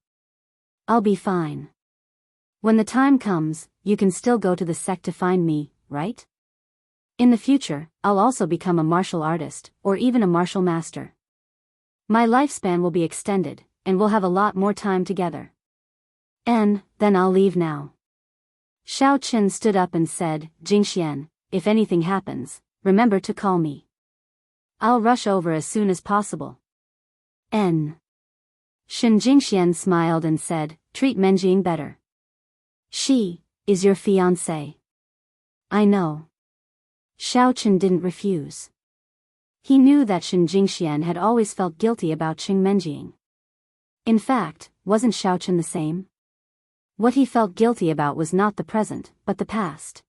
I'll be fine. When the time comes, you can still go to the sect to find me, right? In the future, I'll also become a martial artist, or even a martial master. My lifespan will be extended, and we'll have a lot more time together. And then I'll leave now. Xiao Chen stood up and said, Jingxian, if anything happens, remember to call me. I'll rush over as soon as possible. Shen Jingxian smiled and said, treat Menjing better. She is your fiancée. I know. Xiao Chen didn't refuse. He knew that Shen Jingxian had always felt guilty about Qing Menjing. In fact, wasn't Xiao Chen the same? What he felt guilty about was not the present, but the past.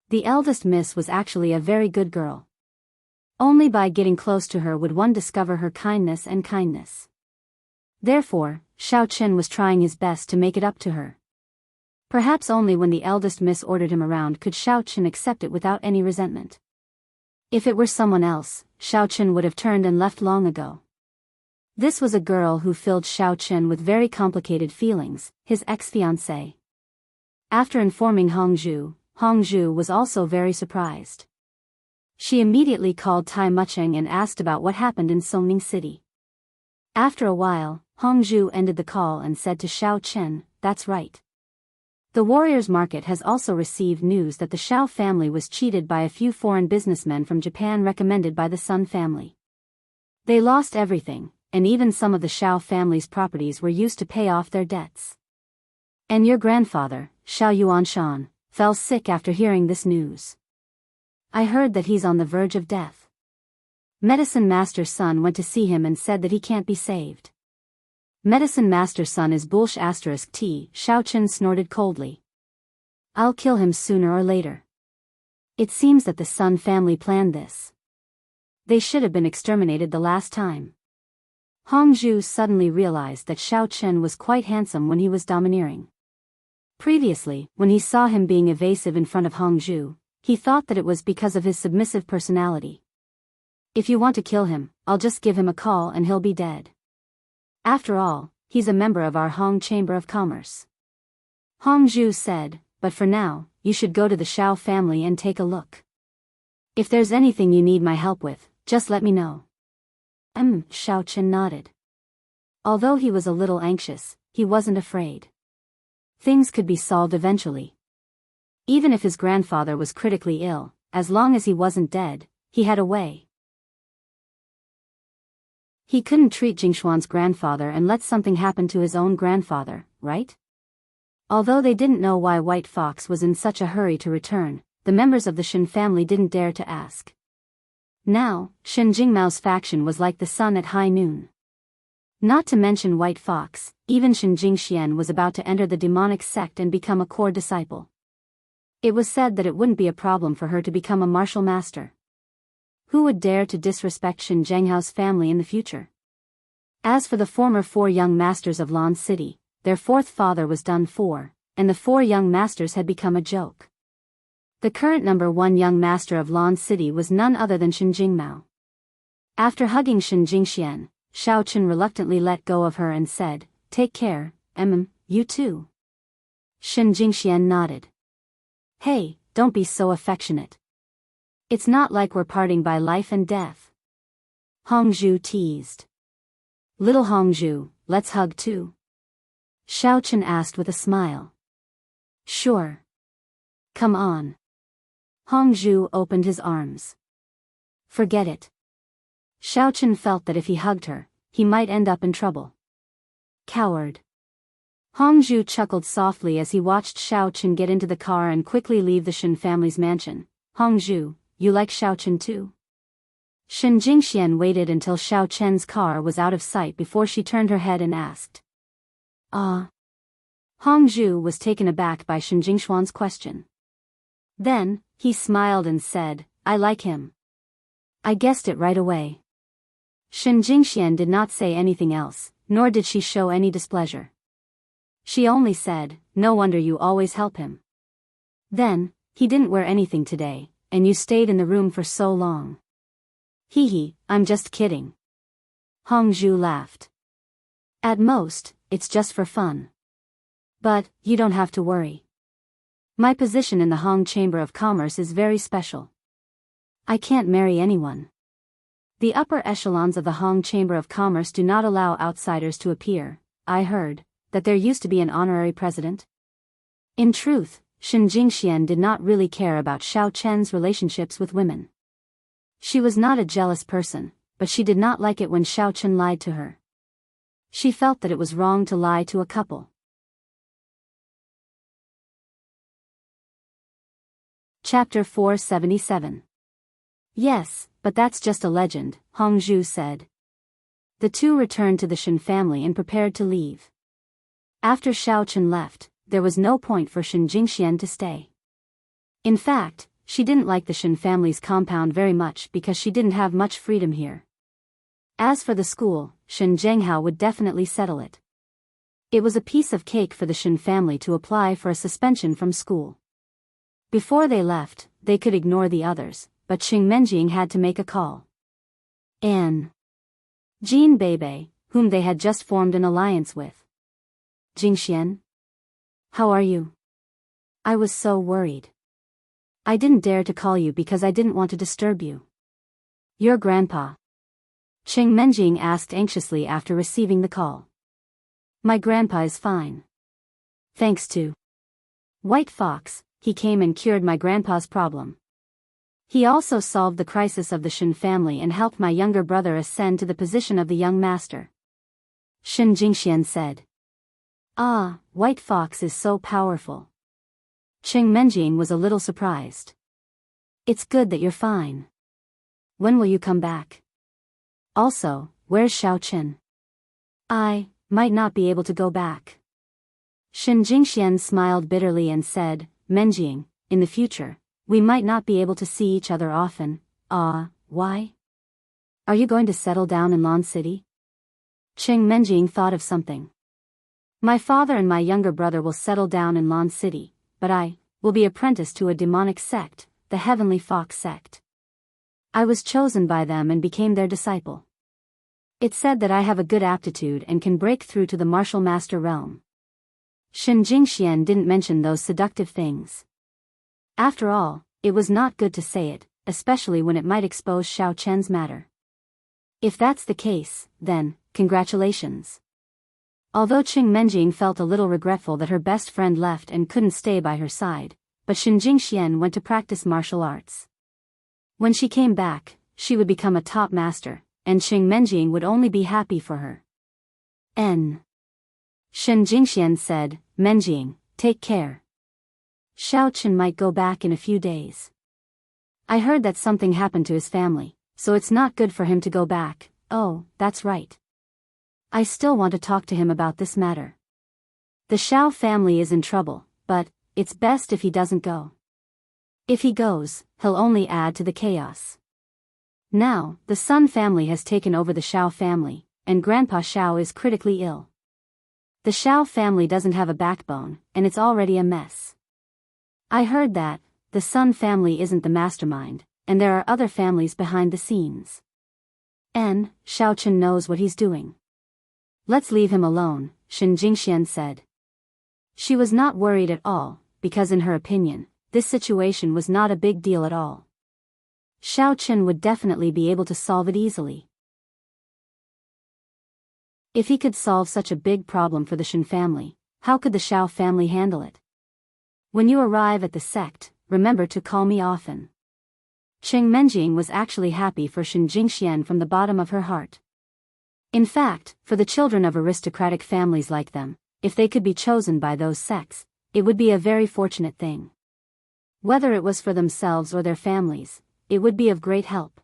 The eldest miss was actually a very good girl. Only by getting close to her would one discover her kindness and kindness. Therefore, Xiao Chen was trying his best to make it up to her. Perhaps only when the eldest miss ordered him around could Xiao Chen accept it without any resentment. If it were someone else, Xiao Chen would have turned and left long ago. This was a girl who filled Xiao Chen with very complicated feelings, his ex-fiancée. After informing Hongzhu was also very surprised. She immediately called Tai Mucheng and asked about what happened in Songning City. After a while, Hongzhu ended the call and said to Xiao Chen, that's right. The Warriors Market has also received news that the Xiao family was cheated by a few foreign businessmen from Japan recommended by the Sun family. They lost everything, and even some of the Xiao family's properties were used to pay off their debts. And your grandfather, Xiao Yuanshan, fell sick after hearing this news. I heard that he's on the verge of death. Medicine Master's son went to see him and said that he can't be saved. Medicine Master's son is Bulsh *T. Xiao Chen snorted coldly. I'll kill him sooner or later. It seems that the Sun family planned this. They should have been exterminated the last time. Hongzhu suddenly realized that Xiao Chen was quite handsome when he was domineering. Previously, when he saw him being evasive in front of Hongzhu, he thought that it was because of his submissive personality. If you want to kill him, I'll just give him a call and he'll be dead. After all, he's a member of our Hong Chamber of Commerce. Hongzhu said, but for now, you should go to the Xiao family and take a look. If there's anything you need my help with, just let me know. Xiao Chen nodded. Although he was a little anxious, he wasn't afraid. Things could be solved eventually. Even if his grandfather was critically ill, as long as he wasn't dead, he had a way. He couldn't treat Jingshuan's grandfather and let something happen to his own grandfather, right? Although they didn't know why White Fox was in such a hurry to return, the members of the Shen family didn't dare to ask. Now, Shen Jingmao's faction was like the sun at high noon. Not to mention White Fox, even Shen Jingxian was about to enter the demonic sect and become a core disciple. It was said that it wouldn't be a problem for her to become a martial master. Who would dare to disrespect Shen Zhenghao's family in the future? As for the former 4 young masters of Lan City, their 4th father was done for, and the 4 young masters had become a joke. The current number 1 young master of Lan City was none other than Shen Jingmao. After hugging Shen Jingxian, Xiao Chen reluctantly let go of her and said, "Take care, you too." Shen Jingxian nodded. "Hey, don't be so affectionate. It's not like we're parting by life and death." Hongzhu teased. "Little Hongzhu, let's hug too?" Xiao Chen asked with a smile. "Sure. Come on." Hongzhu opened his arms. "Forget it." Xiao Chen felt that if he hugged her, he might end up in trouble. Coward. Hongzhu chuckled softly as he watched Xiao Chen get into the car and quickly leave the Shen family's mansion. "Hongzhu, you like Xiao Chen too?" Shen Jingxian waited until Xiao Chen's car was out of sight before she turned her head and asked. Hongzhu was taken aback by Shen Jingshuan's question. Then, he smiled and said, "I like him." "I guessed it right away." Shen Jingxian did not say anything else, nor did she show any displeasure. She only said, "No wonder you always help him. Then, he didn't wear anything today, and you stayed in the room for so long." "Hee, I'm just kidding." Hongzhu laughed. "At most, it's just for fun. But, you don't have to worry. My position in the Hong Chamber of Commerce is very special. I can't marry anyone. The upper echelons of the Hong Chamber of Commerce do not allow outsiders to appear. I heard that there used to be an honorary president." In truth, Shen Jingxian did not really care about Xiao Chen's relationships with women. She was not a jealous person, but she did not like it when Xiao Chen lied to her. She felt that it was wrong to lie to a couple. Chapter 477. "Yes, but that's just a legend," Hongzhu said. The two returned to the Shen family and prepared to leave. After Xiao Chen left, there was no point for Shen Jingxian to stay. In fact, she didn't like the Shen family's compound very much because she didn't have much freedom here. As for the school, Shen Zhenghao would definitely settle it. It was a piece of cake for the Shen family to apply for a suspension from school. Before they left, they could ignore the others, but Xing Menjing had to make a call. Jean Bebe, whom they had just formed an alliance with. "Jingxian? How are you? I was so worried. I didn't dare to call you because I didn't want to disturb you." "Your grandpa?" Xing Menjing asked anxiously after receiving the call. "My grandpa is fine. Thanks to White Fox, he came and cured my grandpa's problem. He also solved the crisis of the Shen family and helped my younger brother ascend to the position of the young master," Shen Jingxian said. White Fox is so powerful." Xing Menjing was a little surprised. "It's good that you're fine. When will you come back? Also, where's Xiao Chen?" "I might not be able to go back." Shen Jingxian smiled bitterly and said, "Menjing, in the future, we might not be able to see each other often." Why? Are you going to settle down in Lan City?" Qing Menjing thought of something. My father and my younger brother will settle down in Lan City, but I will be apprenticed to a demonic sect, the Heavenly Fox sect. I was chosen by them and became their disciple. It's said that I have a good aptitude and can break through to the martial master realm. Shen Jingxian didn't mention those seductive things. After all, it was not good to say it, especially when it might expose Xiao Chen's matter. If that's the case, then, congratulations. Although Qing Menjing felt a little regretful that her best friend left and couldn't stay by her side, but Shen Jingxian went to practice martial arts. When she came back, she would become a top master, and Qing Menjing would only be happy for her. Shen Jingxian said, Menjing, take care. Xiao Chen might go back in a few days. I heard that something happened to his family, so it's not good for him to go back. Oh, that's right. I still want to talk to him about this matter. The Xiao family is in trouble, but it's best if he doesn't go. If he goes, he'll only add to the chaos. Now, the Sun family has taken over the Xiao family, and Grandpa Xiao is critically ill. The Xiao family doesn't have a backbone, and it's already a mess. I heard that the Sun family isn't the mastermind, and there are other families behind the scenes. Xiao Chen knows what he's doing. Let's leave him alone, Shen Jingxian said. She was not worried at all, because in her opinion, this situation was not a big deal at all. Xiao Chen would definitely be able to solve it easily. If he could solve such a big problem for the Shen family, how could the Xiao family handle it? When you arrive at the sect, remember to call me often. Qing Menjing was actually happy for Shen Jingxian from the bottom of her heart. In fact, for the children of aristocratic families like them, if they could be chosen by those sects, it would be a very fortunate thing. Whether it was for themselves or their families, it would be of great help.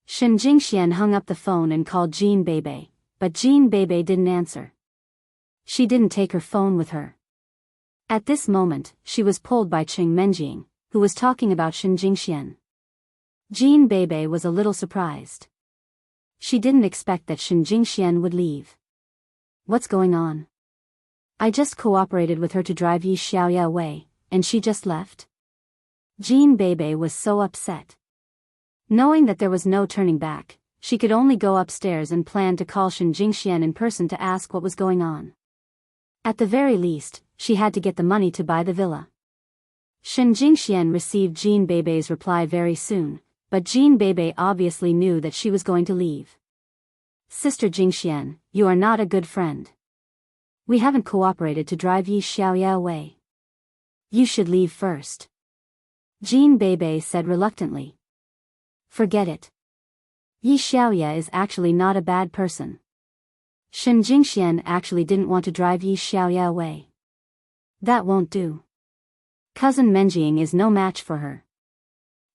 Shen Jingxian hung up the phone and called Jean Bebe, but Jean Bebe didn't answer. She didn't take her phone with her. At this moment, she was pulled by Qing Menjing, who was talking about Shen Jingxian. Jean Bebe was a little surprised. She didn't expect that Shen Jingxian would leave. What's going on? I just cooperated with her to drive Yi Xiaoya away, and she just left? Jean Bebe was so upset. Knowing that there was no turning back, she could only go upstairs and plan to call Shen Jingxian in person to ask what was going on. At the very least, she had to get the money to buy the villa. Shen Jingxian received Jean Bebe's reply very soon, but Jean Bebe obviously knew that she was going to leave. Sister Jingxian, you are not a good friend. We haven't cooperated to drive Yi Xiaoya away. You should leave first. Jean Bebe said reluctantly. Forget it. Yi Xiaoya is actually not a bad person. Shen Jingxian actually didn't want to drive Yi Xiaoya away. That won't do. Cousin Menjing is no match for her.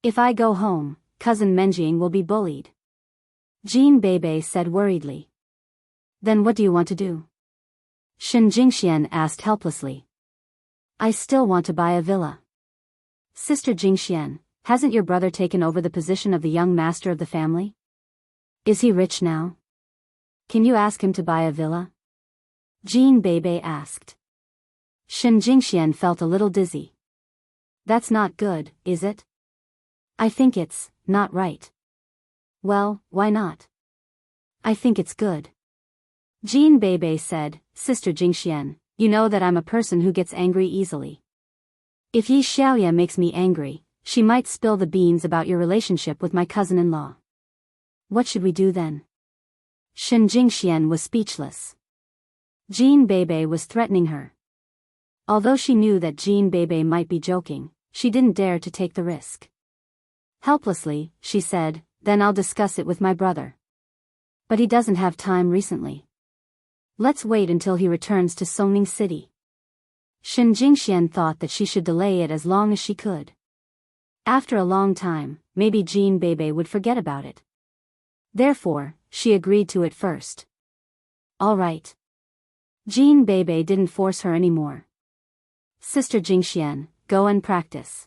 If I go home, Cousin Menjing will be bullied. Jean Bebe said worriedly. Then what do you want to do? Shen Jingxian asked helplessly. I still want to buy a villa. Sister Jingxian, hasn't your brother taken over the position of the young master of the family? Is he rich now? Can you ask him to buy a villa? Jean Bebe asked. Shen Jingxian felt a little dizzy. That's not good, is it? I think it's not right. Well, why not? I think it's good. Jean Bebe said, Sister Jingxian, you know that I'm a person who gets angry easily. If Yi Xiaoya makes me angry, she might spill the beans about your relationship with my cousin-in-law. What should we do then? Shen Jingxian was speechless. Jean Bebe was threatening her. Although she knew that Jean Bebe might be joking, she didn't dare to take the risk. Helplessly, she said, then I'll discuss it with my brother. But he doesn't have time recently. Let's wait until he returns to Songning City. Shen Jingxian thought that she should delay it as long as she could. After a long time, maybe Jean Bebe would forget about it. Therefore, she agreed to it first. All right. Jean Bebe didn't force her anymore. Sister Jingxian, go and practice.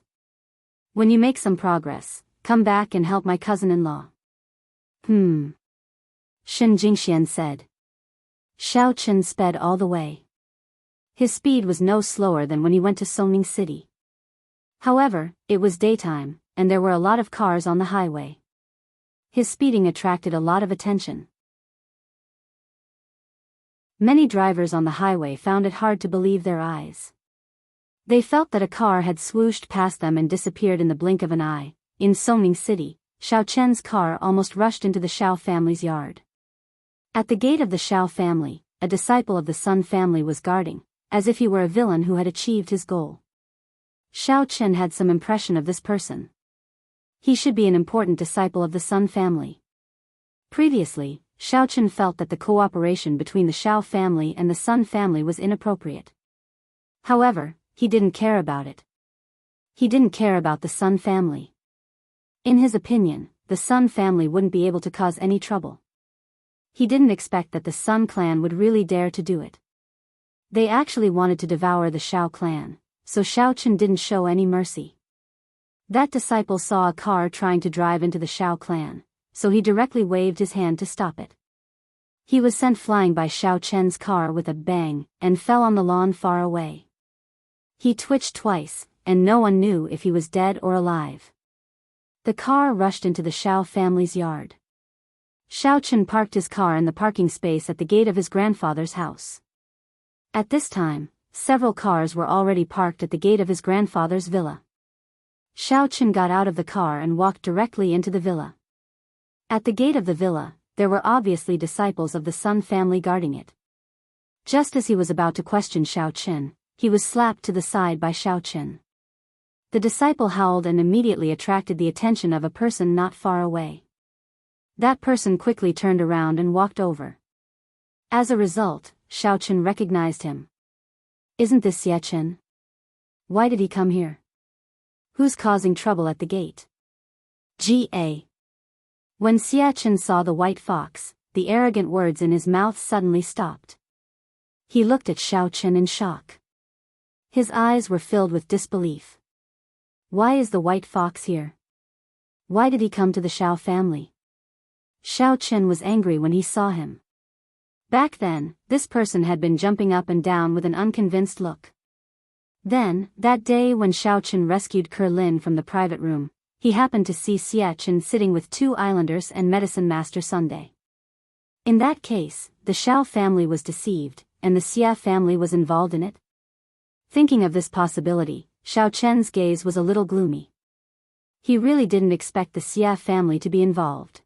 When you make some progress, come back and help my cousin-in-law. Shen Jingxian said. Xiao Chen sped all the way. His speed was no slower than when he went to Songning City. However, it was daytime, and there were a lot of cars on the highway. His speeding attracted a lot of attention. Many drivers on the highway found it hard to believe their eyes. They felt that a car had swooshed past them and disappeared in the blink of an eye. In Songning City, Xiao Chen's car almost rushed into the Xiao family's yard. At the gate of the Xiao family, a disciple of the Sun family was guarding, as if he were a villain who had achieved his goal. Xiao Chen had some impression of this person. He should be an important disciple of the Sun family. Previously, Xiao Chen felt that the cooperation between the Xiao family and the Sun family was inappropriate. However, he didn't care about it. He didn't care about the Sun family. In his opinion, the Sun family wouldn't be able to cause any trouble. He didn't expect that the Sun clan would really dare to do it. They actually wanted to devour the Xiao clan, so Xiao Chen didn't show any mercy. That disciple saw a car trying to drive into the Xiao clan, so he directly waved his hand to stop it. He was sent flying by Xiao Chen's car with a bang, and fell on the lawn far away. He twitched twice, and no one knew if he was dead or alive. The car rushed into the Xiao family's yard. Xiao Chen parked his car in the parking space at the gate of his grandfather's house. At this time, several cars were already parked at the gate of his grandfather's villa. Xiao Chen got out of the car and walked directly into the villa. At the gate of the villa, there were obviously disciples of the Sun family guarding it. Just as he was about to question Xiao Chen, he was slapped to the side by Xiao Chen. The disciple howled and immediately attracted the attention of a person not far away. That person quickly turned around and walked over. As a result, Xiao Chen recognized him. Isn't this Xie Chen? Why did he come here? Who's causing trouble at the gate? Ga. When Xie Chen saw the white fox, the arrogant words in his mouth suddenly stopped. He looked at Xiao Chen in shock. His eyes were filled with disbelief. Why is the white fox here? Why did he come to the Xiao family? Xiao Chen was angry when he saw him. Back then, this person had been jumping up and down with an unconvinced look. Then, that day when Xiao Chen rescued Lin from the private room, he happened to see Xie Chen sitting with two islanders and Medicine Master Sunday. In that case, the Xiao family was deceived, and the Xie family was involved in it. Thinking of this possibility, Xiao Chen's gaze was a little gloomy. He really didn't expect the Xie family to be involved.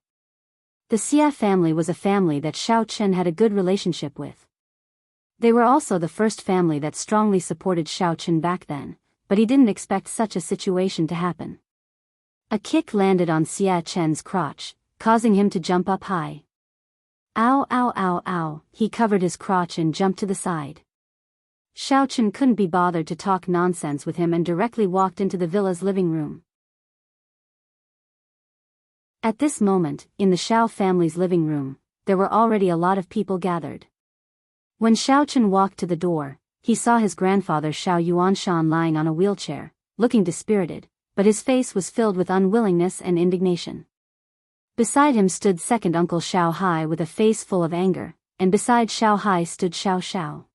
The Xie family was a family that Xiao Chen had a good relationship with. They were also the first family that strongly supported Xiao Chen back then, but he didn't expect such a situation to happen. A kick landed on Xie Chen's crotch, causing him to jump up high. Ow ow ow ow, he covered his crotch and jumped to the side. Xiao Chen couldn't be bothered to talk nonsense with him and directly walked into the villa's living room. At this moment, in the Xiao family's living room, there were already a lot of people gathered. When Xiao Chen walked to the door, he saw his grandfather Xiao Yuanshan lying on a wheelchair, looking dispirited, but his face was filled with unwillingness and indignation. Beside him stood second uncle Xiao Hai with a face full of anger, and beside Xiao Hai stood Xiao Xiao.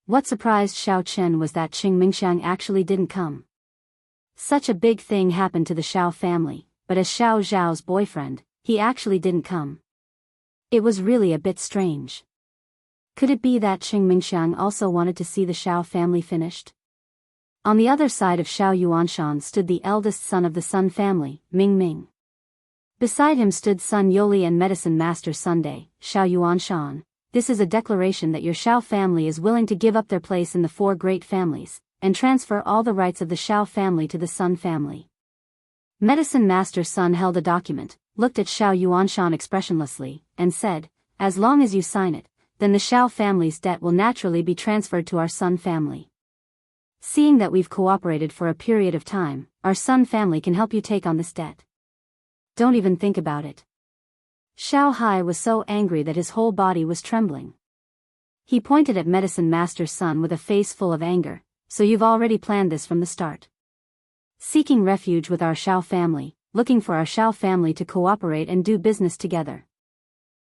What surprised Xiao Chen was that Qing Mingxiang actually didn't come. Such a big thing happened to the Xiao family, but as Xiao Zhao's boyfriend, he actually didn't come. It was really a bit strange. Could it be that Qing Mingxiang also wanted to see the Xiao family finished? On the other side of Xiao Yuanshan stood the eldest son of the Sun family, Ming Ming. Beside him stood Sun Yoli and Medicine Master Sunday, Xiao Yuanshan. This is a declaration that your Xiao family is willing to give up their place in the four great families, and transfer all the rights of the Xiao family to the Sun family. Medicine Master Sun held a document, looked at Xiao Yuanshan expressionlessly, and said, as long as you sign it, then the Xiao family's debt will naturally be transferred to our Sun family. Seeing that we've cooperated for a period of time, our Sun family can help you take on this debt. Don't even think about it. Xiao Hai was so angry that his whole body was trembling. He pointed at Medicine Master Sun with a face full of anger, so you've already planned this from the start. Seeking refuge with our Xiao family, looking for our Xiao family to cooperate and do business together.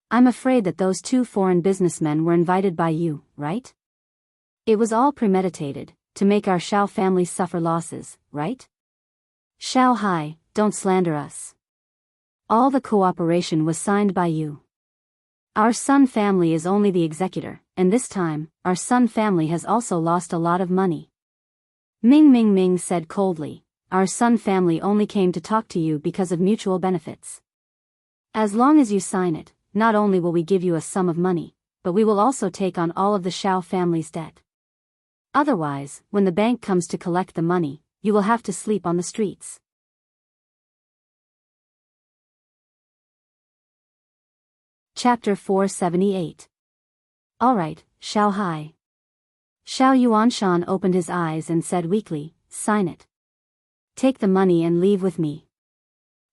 I'm afraid that those two foreign businessmen were invited by you, right? It was all premeditated, to make our Xiao family suffer losses, right? Xiao Hai, don't slander us. All the cooperation was signed by you. Our Sun family is only the executor, and this time, our Sun family has also lost a lot of money. Ming said coldly, our Sun family only came to talk to you because of mutual benefits. As long as you sign it, not only will we give you a sum of money, but we will also take on all of the Xiao family's debt. Otherwise, when the bank comes to collect the money, you will have to sleep on the streets. Chapter 478. Alright, Xiao Hai. Xiao Yuanshan opened his eyes and said weakly, sign it. Take the money and leave with me.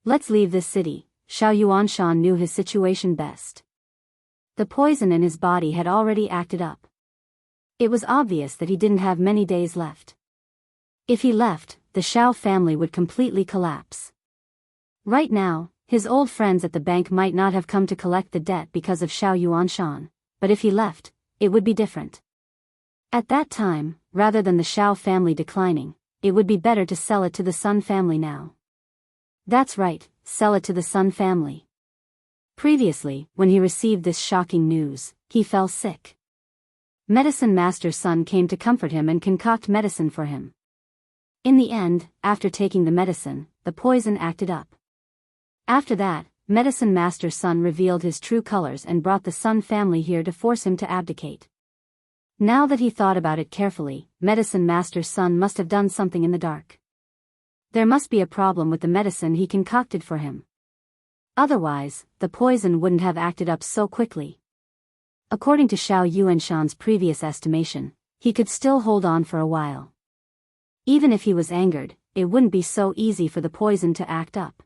Let's leave this city. Xiao Yuanshan knew his situation best. The poison in his body had already acted up. It was obvious that he didn't have many days left. If he left, the Xiao family would completely collapse. Right now, his old friends at the bank might not have come to collect the debt because of Xiao Yuanshan, but if he left, it would be different. At that time, rather than the Xiao family declining, it would be better to sell it to the Sun family now. That's right, sell it to the Sun family. Previously, when he received this shocking news, he fell sick. Medicine Master Sun came to comfort him and concoct medicine for him. In the end, after taking the medicine, the poison acted up. After that, Medicine Master Sun revealed his true colors and brought the Sun family here to force him to abdicate. Now that he thought about it carefully, Medicine Master Sun must have done something in the dark. There must be a problem with the medicine he concocted for him. Otherwise, the poison wouldn't have acted up so quickly. According to Xiao Yuanshan's previous estimation, he could still hold on for a while. Even if he was angered, it wouldn't be so easy for the poison to act up.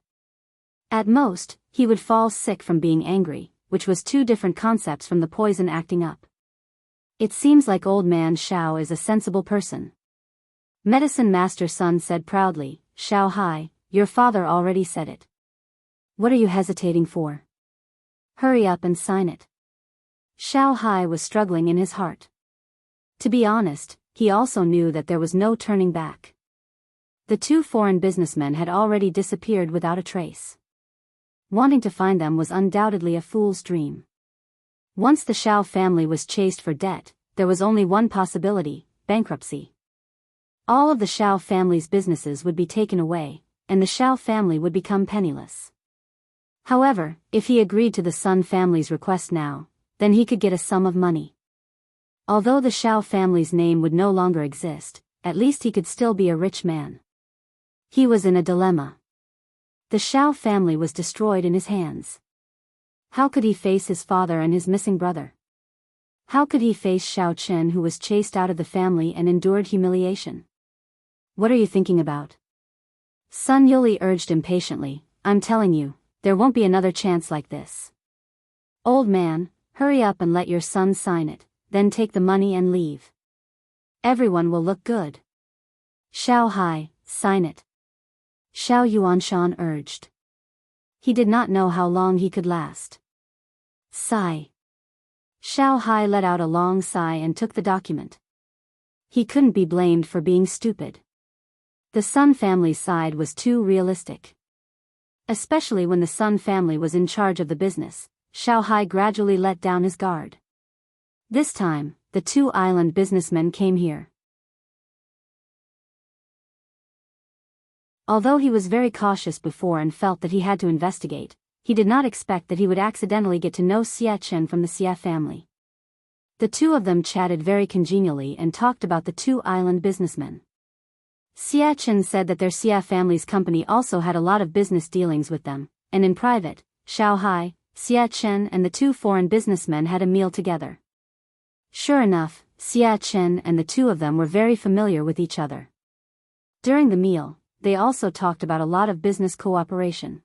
At most, he would fall sick from being angry, which was two different concepts from the poison acting up. It seems like old man Xiao is a sensible person. Medicine Master Sun said proudly, Xiao Hai, your father already said it. What are you hesitating for? Hurry up and sign it. Xiao Hai was struggling in his heart. To be honest, he also knew that there was no turning back. The two foreign businessmen had already disappeared without a trace. Wanting to find them was undoubtedly a fool's dream. Once the Xiao family was chased for debt, there was only one possibility, bankruptcy. All of the Xiao family's businesses would be taken away, and the Xiao family would become penniless. However, if he agreed to the Sun family's request now, then he could get a sum of money. Although the Xiao family's name would no longer exist, at least he could still be a rich man. He was in a dilemma. The Xiao family was destroyed in his hands. How could he face his father and his missing brother? How could he face Xiao Chen, who was chased out of the family and endured humiliation? What are you thinking about? Sun Yuli urged impatiently, I'm telling you, there won't be another chance like this. Old man, hurry up and let your son sign it, then take the money and leave. Everyone will look good. Xiao Hai, sign it. Xiao Yuanshan urged. He did not know how long he could last. Sigh. Xiao Hai let out a long sigh and took the document. He couldn't be blamed for being stupid. The Sun family's side was too realistic. Especially when the Sun family was in charge of the business, Xiao Hai gradually let down his guard. This time, the two island businessmen came here. Although he was very cautious before and felt that he had to investigate, he did not expect that he would accidentally get to know Xia Chen from the Xia family. The two of them chatted very congenially and talked about the two island businessmen. Xia Chen said that their Xia family's company also had a lot of business dealings with them, and in private, Xiao Hai, Xia Chen and the two foreign businessmen had a meal together. Sure enough, Xia Chen and the two of them were very familiar with each other. During the meal, they also talked about a lot of business cooperation.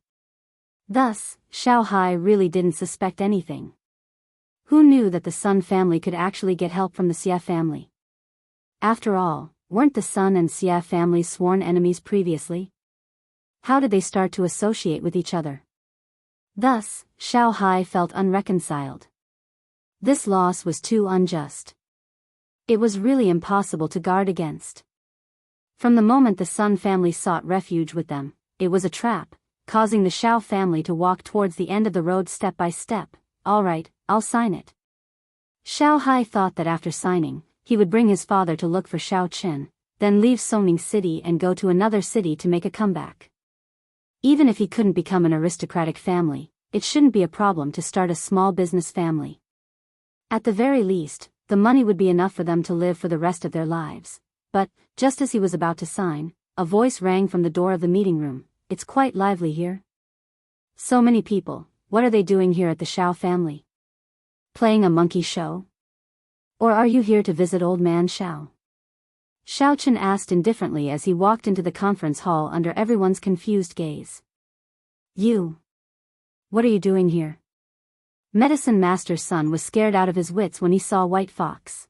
Thus, Xiao Hai really didn't suspect anything. Who knew that the Sun family could actually get help from the Xia family? After all, weren't the Sun and Xia families sworn enemies previously? How did they start to associate with each other? Thus, Xiao Hai felt unreconciled. This loss was too unjust. It was really impossible to guard against. From the moment the Sun family sought refuge with them, it was a trap, causing the Xiao family to walk towards the end of the road step by step. All right, I'll sign it. Xiao Hai thought that after signing, he would bring his father to look for Xiao Qin, then leave Songning City and go to another city to make a comeback. Even if he couldn't become an aristocratic family, it shouldn't be a problem to start a small business family. At the very least, the money would be enough for them to live for the rest of their lives. But, just as he was about to sign, a voice rang from the door of the meeting room. It's quite lively here. So many people, what are they doing here at the Xiao family? Playing a monkey show? Or are you here to visit old man Xiao? Xiao Chen asked indifferently as he walked into the conference hall under everyone's confused gaze. You. What are you doing here? Medicine Master's son was scared out of his wits when he saw White Fox.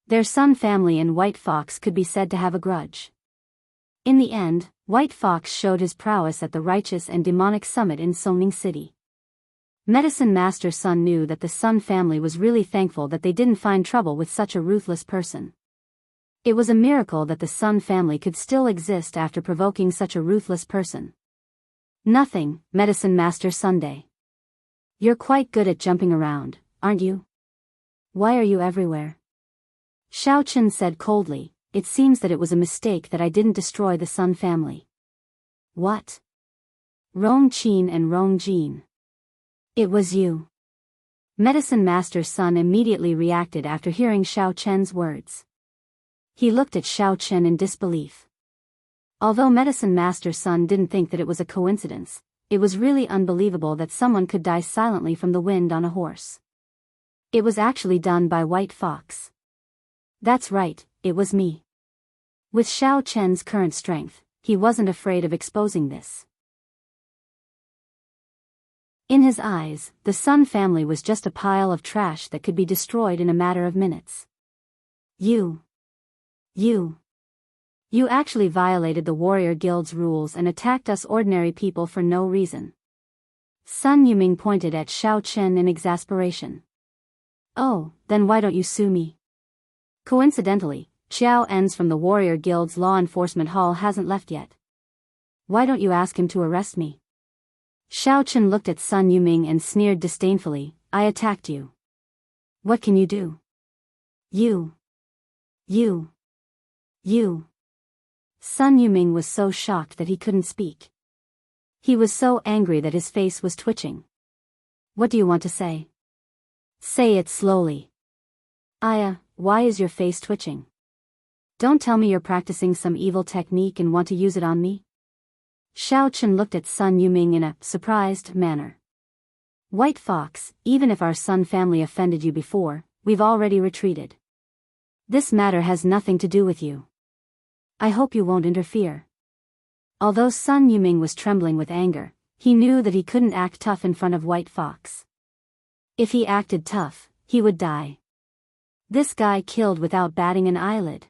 Their Sun family and White Fox could be said to have a grudge. In the end, White Fox showed his prowess at the righteous and demonic summit in Songning City. Medicine Master's son knew that the Sun family was really thankful that they didn't find trouble with such a ruthless person. It was a miracle that the Sun family could still exist after provoking such a ruthless person. Nothing, Medicine Master Sunday. You're quite good at jumping around, aren't you? Why are you everywhere? Xiao Chen said coldly, it seems that it was a mistake that I didn't destroy the Sun family. What? Rong Qin and Rong Jin. It was you. Medicine Master's son immediately reacted after hearing Xiao Chen's words. He looked at Xiao Chen in disbelief. Although Medicine Master's son didn't think that it was a coincidence, it was really unbelievable that someone could die silently from the wind on a horse. It was actually done by White Fox. That's right, it was me. With Xiao Chen's current strength, he wasn't afraid of exposing this. In his eyes, the Sun family was just a pile of trash that could be destroyed in a matter of minutes. You actually violated the Warrior Guild's rules and attacked us ordinary people for no reason. Sun Yuming pointed at Xiao Chen in exasperation. Oh, then why don't you sue me? Coincidentally, Xiao Ens from the Warrior Guild's law enforcement hall hasn't left yet. Why don't you ask him to arrest me? Xiao Chen looked at Sun Yuming and sneered disdainfully, I attacked you. What can you do? You. Sun Yuming was so shocked that he couldn't speak. He was so angry that his face was twitching. What do you want to say? Say it slowly. Aya, why is your face twitching? Don't tell me you're practicing some evil technique and want to use it on me? Xiao Chen looked at Sun Yuming in a surprised manner. White Fox, even if our Sun family offended you before, we've already retreated. This matter has nothing to do with you. I hope you won't interfere. Although Sun Yuming was trembling with anger, he knew that he couldn't act tough in front of White Fox. If he acted tough, he would die. This guy killed without batting an eyelid.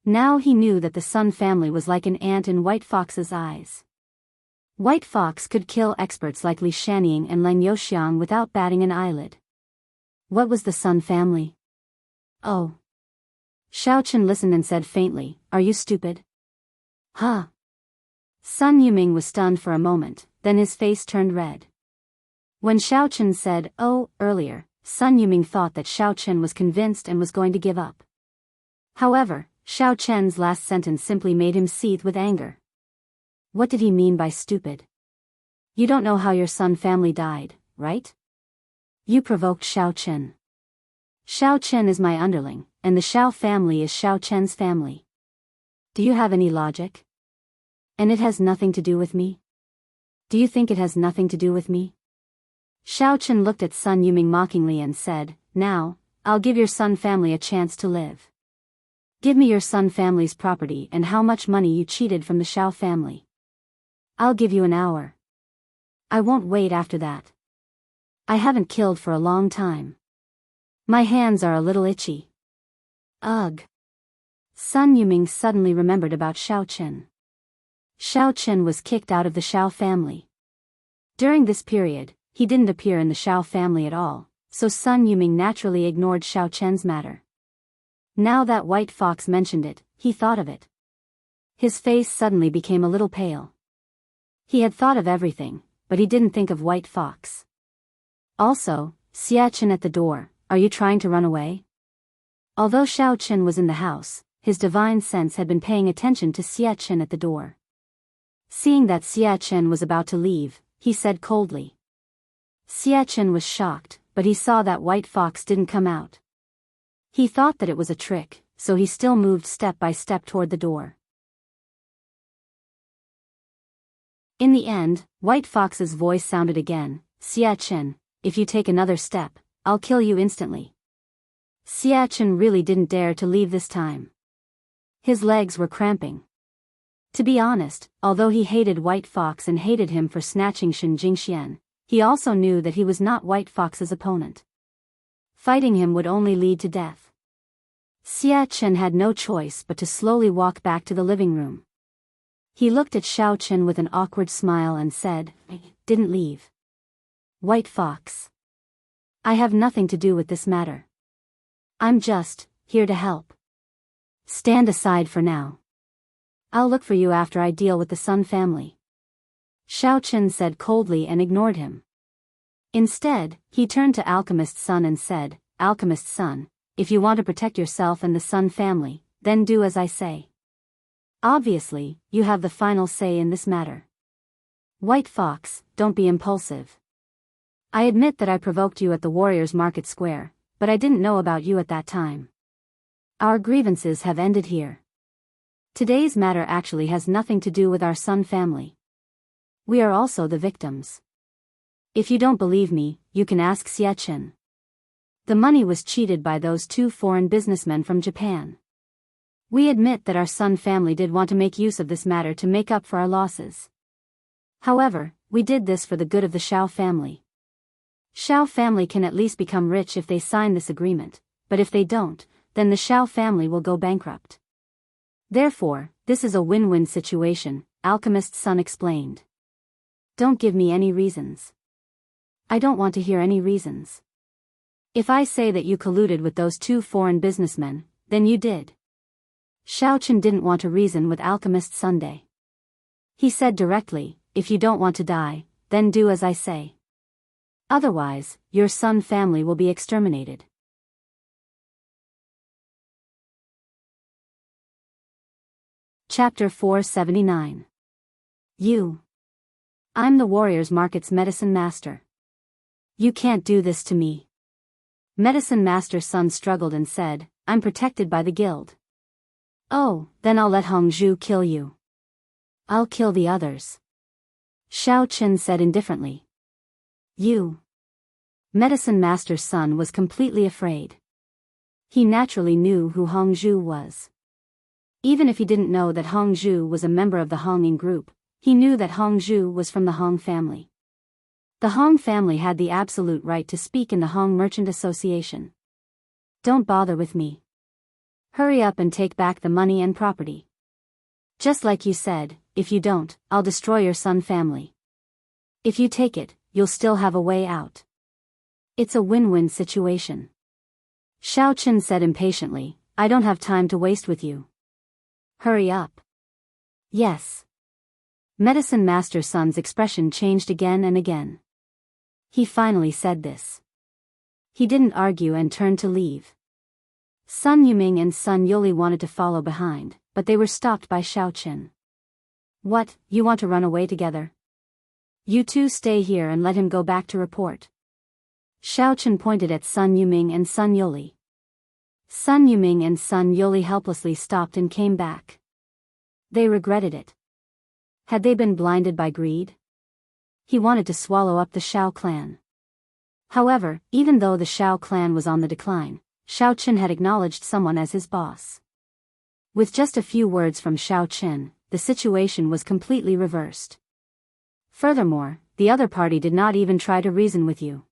Now he knew that the Sun family was like an ant in White Fox's eyes. White Fox could kill experts like Li Shanying and Leng Youxiang without batting an eyelid. What was the Sun family? Oh. Xiao Chen listened and said faintly, are you stupid? Huh? Sun Yuming was stunned for a moment, then his face turned red. When Xiao Chen said, oh, earlier, Sun Yuming thought that Xiao Chen was convinced and was going to give up. However, Xiao Chen's last sentence simply made him seethe with anger. What did he mean by stupid? You don't know how your Sun family died, right? You provoked Xiao Chen. Xiao Chen is my underling, and the Xiao family is Xiao Chen's family. Do you have any logic? And it has nothing to do with me? Do you think it has nothing to do with me? Xiao Chen looked at Sun Yuming mockingly and said, now, I'll give your Sun family a chance to live. Give me your Sun family's property and how much money you cheated from the Xiao family. I'll give you an hour. I won't wait after that. I haven't killed for a long time. My hands are a little itchy. Ugh. Sun Yuming suddenly remembered about Xiao Chen. Xiao Chen was kicked out of the Xiao family. During this period, he didn't appear in the Xiao family at all, so Sun Yuming naturally ignored Xiao Chen's matter. Now that White Fox mentioned it, he thought of it. His face suddenly became a little pale. He had thought of everything, but he didn't think of White Fox. Also, Xia Chen at the door, are you trying to run away? Although Xiao Chen was in the house, his divine sense had been paying attention to Xia Chen at the door. Seeing that Xia Chen was about to leave, he said coldly. Xia Chen was shocked, but he saw that White Fox didn't come out. He thought that it was a trick, so he still moved step by step toward the door. In the end, White Fox's voice sounded again, Xia Chen, if you take another step, I'll kill you instantly. Xia Chen really didn't dare to leave this time. His legs were cramping. To be honest, although he hated White Fox and hated him for snatching Shen Jingxian, he also knew that he was not White Fox's opponent. Fighting him would only lead to death. Xia Chen had no choice but to slowly walk back to the living room. He looked at Xiao Chen with an awkward smile and said, "Didn't leave. White Fox. I have nothing to do with this matter. I'm just here to help. Stand aside for now. I'll look for you after I deal with the Sun family." Xiao Chen said coldly and ignored him. Instead, he turned to Alchemist's son and said, "Alchemist's son, if you want to protect yourself and the Sun family, then do as I say. Obviously, you have the final say in this matter. White Fox, don't be impulsive. I admit that I provoked you at the Warriors Market Square, but I didn't know about you at that time. Our grievances have ended here. Today's matter actually has nothing to do with our Sun family. We are also the victims. If you don't believe me, you can ask Xia Chen. The money was cheated by those two foreign businessmen from Japan. We admit that our Sun family did want to make use of this matter to make up for our losses. However, we did this for the good of the Xiao family. Xiao family can at least become rich if they sign this agreement, but if they don't, then the Xiao family will go bankrupt. Therefore, this is a win-win situation, Alchemist's son explained. Don't give me any reasons. I don't want to hear any reasons. If I say that you colluded with those two foreign businessmen, then you did. Xiao Chen didn't want to reason with Alchemist Sunday. He said directly, if you don't want to die, then do as I say. Otherwise, your Sun family will be exterminated. Chapter 479. I'm the Warriors Market's medicine master. You can't do this to me. Medicine Master's son struggled and said, I'm protected by the guild. Oh, then I'll let Hong Zhu kill you. I'll kill the others. Xiao Chen said indifferently. Medicine Master's son was completely afraid. He naturally knew who Hong Zhu was. Even if he didn't know that Hong Zhu was a member of the Honging group, he knew that Hong Zhu was from the Hong family. The Hong family had the absolute right to speak in the Hong Merchant Association. Don't bother with me. Hurry up and take back the money and property. Just like you said, if you don't, I'll destroy your Sun family. If you take it, you'll still have a way out. It's a win-win situation. Xiao Chen said impatiently, I don't have time to waste with you. Hurry up. Yes. Medicine Master's son's expression changed again and again. He finally said this. He didn't argue and turned to leave. Sun Yuming and Sun Yoli wanted to follow behind, but they were stopped by Xiao Chen. What, you want to run away together? You two stay here and let him go back to report. Xiao Chen pointed at Sun Yuming and Sun Yoli. Sun Yuming and Sun Yoli helplessly stopped and came back. They regretted it. Had they been blinded by greed? He wanted to swallow up the Xiao clan. However, even though the Xiao clan was on the decline, Xiao Chen had acknowledged someone as his boss. With just a few words from Xiao Chen, the situation was completely reversed. Furthermore, the other party did not even try to reason with you.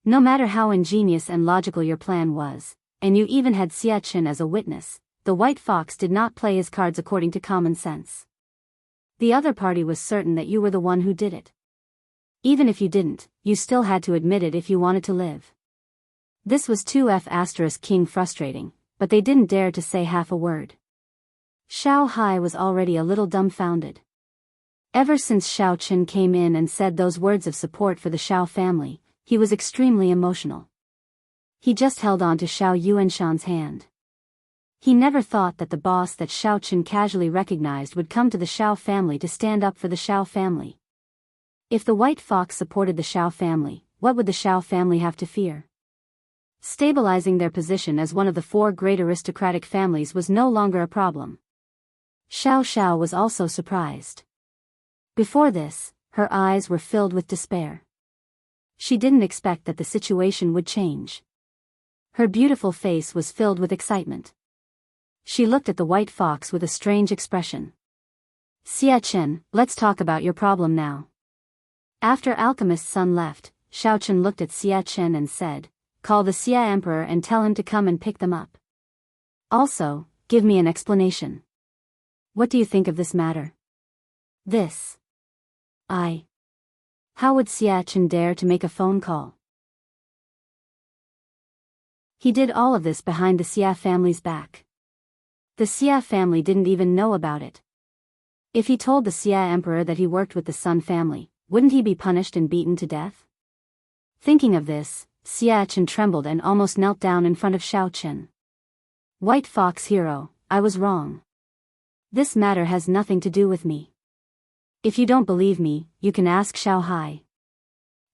No matter how ingenious and logical your plan was, and you even had Xia Chen as a witness, the White Fox did not play his cards according to common sense. The other party was certain that you were the one who did it. Even if you didn't, you still had to admit it if you wanted to live. This was 2F** King frustrating, but they didn't dare to say half a word. Xiao Hai was already a little dumbfounded. Ever since Xiao Chen came in and said those words of support for the Xiao family, he was extremely emotional. He just held on to Xiao Yuanshan's hand. He never thought that the boss that Xiao Chen casually recognized would come to the Xiao family to stand up for the Xiao family. If the White Fox supported the Xiao family, what would the Xiao family have to fear? Stabilizing their position as one of the 4 great aristocratic families was no longer a problem. Xiao Xiao was also surprised. Before this, her eyes were filled with despair. She didn't expect that the situation would change. Her beautiful face was filled with excitement. She looked at the White Fox with a strange expression. "Xia Chen, let's talk about your problem now." After Alchemist's son left, Xiao Chen looked at Xia Chen and said, "Call the Xia Emperor and tell him to come and pick them up. Also, give me an explanation. What do you think of this matter?" This. How would Xia Chen dare to make a phone call? He did all of this behind the Xia family's back. The Xia family didn't even know about it. If he told the Xia Emperor that he worked with the Sun family, wouldn't he be punished and beaten to death? Thinking of this, Xia Chen trembled and almost knelt down in front of Xiao Chen. "White Fox hero, I was wrong. This matter has nothing to do with me. If you don't believe me, you can ask Xiao Hai.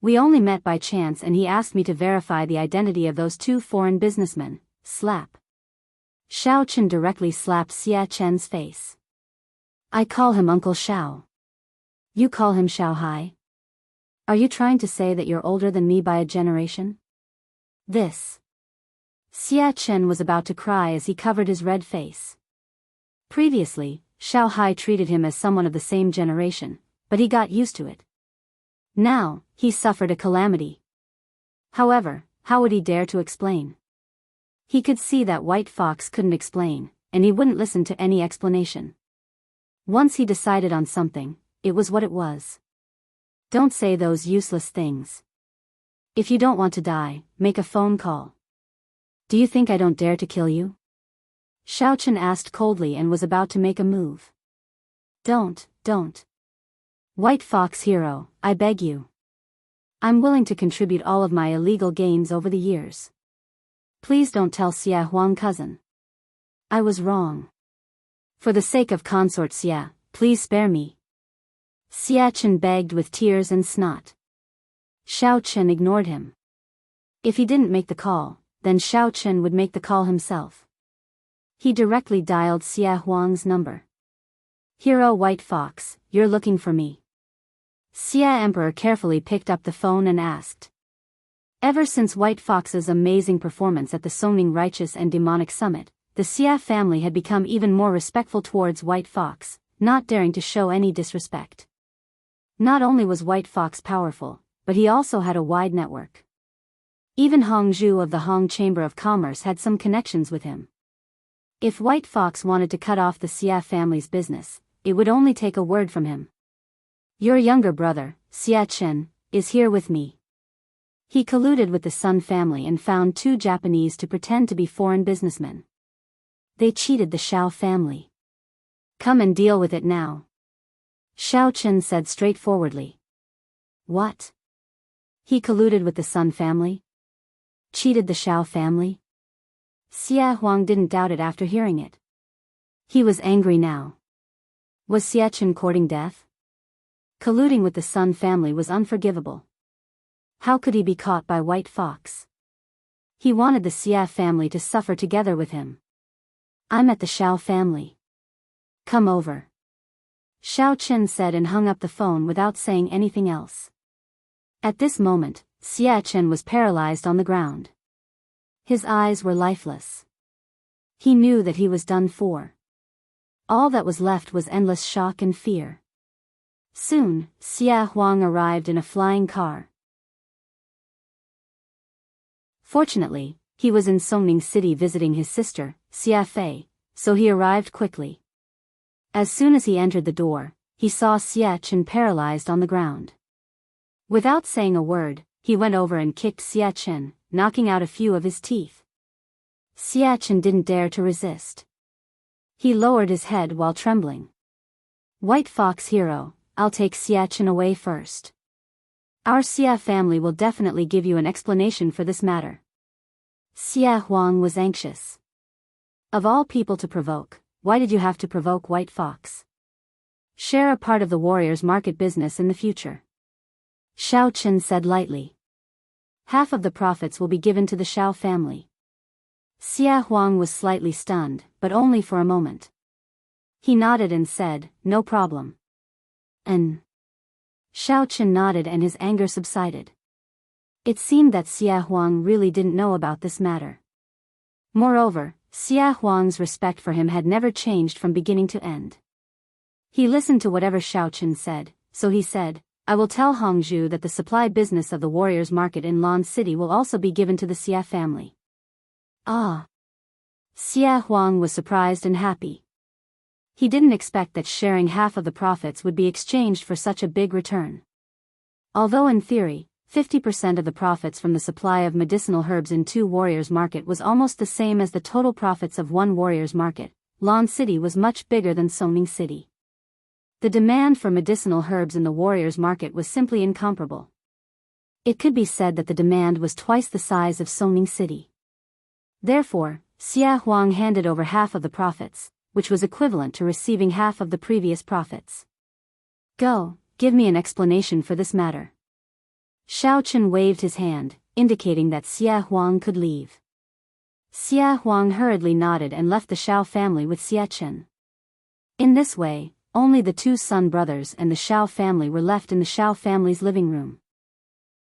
We only met by chance and he asked me to verify the identity of those 2 foreign businessmen." Slap. Xiao Chen directly slapped Xia Chen's face. "I call him Uncle Xiao. You call him Xiao Hai? Are you trying to say that you're older than me by a generation?" This. Xia Chen was about to cry as he covered his red face. Previously, Xiao Hai treated him as someone of the same generation, but he got used to it. Now, he suffered a calamity. However, how would he dare to explain? He could see that White Fox couldn't explain, and he wouldn't listen to any explanation. Once he decided on something, it was what it was. Don't say those useless things. If you don't want to die, make a phone call. Do you think I don't dare to kill you? Xiao Chen asked coldly and was about to make a move. Don't. White Fox hero, I beg you. I'm willing to contribute all of my illegal gains over the years. Please don't tell Xia Huang cousin. I was wrong. For the sake of consort Xia, please spare me. Xia Chen begged with tears and snot. Xiao Chen ignored him. If he didn't make the call, then Xiao Chen would make the call himself. He directly dialed Xia Huang's number. Hero White Fox, you're looking for me. Xia Emperor carefully picked up the phone and asked. Ever since White Fox's amazing performance at the Songning Righteous and Demonic Summit, the Xia family had become even more respectful towards White Fox, not daring to show any disrespect. Not only was White Fox powerful, but he also had a wide network. Even Hong Zhu of the Hong Chamber of Commerce had some connections with him. If White Fox wanted to cut off the Xia family's business, it would only take a word from him. Your younger brother, Xia Chen, is here with me. He colluded with the Sun family and found 2 Japanese to pretend to be foreign businessmen. They cheated the Xiao family. Come and deal with it now. Xiao Chen said straightforwardly. What? He colluded with the Sun family? Cheated the Xiao family? Xia Huang didn't doubt it after hearing it. He was angry now. Was Xia Chen courting death? Colluding with the Sun family was unforgivable. How could he be caught by White Fox? He wanted the Xia family to suffer together with him. I'm at the Xiao family. Come over. Xiao Chen said and hung up the phone without saying anything else. At this moment, Xia Chen was paralyzed on the ground. His eyes were lifeless. He knew that he was done for. All that was left was endless shock and fear. Soon, Xia Huang arrived in a flying car. Fortunately, he was in Songning City visiting his sister, Xia Fei, so he arrived quickly. As soon as he entered the door, he saw Xia Chen paralyzed on the ground. Without saying a word, he went over and kicked Xia Chen, knocking out a few of his teeth. Xia Chen didn't dare to resist. He lowered his head while trembling. White Fox hero, I'll take Xia Chen away first. Our Xia family will definitely give you an explanation for this matter. Xia Huang was anxious. Of all people to provoke, why did you have to provoke White Fox? Share a part of the warrior's market business in the future. Shao Chen said lightly. Half of the profits will be given to the Shao family. Xia Huang was slightly stunned, but only for a moment. He nodded and said, no problem. And Shao Chen nodded and his anger subsided. It seemed that Xia Huang really didn't know about this matter. Moreover, Xia Huang's respect for him had never changed from beginning to end. He listened to whatever Shao Chen said, so he said, I will tell Hongzhu that the supply business of the warrior's market in Lan City will also be given to the Xia family. Ah! Xia Huang was surprised and happy. He didn't expect that sharing half of the profits would be exchanged for such a big return. Although in theory, 50% of the profits from the supply of medicinal herbs in two warriors' market was almost the same as the total profits of one warrior's market, Lan City was much bigger than Songning City. The demand for medicinal herbs in the warrior's market was simply incomparable. It could be said that the demand was twice the size of Songning City. Therefore, Xia Huang handed over half of the profits, which was equivalent to receiving half of the previous profits. Go, give me an explanation for this matter. Shao Chen waved his hand, indicating that Xia Huang could leave. Xia Huang hurriedly nodded and left the Shao family with Xia Chen. In this way, only the two Sun brothers and the Shao family were left in the Shao family's living room.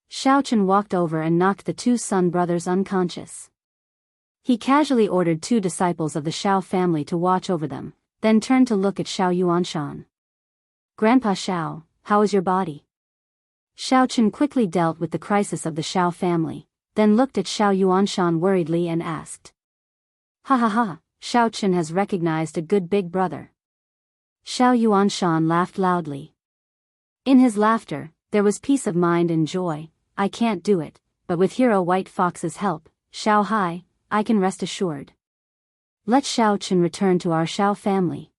Shao Chen walked over and knocked the two Sun brothers unconscious. He casually ordered two disciples of the Shao family to watch over them, then turned to look at Shao Yuanshan. Grandpa Shao, how is your body? Shao Chen quickly dealt with the crisis of the Shao family, then looked at Shao Yuanshan worriedly and asked. Ha ha ha, Shao Chen has recognized a good big brother. Shao Yuanshan laughed loudly. In his laughter, there was peace of mind and joy. I can't do it, but with Hero White Fox's help, Shao Hai, I can rest assured. Let Shao Chen return to our Shao family.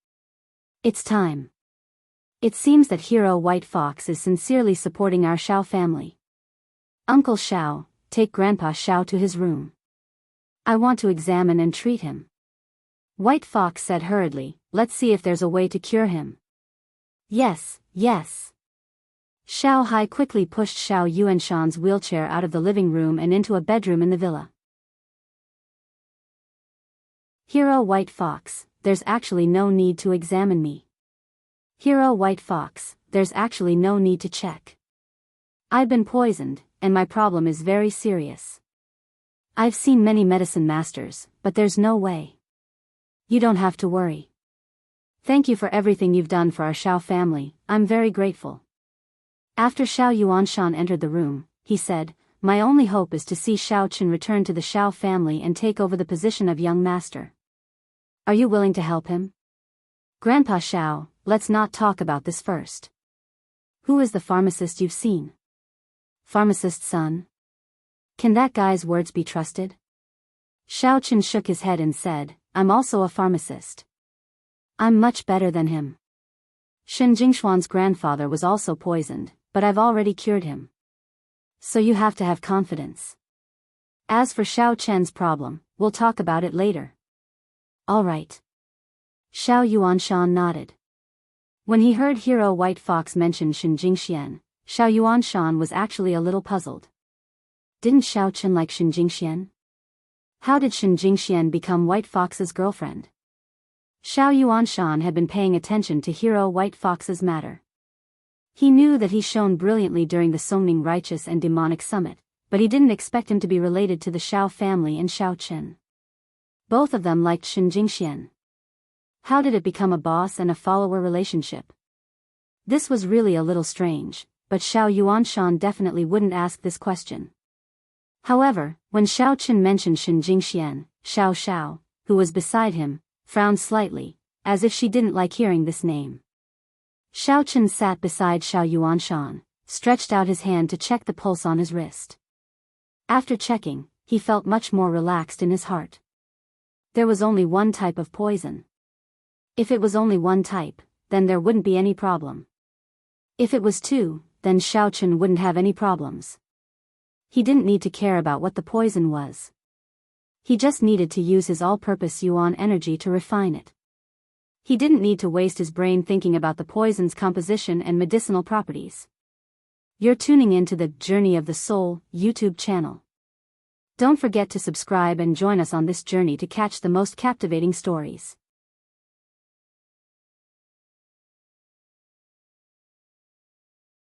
It's time. It seems that Hero White Fox is sincerely supporting our Shao family. Uncle Shao, take Grandpa Shao to his room. I want to examine and treat him. White Fox said hurriedly, let's see if there's a way to cure him. Yes, yes. Shao Hai quickly pushed Shao Yuanshan's wheelchair out of the living room and into a bedroom in the villa. Hero White Fox, there's actually no need to examine me. Hero White Fox, there's actually no need to check. I've been poisoned, and my problem is very serious. I've seen many medicine masters, but there's no way. You don't have to worry. Thank you for everything you've done for our Shao family, I'm very grateful. After Shao Yuanshan entered the room, he said, my only hope is to see Shao Chen return to the Shao family and take over the position of young master. Are you willing to help him? Grandpa Shao, let's not talk about this first. Who is the pharmacist you've seen? Pharmacist's son? Can that guy's words be trusted? Shao Chen shook his head and said, I'm also a pharmacist. I'm much better than him. Shen Jingshuan's grandfather was also poisoned, but I've already cured him. So you have to have confidence. As for Shao Chen's problem, we'll talk about it later. All right. Shao Yuanshan nodded. When he heard Hero White Fox mention Shen Jingxian, Shao Yuanshan was actually a little puzzled. Didn't Shao Chen like Shen Jingxian? How did Shen Jingxian become White Fox's girlfriend? Shao Yuanshan had been paying attention to Hero White Fox's matter. He knew that he shone brilliantly during the Songning Righteous and Demonic Summit, but he didn't expect him to be related to the Shao family and Shao Chen. Both of them liked Shen Jingxian. How did it become a boss and a follower relationship? This was really a little strange, but Shao Yuanshan definitely wouldn't ask this question. However, when Shao Chen mentioned Shen Jingxian, Shao Shao, who was beside him, frowned slightly, as if she didn't like hearing this name. Shao Chen sat beside Shao Yuanshan, stretched out his hand to check the pulse on his wrist. After checking, he felt much more relaxed in his heart. There was only one type of poison. If it was only one type, then there wouldn't be any problem. If it was two, then Xiaochen wouldn't have any problems. He didn't need to care about what the poison was. He just needed to use his all-purpose yuan energy to refine it. He didn't need to waste his brain thinking about the poison's composition and medicinal properties. You're tuning into the Journey of the Soul YouTube channel. Don't forget to subscribe and join us on this journey to catch the most captivating stories.